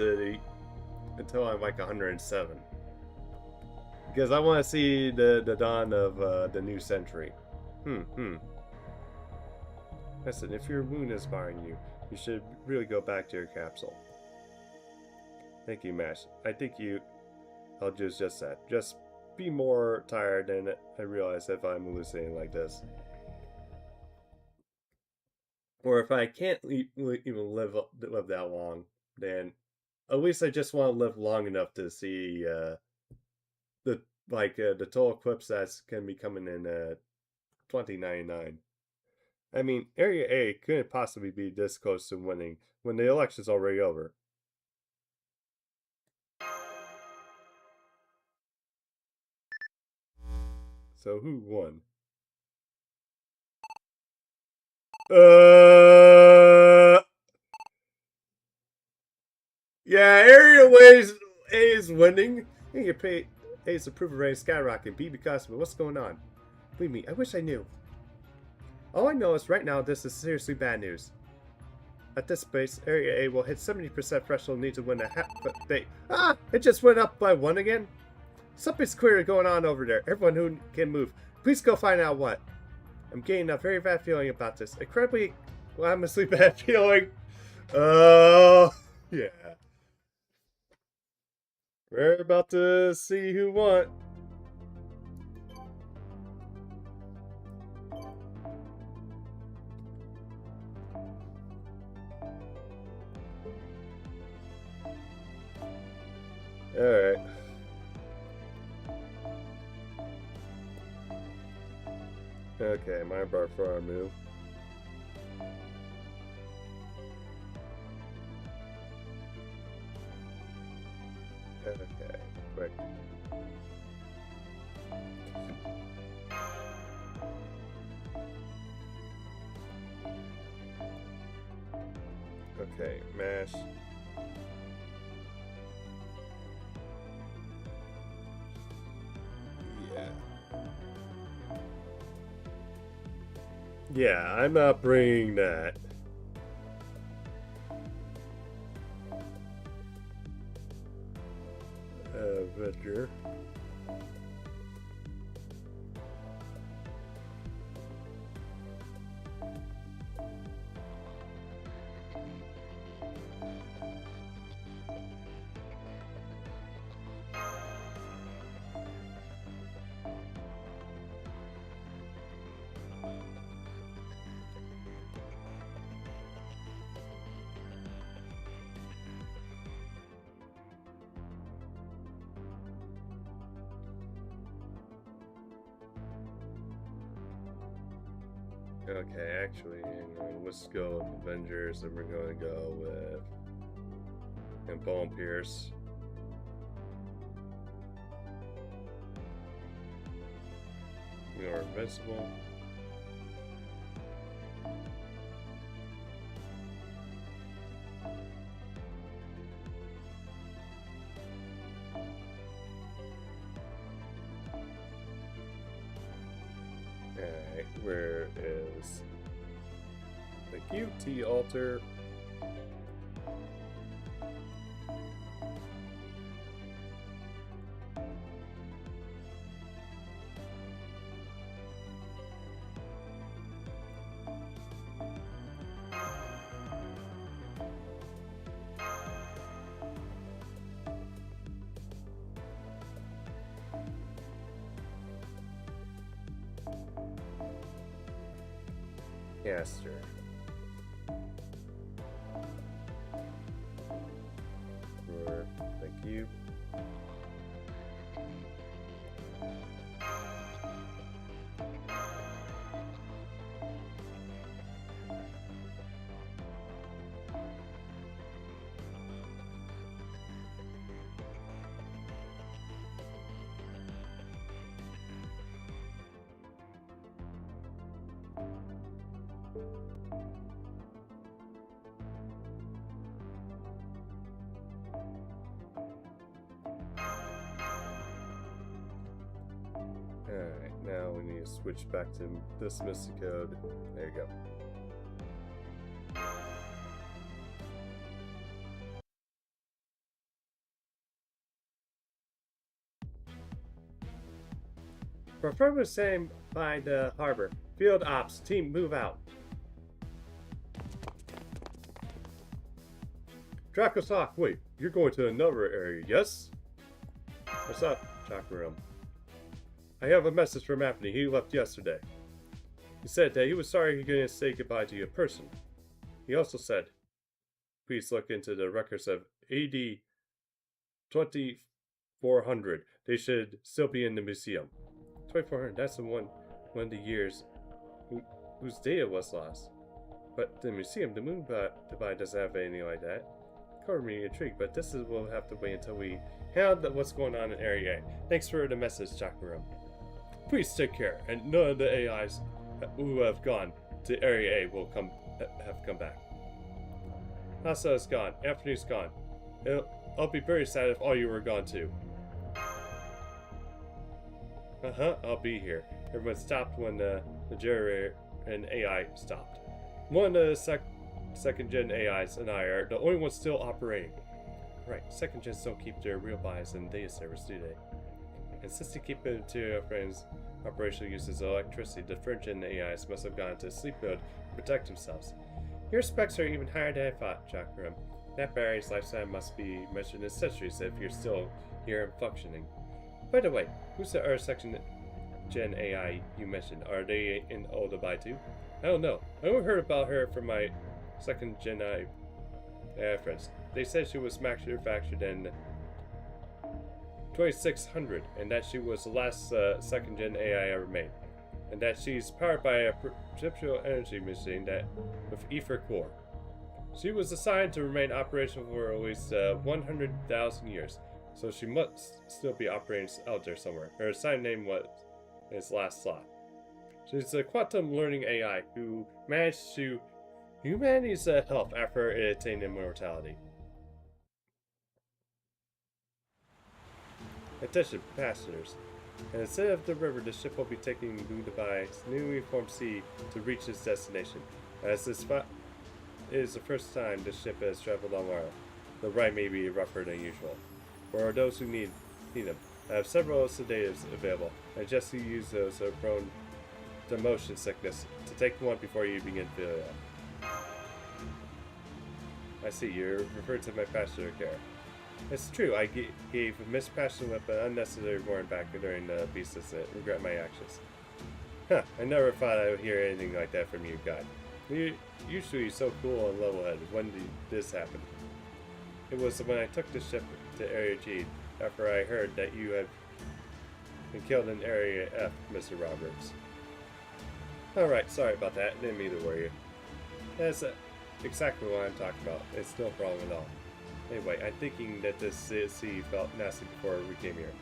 Speaker 1: until I'm like 107. Because I want to see the dawn of the new century. Listen, if your moon is inspiring you, you should really go back to your capsule. Thank you, Mash. I think I'll do just that. Just be more tired than I realize if I'm hallucinating like this. Or if I can't even live that long, then at least I just want to live long enough to see the total eclipse that's gonna be coming in 2099. I mean, Area A couldn't possibly be this close to winning when the election's already over. So who won? Yeah, Area A is winning. Your A's approval rate is skyrocketing. B because of what's going on? Believe me, I wish I knew. All I know is right now this is seriously bad news. At this pace, Area A will hit 70% threshold need to win a half. But it just went up by 1 again? Something's clearly going on over there. Everyone who can move, Please go find out what. I'm getting a very bad feeling about this. Incredibly, honestly bad feeling. Oh, yeah. We're about to see who won. Alright. Okay, my bar for our move. Okay, quick. Okay, mash. Yeah, I'm not bringing that. Avenger. Okay, actually, let's go with Avengers, and we're going to go with Bone Pierce. We are invincible. Alright, where is the QT altar? Caster. Thank you. Alright, now we need to switch back to this Mystic Code. There you go. Prefer same by the harbor. Field ops, team move out. Dracosoc, wait, you're going to another area, yes? What's up, Chakram? I have a message from Anthony. He left yesterday. He said that he was sorry he couldn't say goodbye to you in person. He also said, please look into the records of AD 2400. They should still be in the museum. 2400, that's the one of the years whose data was lost. But the museum, the moon divide doesn't have anything like that. Cover me intrigued, but we'll have to wait until we handle what's going on in Area A. Thanks for the message, Chakram. Please take care, and none of the AIs who have gone to Area A will have come back. Nasa is gone. Anthony's gone. I'll be very sad if all you were gone too. I'll be here. Everyone stopped when the generator and AI stopped. One of the second-gen AIs and I are the only ones still operating. Right, second-gens don't keep their real bodies in data servers, do they? And since they keep it to our friends, operational uses of electricity, the Gen AIs must have gone into sleep mode to protect themselves. Your specs are even higher than I thought, Chakram. That battery's lifespan must be measured in centuries if you're still here and functioning. By the way, who's the other Gen AI you mentioned? Are they in Odabai too? I don't know. I only heard about her from my Gen AI friends. They said she was manufactured in 2600 and that she was the last Gen AI ever made. And that she's powered by a perceptual energy machine with ether core. She was assigned to remain operational for at least 100,000 years, so she must still be operating out there somewhere. Her assigned name was its last slot. She's a quantum learning AI who managed to humanity's health after it attained immortality. Attention, passengers. And instead of the river, the ship will be taking Dubai's newly formed sea to reach its destination. As this is the first time the ship has traveled on water, the ride may be rougher than usual. For those who need them, I have several sedatives available. I suggest you use those who are prone to motion sickness to take one before you begin feeling it. I see, you're referred to my passenger care. It's true, I gave Miss Passionlip an unnecessary warning back during the beast incident. Regret my actions. Huh, I never thought I would hear anything like that from you, God. You're usually so cool and level-headed. When did this happen? It was when I took the ship to Area G, after I heard that you had been killed in Area F, Mr. Roberts. Alright, sorry about that. Didn't mean to worry you. That's exactly what I'm talking about. It's no problem at all. Anyway, I'm thinking that this sea felt nasty before we came here.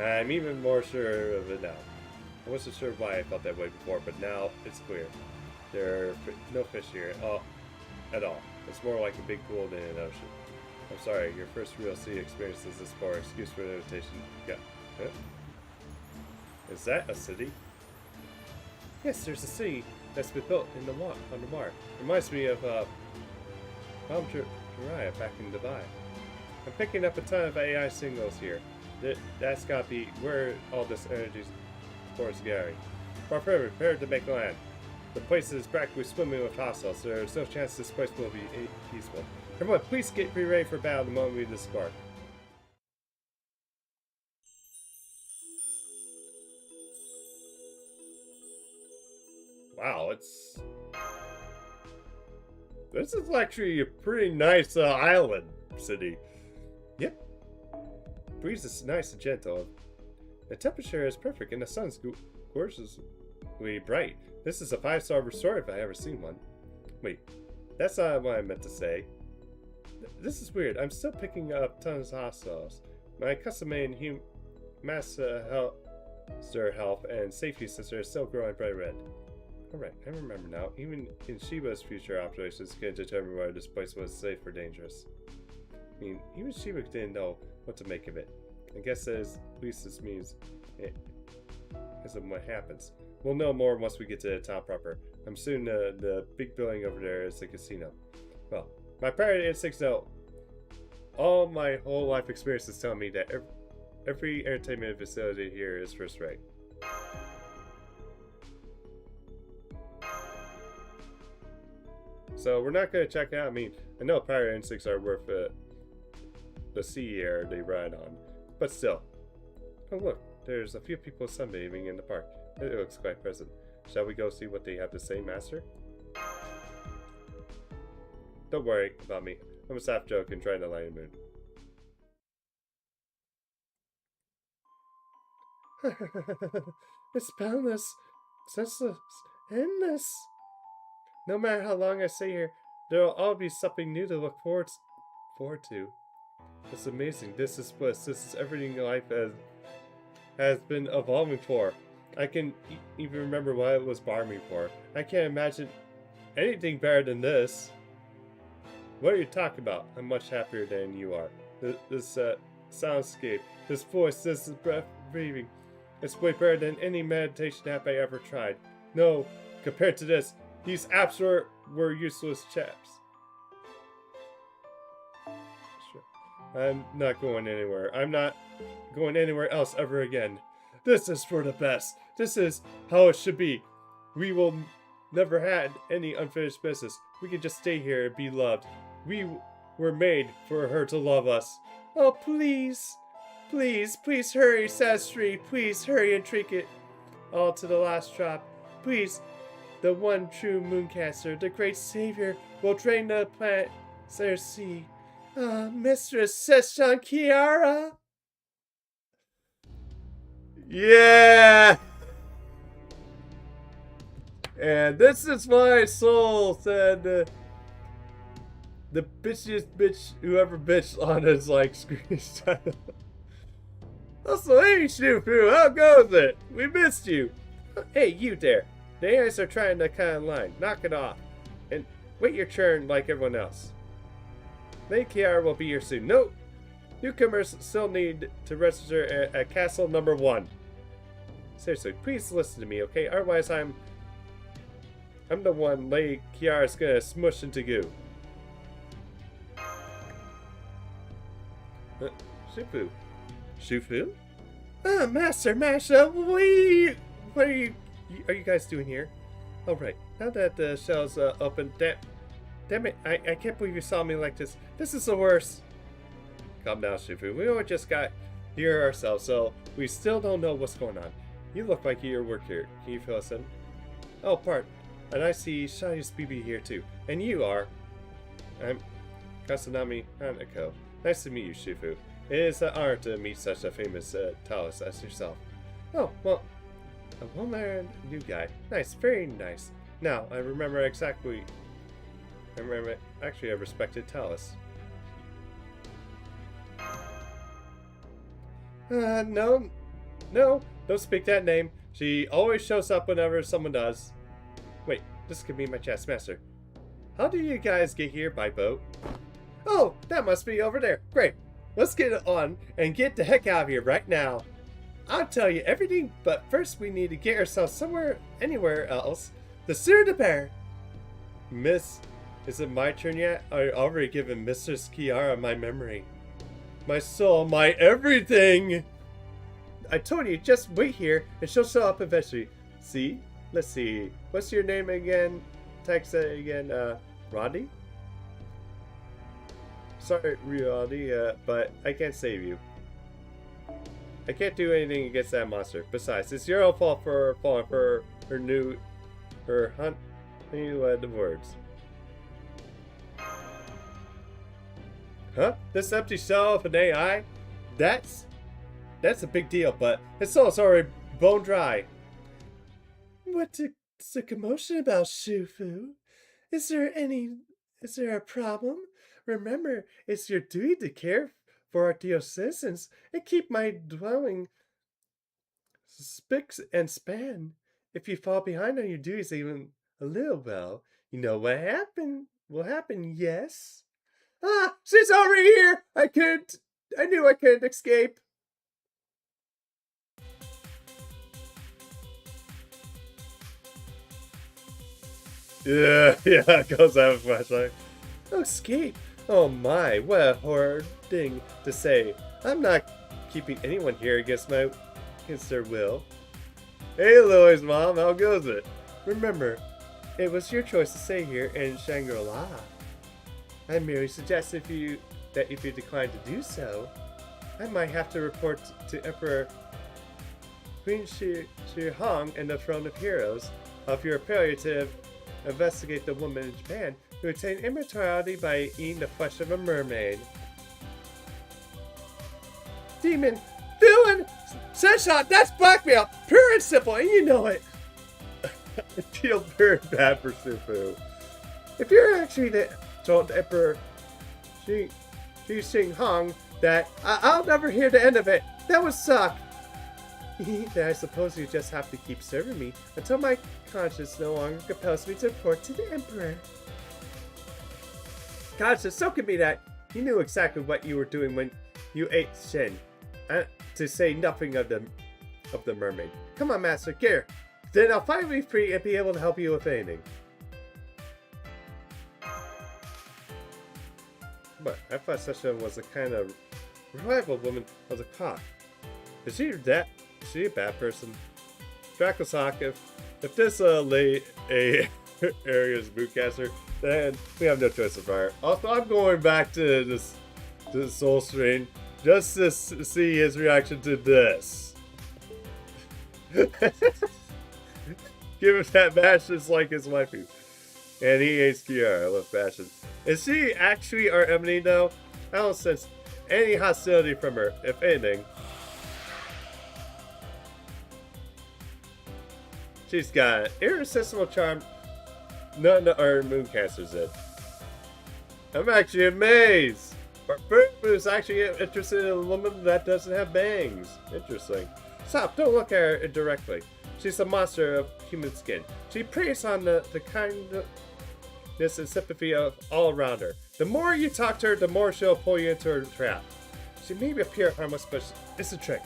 Speaker 1: I'm even more sure of it now. I wasn't sure why I felt that way before, but now it's clear. There are no fish here at all. It's more like a big pool than an ocean. I'm sorry, your first real sea experience is this far. Excuse for the invitation. Yeah. Huh? Is that a city? Yes, there's a city that's been built on the water. Reminds me of Jiraiya back in Dubai. I'm picking up a ton of AI signals here. That's gotta be where all this energy is gathering. Prepare to make land. The place is practically swimming with hostiles. There's no chance this place will be peaceful. Everyone, please be ready for battle the moment we disembark. Wow, this is actually a pretty nice island city. Yep. Breeze is nice and gentle. The temperature is perfect and the sun's gorgeously bright. This is a 5-star resort if I ever seen one. Wait, that's not what I meant to say. This is weird. I'm still picking up tons of hostiles. My custom-made master health and safety sensor is still growing bright red. Alright, I remember now. Even in Shiba's future observations can determine whether this place was safe or dangerous. I mean, even Shiba didn't know what to make of it. I guess at least this means as of what happens. We'll know more once we get to the town proper. I'm soon the big building over there is the casino. Well, my parent instincts know. All my whole life experiences tell me that every entertainment facility here is first rate. So we're not going to check it out. I mean, I know pirate instincts are worth the sea air they ride on, but still. Oh look, there's a few people sunbathing in the park. It looks quite pleasant. Shall we go see what they have to say, Master? Don't worry about me. I'm a soft joke and trying to lighten the mood. It's boundless, senseless, endless. No matter how long I stay here, there will always be something new to look forward to. It's amazing. This is bliss. This is everything life has been evolving for. I can even remember what it was barming for. I can't imagine anything better than this. What are you talking about? I'm much happier than you are. This soundscape, this voice, this breath breathing. It's way better than any meditation app I ever tried. No, compared to this, these apps were useless chaps. Sure. I'm not going anywhere. I'm not going anywhere else ever again. This is for the best. This is how it should be. We will never had any unfinished business. We can just stay here and be loved. We were made for her to love us. Oh, please. Please, please hurry, Sastry. Please hurry and drink it all to the last drop. Please. The one true Mooncaster, the great savior, will drain the planet sea. Mistress Session Kiara. Yeah! And this is my soul, said the bitchiest bitch who ever bitched on his screen title. Also, hey Shufu, how goes it? We missed you. Hey, you there. The AIs are trying to cut in line. Knock it off. And wait your turn like everyone else. Lady Kiara will be here soon. No! Newcomers still need to register at Castle Number 1. Seriously, please listen to me, okay? Otherwise, I'm the one Lady Kiara's gonna smush into goo. Shufu. Shufu? Master Masha, what are you guys doing here? Oh, right. Now that the shell's open, damn it, I can't believe you saw me like this. This is the worst. Calm down, Shufu. We only just got here ourselves, so we still don't know what's going on. You look like you work here. Can you fill us in? Oh, pardon. And I see Shini's BB here too. And you are? I'm Kasanami Hanako. Nice to meet you, Shufu. It is an honor to meet such a famous Taoist as yourself. Oh, well, a well-learned new guy. Nice, very nice. Now, I remember actually, a respected Taoist. No, don't speak that name. She always shows up whenever someone does. Wait, this could be my chess master. How do you guys get here by boat? Oh, that must be over there. Great. Let's get it on and get the heck out of here right now. I'll tell you everything, but first we need to get ourselves anywhere else. The sooner the better. Miss, is it my turn yet? I already given Mistress Kiara my memory. My soul, my everything! I told you, just wait here and she'll show up eventually. See? Let's see. What's your name again? Text it again. Roddy? Sorry, Roddy, but I can't save you. I can't do anything against that monster. Besides, it's your own fault for falling for her hunt. You led the words. Huh? This empty shell of an AI? That's a big deal, but his soul's already bone dry. What's the commotion about, Shufu? Is there a problem? Remember, it's your duty to care for our dear citizens and keep my dwelling spick and span. If you fall behind on your duties even a little, well, you know what will happen, yes? Ah, she's already here! I knew I couldn't escape. Yeah, it goes out of flashlight. Escape? Oh my, what a horrid thing to say. I'm not keeping anyone here against their will. Hey, Lily's mom, how goes it? Remember, it was your choice to stay here in Shangri-La. I merely suggest if you decline to do so, I might have to report to Emperor Queen Shi Hong and the Throne of Heroes of your failure to investigate the woman in Japan who attained immortality by eating the flesh of a mermaid. Demon, villain, Sunshot, that's blackmail, pure and simple, and you know it. I feel very bad for Shufu. If you're actually told Emperor Xi Hong that I'll never hear the end of it, that would suck. Then I suppose you just have to keep serving me until my conscience no longer compels me to report to the Emperor. Conscience, so can be that you knew exactly what you were doing when you ate Shin, to say nothing of the mermaid. Come on, Master, get her. Then I'll finally be free and be able to help you with anything. But I thought Session was a kind of rival woman of the cock. Is she that she a bad person? Dracosock, if this late area's bootcaster, then we have no choice of her. Also, I'm going back to this Soul Strain just to see his reaction to this. Give him that bash just like his waifu. And he hates Kiara. I love fashion. Is she actually our enemy though? I don't sense any hostility from her, if anything. She's got an irresistible charm none of our mooncasters did. I'm actually amazed. Furumu is actually interested in a woman that doesn't have bangs. Interesting. Stop, don't look at her directly. She's a monster of human skin. She preys on the kindness and sympathy of all around her. The more you talk to her, the more she'll pull you into her trap. She may appear harmless, but it's a trick.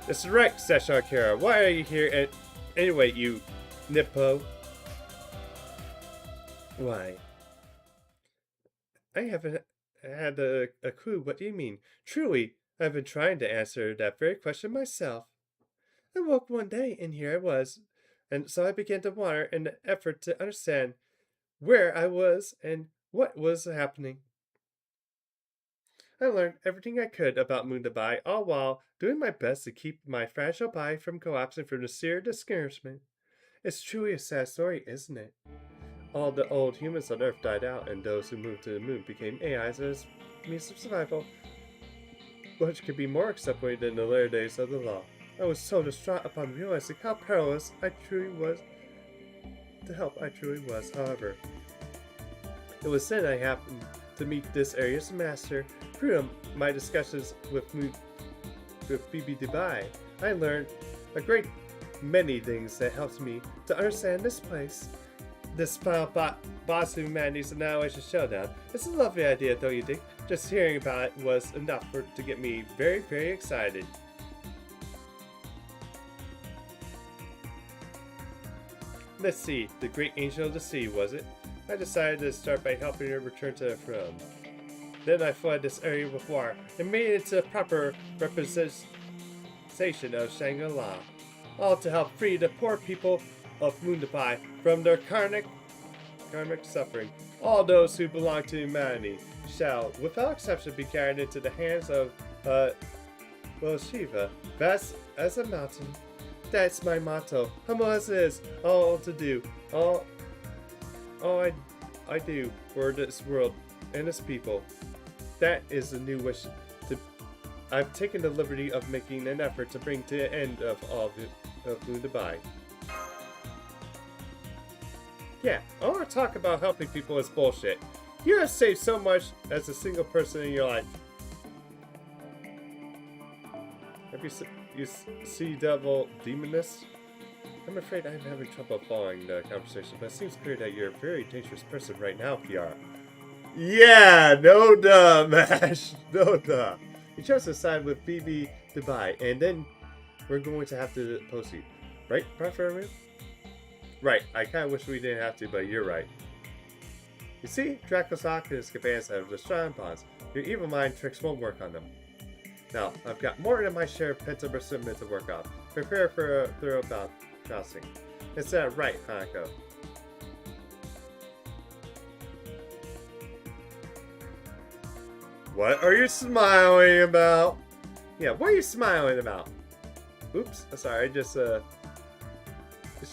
Speaker 1: It's right, Session Kara. Why are you here anyway, you Nippo? Why? I haven't had a clue. What do you mean? Truly, I've been trying to answer that very question myself. I woke one day and here I was, and so I began to wander in an effort to understand where I was and what was happening. I learned everything I could about Moondabai, all while doing my best to keep my fragile body from collapsing from the sheer discouragement. It's truly a sad story, isn't it? All the old humans on Earth died out, and those who moved to the moon became AIs as means of survival, which could be more acceptable than the later days of the law. I was so distraught upon realizing how powerless I truly was. However, it was then I happened to meet this area's master. Through my discussions with BB Dubai, I learned a great many things that helped me to understand this place. This final boss of humanity's Annihilation Showdown. It's a lovely idea, don't you think? Just hearing about it was enough to get me very, very excited. Let's see, the great angel of the sea, was it? I decided to start by helping her return to the throne. Then I flooded this area with water and made it into a proper representation of Shangri-La, all to help free the poor people of Moondabai from their karmic suffering. All those who belong to humanity shall, without exception, be carried into the hands of, Shiva, vast as a mountain. That's my motto. Humble as it is, all to do, all I do for this world and its people. That is the new wish. I've taken the liberty of making an effort to bring to the end of all of Moondabai. Yeah, I want to talk about helping people is bullshit. You have saved so much as a single person in your life. Have you see Devil Demoness? I'm afraid I'm having trouble following the conversation, but it seems clear that you're a very dangerous person right now, Kiara. Yeah, no duh, Mash. No duh. You chose to side with BB Dubai, and then we're going to have to post you. Right, Prophet? Right, I kind of wish we didn't have to, but you're right. You see, Dracosock and his companions have the strong bonds. Your evil mind tricks won't work on them. Now, I've got more than my share of pent-up resentment to work off. Prepare for a thorough jousting. Is that right, Hanako? What are you smiling about? Yeah, what are you smiling about? Oops, sorry, it's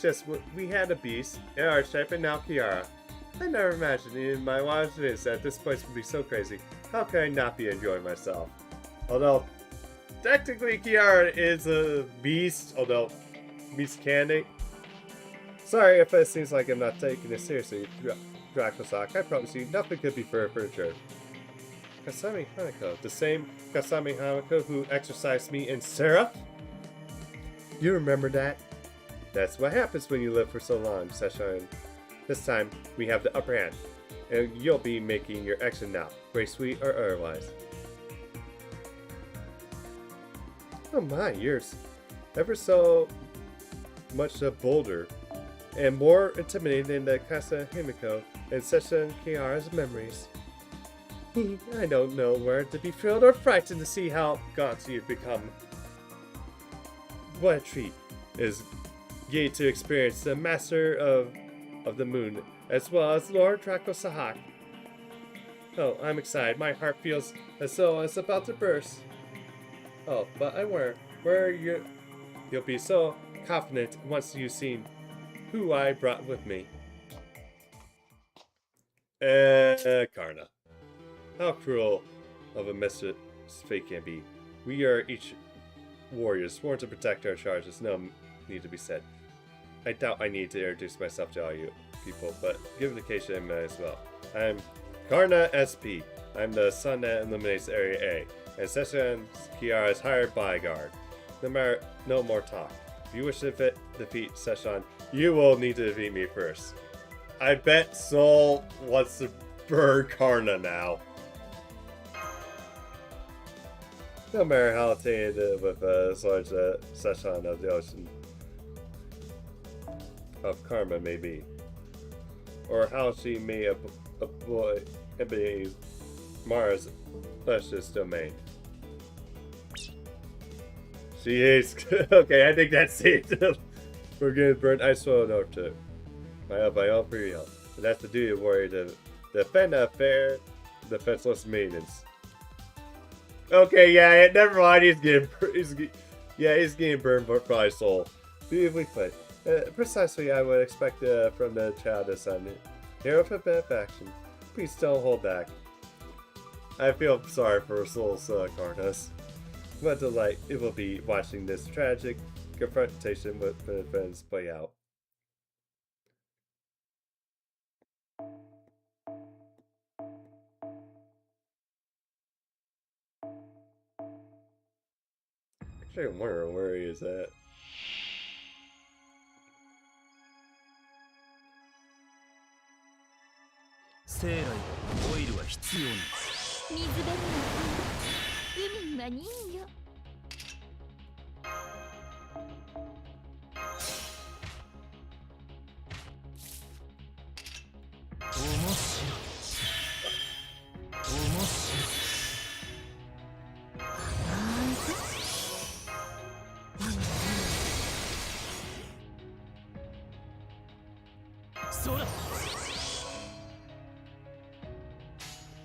Speaker 1: just we had a beast, an archetype, and now Kiara. I never imagined in my wildest dreams that this place would be so crazy. How can I not be enjoying myself? Although, technically Kiara is a beast, although beast candidate. Sorry if it seems like I'm not taking this seriously, Dracosock. I promise you, nothing could be further from the truth. Kasami Hanako, the same Kasami Hanako who exorcised me in Seraph? You remember that? That's what happens when you live for so long, Session. This time, we have the upper hand, and you'll be making your exit now, gracefully or otherwise. Oh my, yours. Ever so much bolder, and more intimidating than the Kasa Himiko and Session Kiara's memories. I don't know where to be thrilled or frightened to see how gaunt you've become. what a treat. It is yay to experience the Master of the Moon, as well as Lord Draco Sahak. Oh, I'm excited. My heart feels as though it's about to burst. Oh, but I wonder where you'll be so confident once you've seen who I brought with me. Karna. How cruel of a mistress fate can be. We are each warriors sworn to protect our charges. No need to be said. I doubt I need to introduce myself to all you people, but given the occasion, I might as well. I'm Karna SP. I'm the sun that illuminates Area A, and Session Kiara's hired bodyguard. No more talk. If you wish to defeat Session, you will need to defeat me first. I bet Soul wants to burn Karna now. No matter how tainted with such a Session of the ocean of karma may be, or how she may avoid Mara's precious domain. She hates. Okay, I think that's it. We're getting burnt. I swallowed over to my own free help. And that's the duty of warrior to defend a fair, defenseless maintenance. Okay, yeah, never mind. He's getting burned by Soul. Beautifully played. Precisely, I would expect from the childish son. Hero for benefaction. Please don't hold back. I feel sorry for Soul's Karnas. What a delight it will be watching this tragic confrontation with events play out. Actually, I'm wondering where he is at.
Speaker 3: 水辺には海には人魚。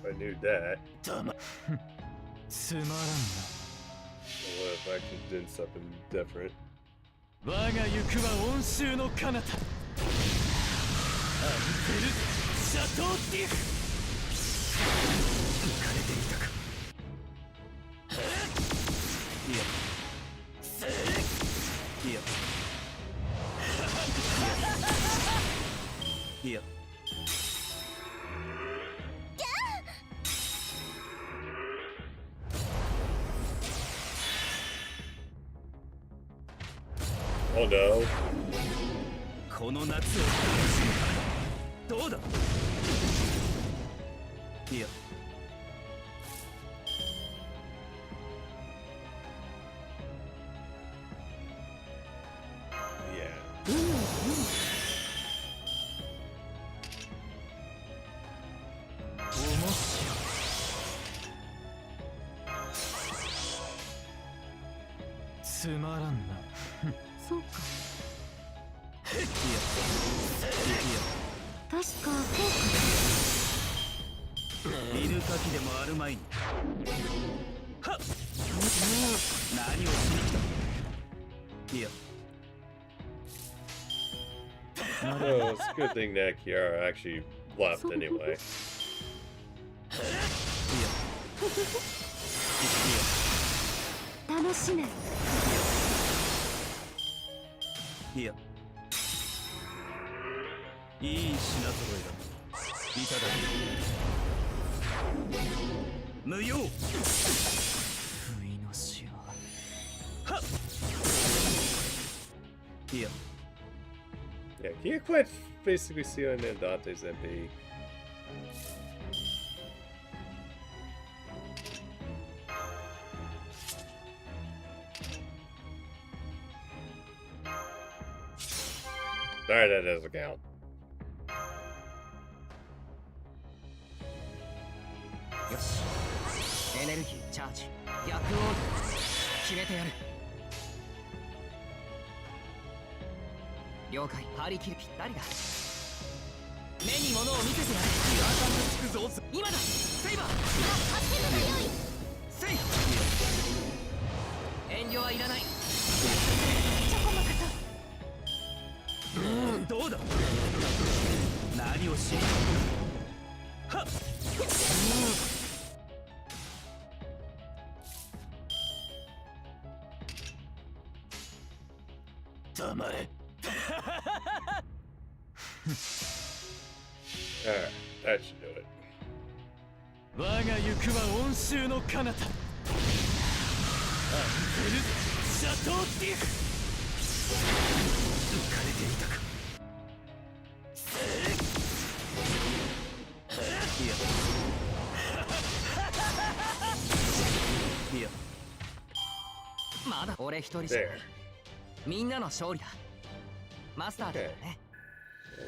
Speaker 1: I knew that.
Speaker 4: つまらんな。
Speaker 1: What if I could do something different?
Speaker 4: 我が行くは温州の彼方。アンテルシャトーディフ。浮かれていたか。いや。いや。いや。
Speaker 1: Oh no.
Speaker 4: この夏を楽しむからどうだ。いや。つまらんな。
Speaker 3: そうか。確かこうか。
Speaker 4: 犬かきでもあるまいに。はっ。何をしに来た。いや。
Speaker 1: Oh, it's a good thing that Kiara actually left anyway.
Speaker 3: 楽しめ。
Speaker 4: いや。いい品揃えだ。いただき。無用。不意の死は。はっ。いや。
Speaker 1: Yeah, can you quit basically sealing in Dante's MP? Alright, that doesn't count.
Speaker 2: よし。エネルギーチャージ。逆オーダー。決めてやる。了解。張り切る。ぴったりだ。目に物を見せてやれ。つくぞ。今だ。セイバー。
Speaker 3: 助けるがよい。
Speaker 2: セイ。遠慮はいらない。
Speaker 3: チョコマカと。
Speaker 2: どうだ。何をし。はっ。黙れ。
Speaker 1: Alright, that should do it.
Speaker 4: 我が行くは温州の彼方。アンペルシャトーディフ。浮かれていたか。いや
Speaker 2: まだ俺一人じゃない。みんなの勝利だ。マスターだからね。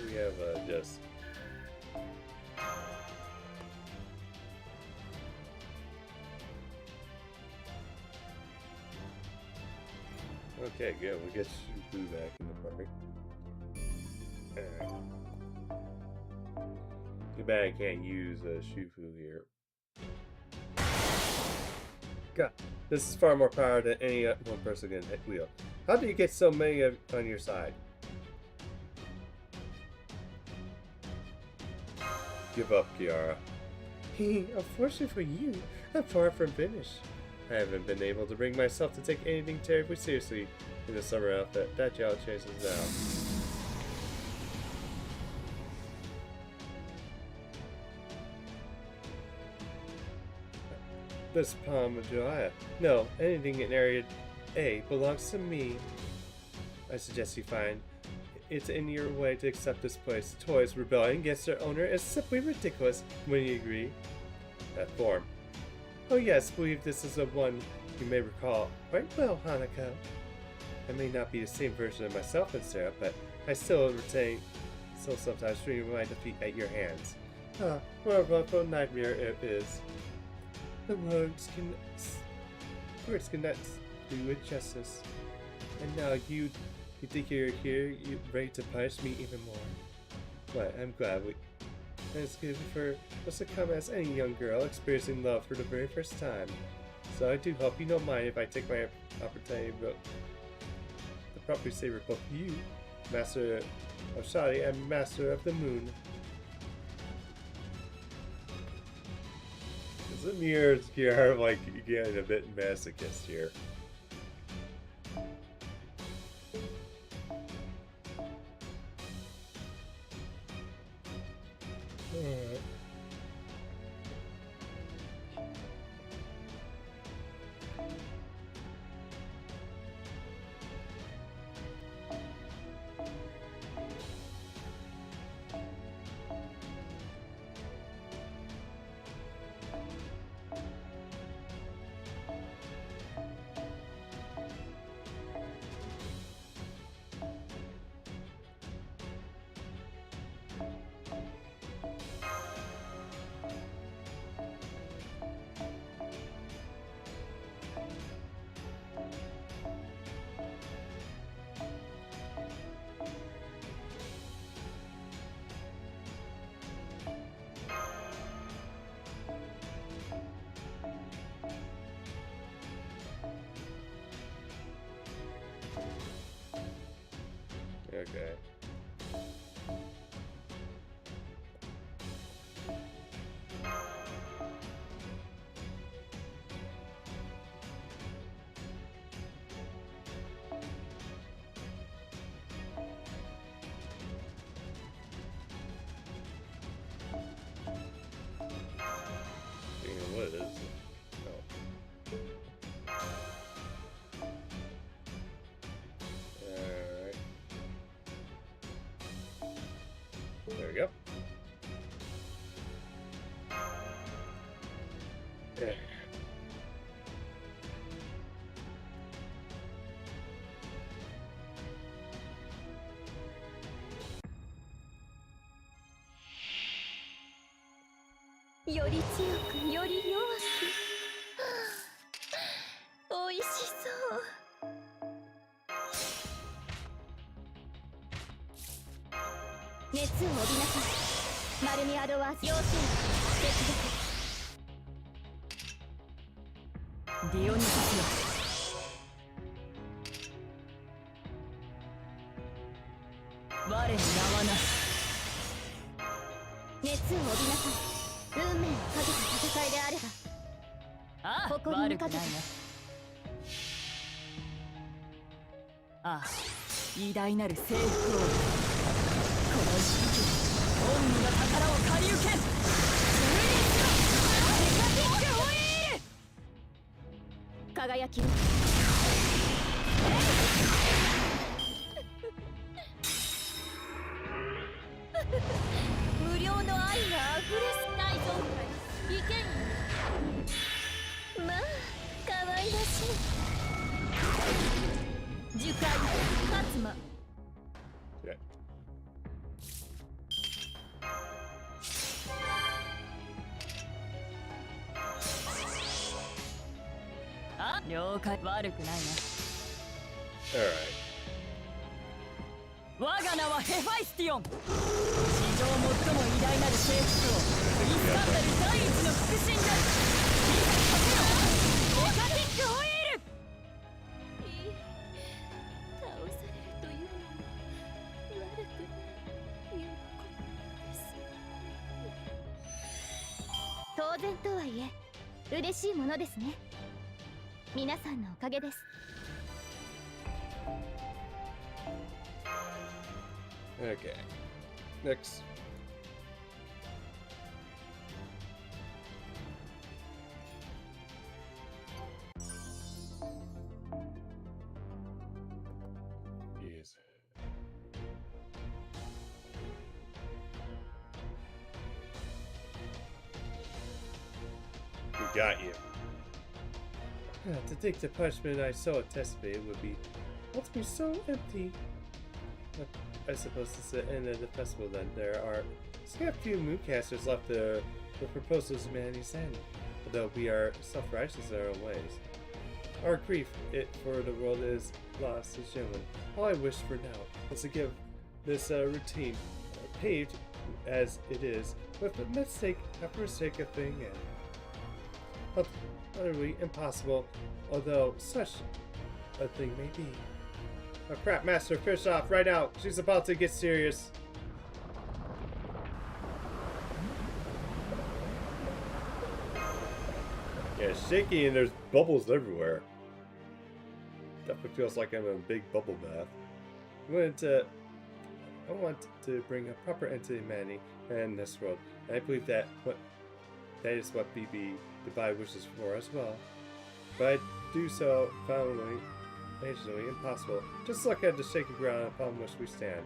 Speaker 1: We have just. Okay, good. We get Shufu back in the party. Alright. Too bad I can't use Shufu here. God, this is far more power than any one person can wield. How do you get so many on your side? Give up, Kiara. Unfortunately for you, I'm far from finished. I haven't been able to bring myself to take anything terribly seriously in the summer outfit. That y'all chances now. This palm of Julia. No, anything in Area A belongs to me. I suggest you find it's in your way to accept this place. Toys rebelling against their owner is simply ridiculous. When you agree, that form. Oh yes, believe this is the one you may recall quite well, Hanako. I may not be the same version of myself in Sarah, but I still sometimes dream of my defeat at your hands. Ah, what a wonderful nightmare it is. The words cannot do it justice. And now you think you're here, you're ready to punish me even more. But I'm glad it's good for us to come as any young girl experiencing love for the very first time. So I do hope you don't mind if I take my opportunity to properly say both you, Master of Shadi and Master of the Moon. Does it mirror here like getting a bit masochist here? Alright. Okay. What is it? Oh. Alright. There we go. Yeah.
Speaker 3: Yori より強くより弱くおいしそう熱を帯びなさい。マルミアドは要請接
Speaker 2: ディオニサスよ、我に名はなし。
Speaker 3: 熱を帯びなさい。運命をかけた戦いであれば
Speaker 2: ああ、
Speaker 3: 誇りにかけた
Speaker 2: 悪くないな。ああ、偉大なる征服王、この一撃、恩義の宝を借り受けん。デカティックホイール。
Speaker 3: 輝きを無料の愛があふれす大存在意見まあ可愛らしい樹海勝間
Speaker 1: Okay.
Speaker 2: あ、了解、悪くないな。
Speaker 1: Alright.
Speaker 2: 我が名はヘファイスティオン、史上最も偉大なる征服王、クリスタンダル第一の腹心である。いざ勝てよ、デカティックホイール。
Speaker 3: いい倒されるというのも悪くない喜びです当然とはいえ嬉しいものですね。皆さんのおかげです。
Speaker 1: Okay. Next. Yes. We got you. To take the punishment I so anticipated would be so empty. I suppose it's the end of the festival then. There are still a few moocasters left to proposals humanity send, although we are self-righteous in our own ways. Our grief for the world is lost is genuine. All I wish for now is to give this routine paved as it is with a mistake after mistake a thing and utterly impossible, although such a thing may be. Oh crap, Master, fish off right now. She's about to get serious. Yeah, it's shaky and there's bubbles everywhere. Definitely feels like I'm in a big bubble bath. I want to bring a proper end to humanity and this world. And I believe that is what BB Dubai wishes for as well. But I do so foundly, occasionally impossible. Just look at the shaky ground upon which we stand.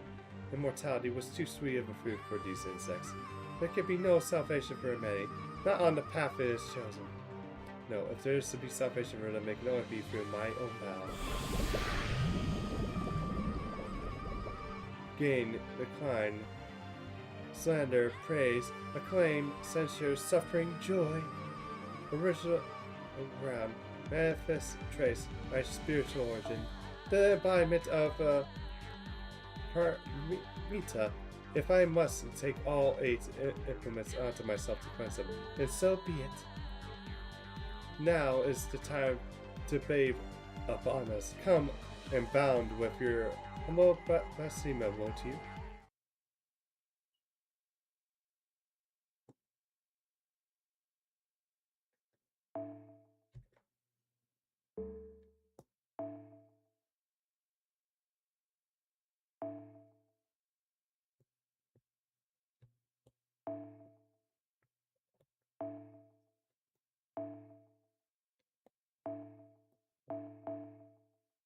Speaker 1: Immortality was too sweet of a food for these insects. There can be no salvation for humanity, not on the path it is chosen. No, if there is to be salvation for them, it can only be through my own vow. Gain, decline, slander, praise, acclaim, censure, suffering, joy. Original ground, manifest trace, my spiritual origin. The embodiment of Paramita. If I must take all 8 implements onto myself to cleanse them, then so be it. Now is the time to bathe upon us. Come and bound with your humble blasphema, won't you?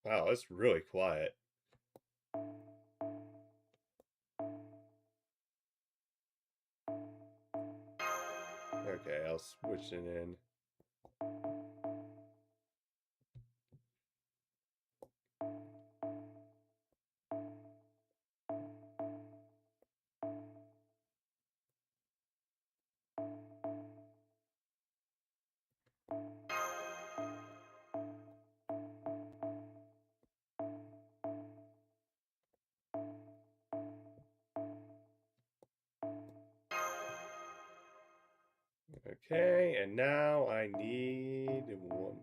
Speaker 1: Wow, it's really quiet. Okay, I'll switch it in. Okay, and now I need one.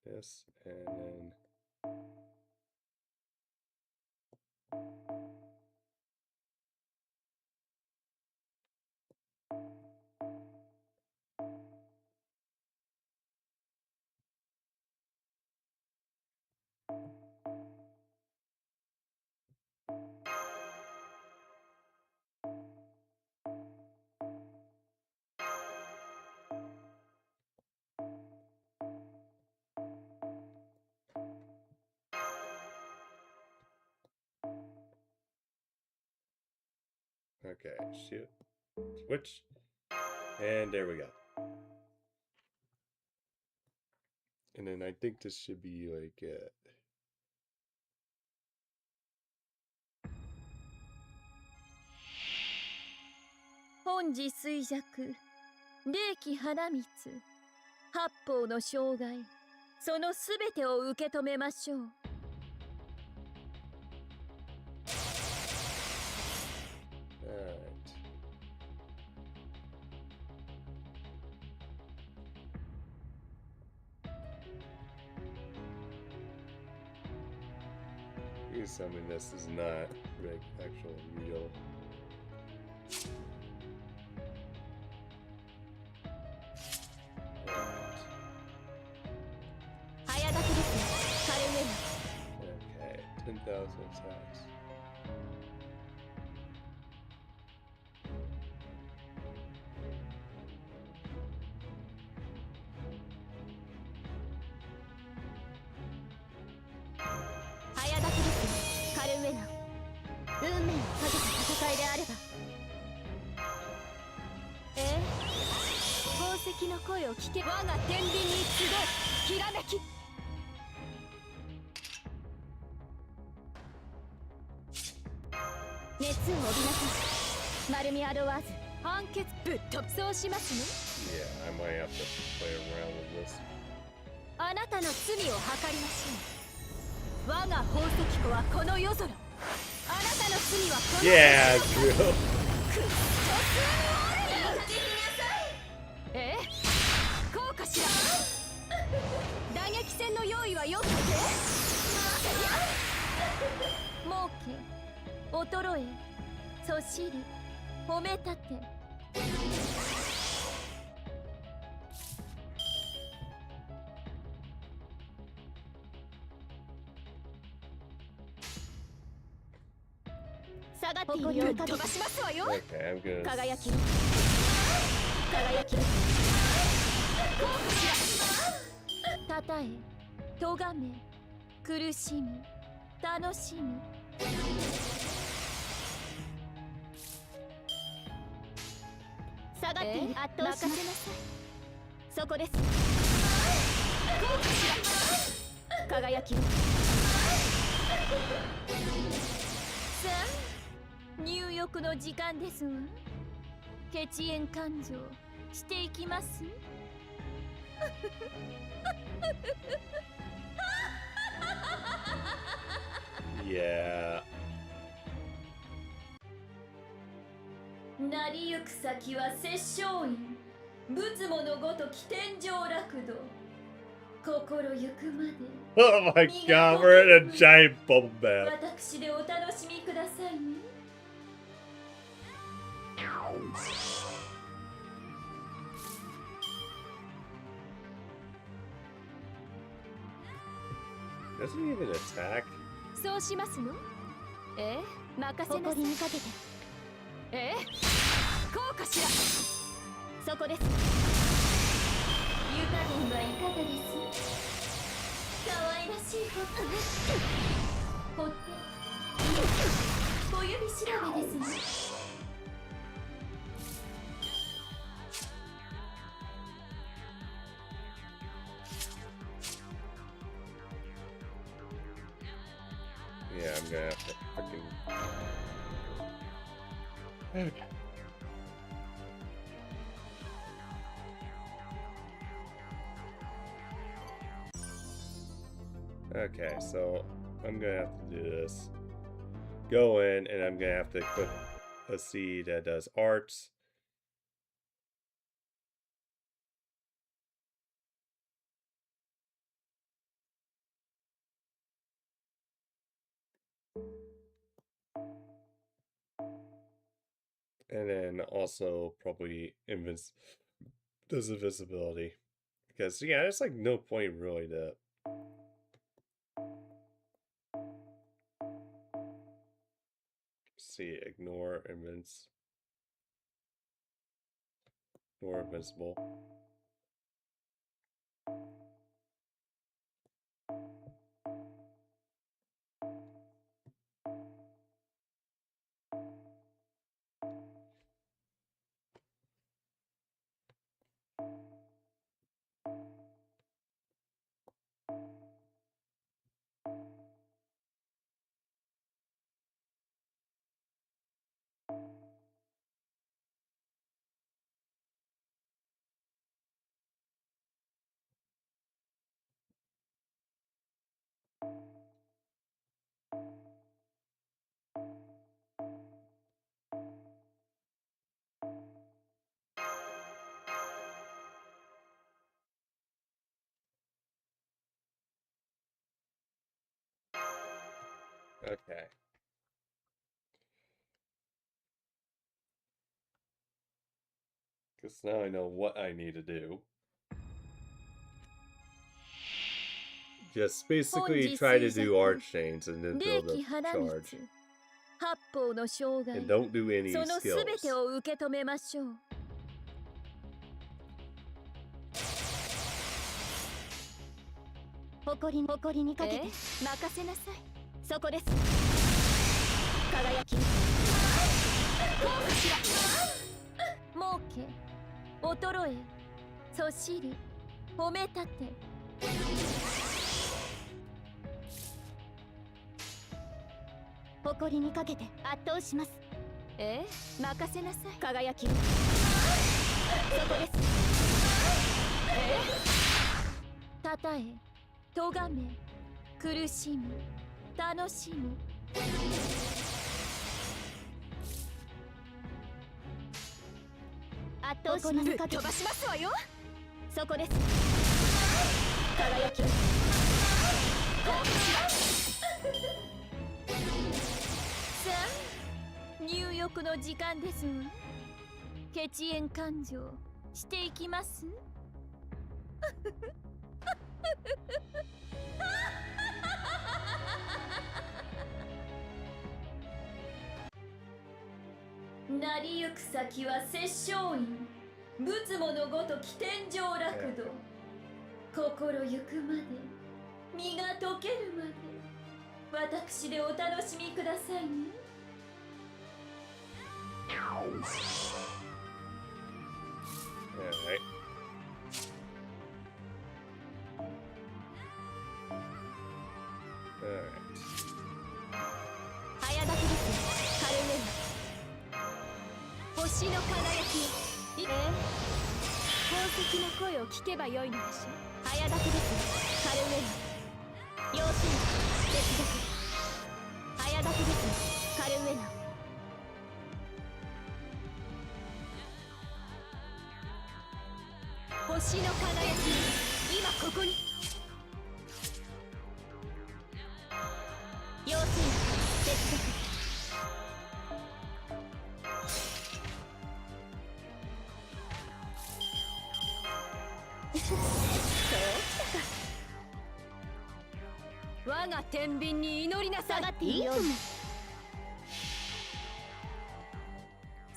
Speaker 1: This and then. Okay, shoot. Switch. And there we go. And then I think this should be like
Speaker 3: 本日衰弱霊気花光八方の障害そのすべてを受け止めましょう。
Speaker 1: Alright. You summon this is not actual real. Okay, 10,000 attacks. Yeah, I might have to play around with this.
Speaker 3: あなたの罪を計りましょう。我が宝石庫はこの夜空。あなたの罪はこの夜空。
Speaker 1: Yeah, Drew.
Speaker 3: え？こうかしら。打撃戦の用意はよくて。儲け、衰え、そしり、褒めたて。下がっているよう飛ばしますわよ。
Speaker 1: Okay, I'm gonna.
Speaker 3: 輝き。輝き。たたえ、とがめ、苦しみ、楽しみ。下がっている。圧倒しなさい。そこです。輝き。さあ、入浴の時間ですわ。血縁感情していきます。
Speaker 1: Yeah.
Speaker 3: なりゆく先は殺生院、仏母のごとき天上楽土。心ゆくまで。
Speaker 1: Oh my god, we're in a giant bubble bath.
Speaker 3: 私でお楽しみくださいね。
Speaker 1: Doesn't he even attack?
Speaker 3: そうしますの？ええ、任せなさい。にかけて。ええ、こうかしら。そこです。湯加減はいかがです？可愛らしいほって、小指調べですね。
Speaker 1: Yeah, I'm gonna have to freaking. Okay. Okay, so I'm gonna have to do this. Go in, and I'm gonna have to equip a seed that does arts, And then also probably does invisibility. Because yeah, there's like no point really to see ignore invincible. Okay. Because now I know what I need to do. Just basically try to do arch chains and then build a charge. And don't do any skills.
Speaker 3: 誇りにかけて任せなさい。そこです。輝き。効果しら。儲け、衰え、そしり、褒めたて。誇りにかけて圧倒します。任せなさい。輝き。そこです。たたえ。 とがめ、苦しむ、楽しむ。圧倒します。飛ばしますわよ。そこです。輝き。さあ、入浴の時間ですわ。血縁勘定していきます。なりゆく先は殺生院、仏母のごとき天上楽土。心ゆくまで、身が溶けるまで、私でお楽しみくださいね。
Speaker 1: Alright. Alright.
Speaker 3: 早炊きです。カルメン。星の輝き。宝石の声を聞けばよいのでしょう。早炊きです。カルメン。要請。接続。早炊きです。カルメン。星の輝き。今ここに。 要請接続。そうきたか。我が天秤に祈りなさい。いいとも。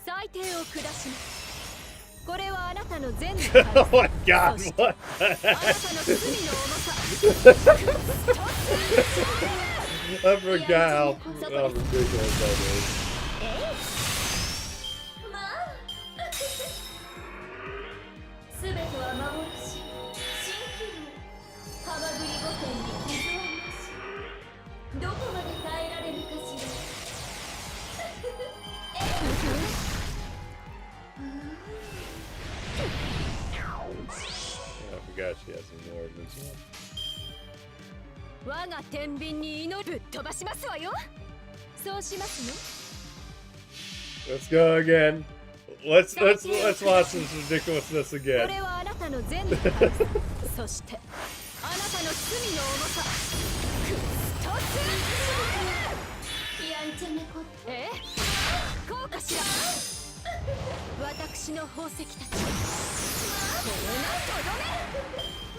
Speaker 3: 裁定を下します。これはあなたの全部。
Speaker 1: Oh my god, what?
Speaker 3: あなたの罪の重さ。
Speaker 1: I forgot how ridiculous that is.
Speaker 3: まあ、すべては幻、蜃気楼、ハマグリ御殿に傷はなし。どこまで耐えられるかしら。
Speaker 1: I forgot she has some more as well.
Speaker 3: 我が天秤に祈る。飛ばしますわよ。そうしますね。
Speaker 1: Let's go again. Let's watch this ridiculousness
Speaker 3: こ
Speaker 1: again.
Speaker 3: れはあなたの全部。そしてあなたの罪の重さ。くっとす。ちゃ猫って
Speaker 2: えこうかしら私の宝石たちこれな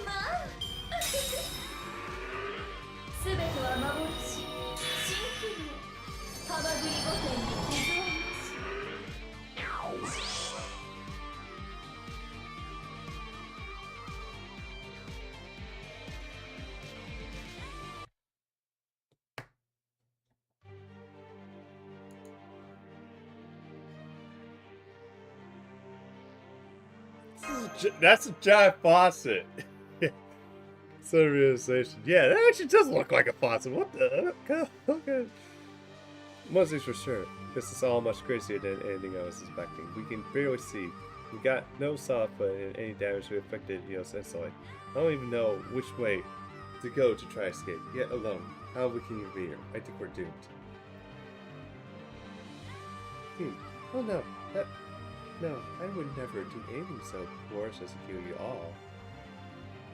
Speaker 3: まあ全ては幻新気流ハマグリ御殿に傷はなし
Speaker 1: That's a giant faucet. Some realization. Yeah, that actually does look like a faucet. What the? Okay. One thing's for sure. This is all much crazier than anything I was expecting. We can barely see. We got no soft, but any damage we affected heals instantly. I don't even know which way to go to try escape. Yet alone, how we can even be here? I think we're doomed. Oh no. No, I would never do anything so worse as to kill you all.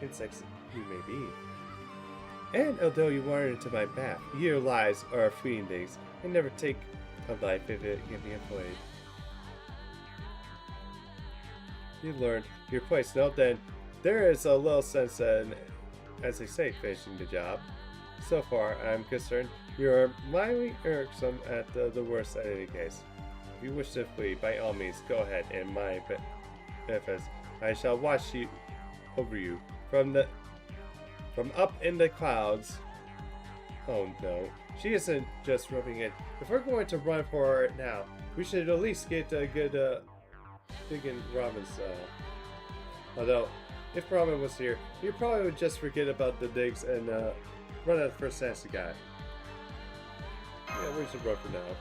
Speaker 1: Insects you may be. And although you wandered into my path, your lives are fleeting things, and never take a life if it can be avoided. You learned your place. Now then, there is a little sense in, as they say, finishing the job. So far, I'm concerned, you're mildly irksome at the worst in any case. If you wish to flee, by all means, go ahead, and my benefits. I shall watch you over you from up in the clouds. Oh no, she isn't just rubbing it. If we're going to run for it now, we should at least get a good dig in Robin's. Although, if Robin was here, he probably would just forget about the digs and run at the first chance he got. Yeah, we should run for now.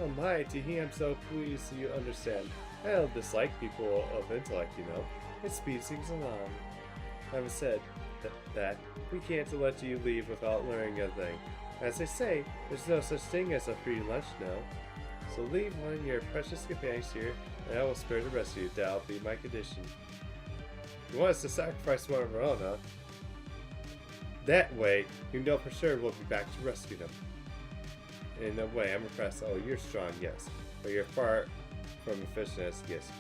Speaker 1: Oh my, Teehee, I'm so pleased you understand. I don't dislike people of intellect, you know. It speeds things along. Having said that, we can't let you leave without learning a thing. As they say, there's no such thing as a free lunch, no. So leave one of your precious companions here, and I will spare the rest of you. That'll be my condition. You want us to sacrifice one of our own, huh? That way, you know for sure we'll be back to rescue them. In a way, I'm impressed. Oh, you're strong, yes. But you're far from efficient as yes.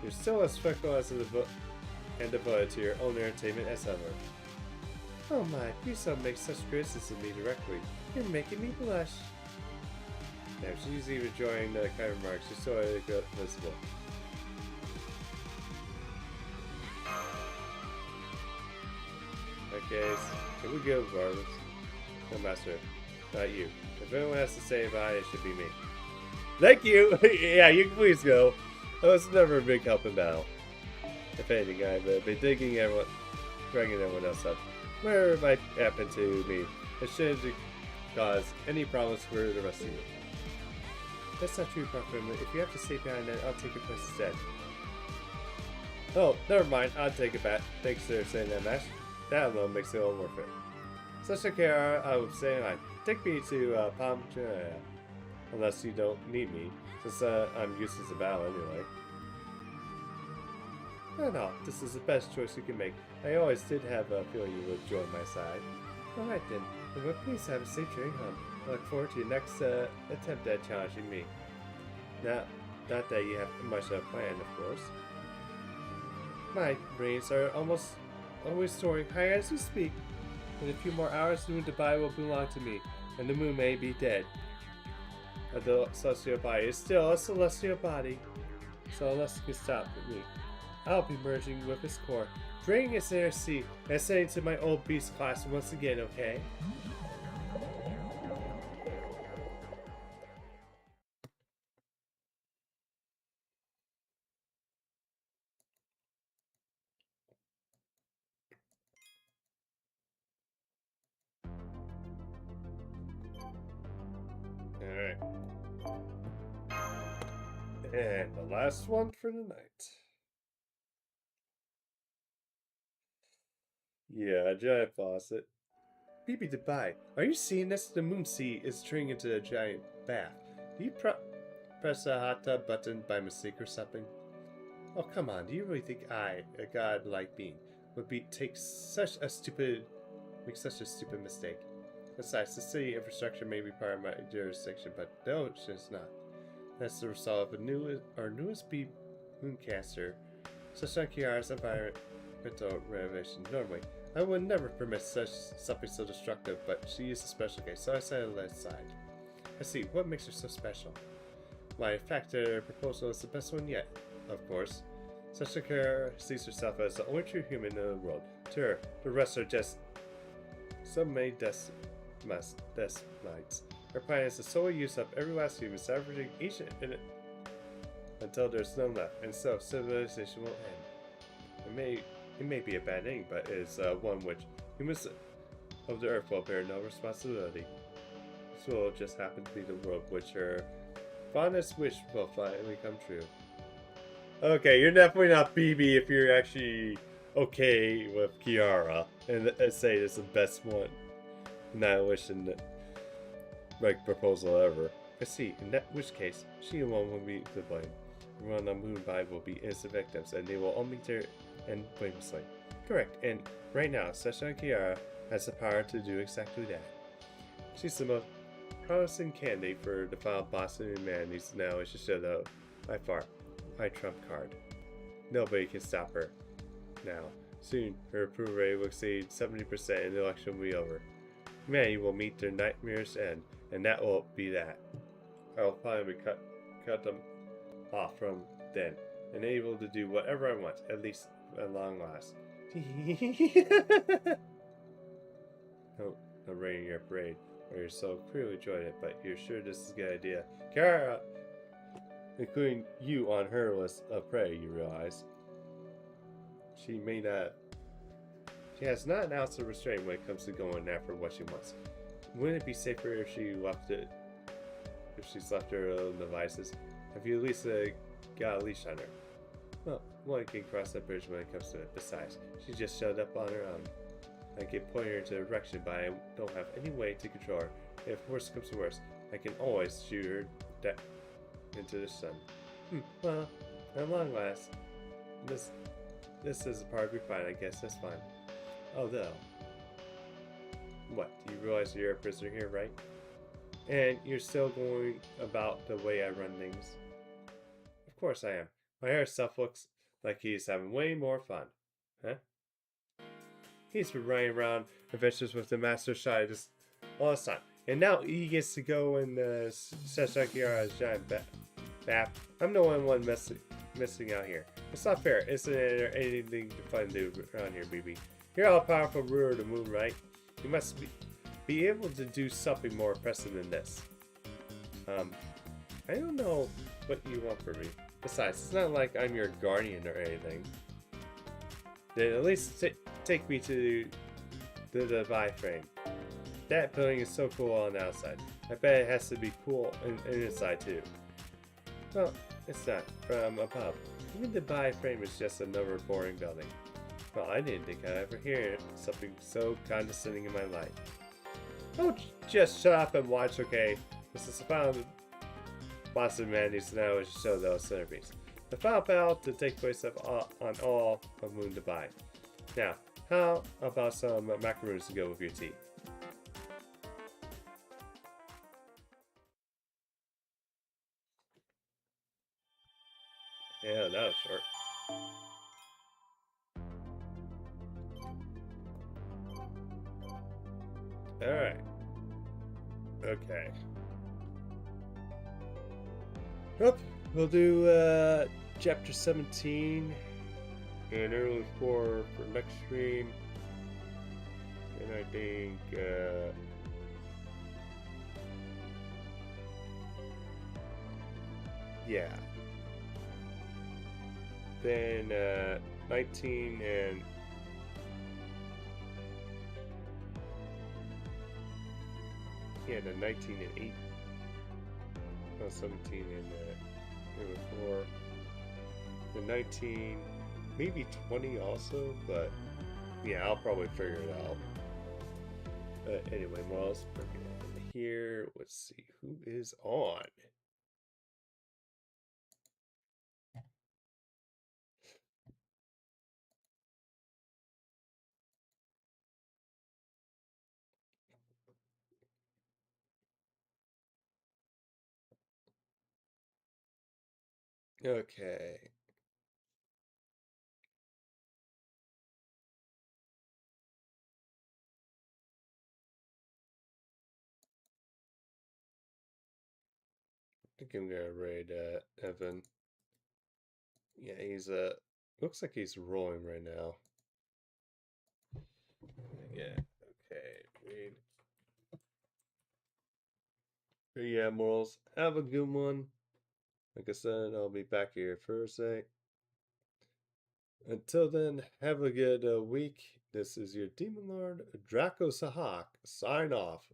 Speaker 1: You're still as fickle as and devoted to your own entertainment as ever. Oh my, please don't make such criticism of me directly. You're making me blush. Damn, she's even enjoying the kind of remarks. She's so visible. Okay, so we go regardless. No, Master. Not you. If anyone has to say bye, it should be me. Thank you! Yeah, you can please go. I was never a big help in battle. If anything, I've been dragging everyone else up. Whatever it might happen to me, it shouldn't cause any problems for the rest of you. That's not true, Buckman. If you have to stay behind, then I'll take your place instead. Oh, never mind. I'll take it back. Thanks for saying that, Mash. That alone makes it all worth it. Such a care, I would say, take me to Palm Jaya. Unless you don't need me, since I'm useless to battle anyway. No, this is the best choice you can make. I always did have a feeling you would join my side. Alright then, please have a safe journey home. I look forward to your next attempt at challenging me. Not that you have much of a plan, of course. My brains are almost always soaring higher as we speak. In a few more hours, the moon Dubai will belong to me, and the moon may be dead. The celestial body is still a celestial body, so unless you can stop with me, I'll be merging with its core, draining its inner sea, and ascending to my old beast class once again, okay? Alright. And the last one for the night. Yeah, a giant faucet. BB Dubai, are you seeing this? The moon sea is turning into a giant bath. Do you press a hot tub button by mistake or something? Oh, come on. Do you really think I, a god like being, would make such a stupid mistake? Besides, the city infrastructure may be part of my jurisdiction, but the ocean is not. That's the result of our newest mooncaster, Sasha Kiara's environmental renovation. Normally, I would never permit something so destructive, but she is a special case, so I set it aside. I see. What makes her so special? Why, in fact, her proposal is the best one yet, of course. Sasha Kiara sees herself as the only true human in the world. To her, the rest are just so many desmites. Her plan is to solely use up every last human, salvaging each in it until there's none left, and so civilization will end. It may be a bad ending, but it is one which humans of the earth will bear no responsibility. This will just happen to be the world which her fondest wish will finally come true. Okay, you're definitely not BB if you're actually okay with Kiara and say it's the best one. Annihilation proposal ever. I see, in which case, she alone will be to blame. Everyone on Moonby will be innocent victims, and they will all meet her and blamelessly. Correct, and right now, Sasha Kiara has the power to do exactly that. She's the most promising candidate for the final boss of humanity now, as she should though, by far. My trump card. Nobody can stop her. Now, soon, her approval rate will exceed 70% and the election will be over. Humanity will meet their nightmares end, and that will be that. I will finally cut them off from then, and able to do whatever I want, at least at long last. Oh, I'm raiding your parade, where you're so clearly enjoying it, but you're sure this is a good idea. Kiara, including you on her list of prey, you realize. She has not announced a restraint when it comes to going after what she wants. Wouldn't it be safer if she's left her own devices? Have you at least got a leash on her? Well, one can cross that bridge when it comes to it. Besides, she just showed up on her own. I can point her into a direction, but I don't have any way to control her. If worse comes to worse, I can always shoot her into the sun. Well, at long last, this is a part of your fight. I guess that's fine. Although, what? Do you realize you're a prisoner here, right? And you're still going about the way I run things? Of course I am. My hairstuff looks like he's having way more fun. Huh? He's been running around adventures with the Master Shai just all this time. And now he gets to go in Sashakiara's giant bath. I'm the only one missing out here. It's not fair. Isn't there anything fun to do around here, BB? You're all powerful ruler of the moon, right? You must be able to do something more impressive than this. I don't know what you want from me. Besides, it's not like I'm your guardian or anything. Then at least take me to the frame. That building is so cool on the outside. I bet it has to be cool inside too. Well, it's not. From above, even the frame is just another boring building. Well, I didn't think I'd ever hear something so condescending in my life. Oh, just shut up and watch, okay? This is the final boss of humanities now is to show those centerpiece. The final battle to take place on all of Moon Dubai. Now, how about some macaroons to go with your tea? Yeah, that was short. Alright. Okay. Yep, we'll do chapter 17 and early 4 for next stream. And I think yeah. Then 19 and yeah, the 19 and 8. No, 17 and 4. The 19, maybe 20 also, but yeah, I'll probably figure it out. Anyway, well, let's bring it in here. Let's see who is on. Okay. I think I'm gonna raid Evan. Yeah, he's looks like he's rolling right now. Yeah, okay. Raid. But yeah, morals. Have a good one. Like I said, I'll be back here Thursday. Until then, have a good week. This is your Demon Lord, Draco Sahak. Sign off.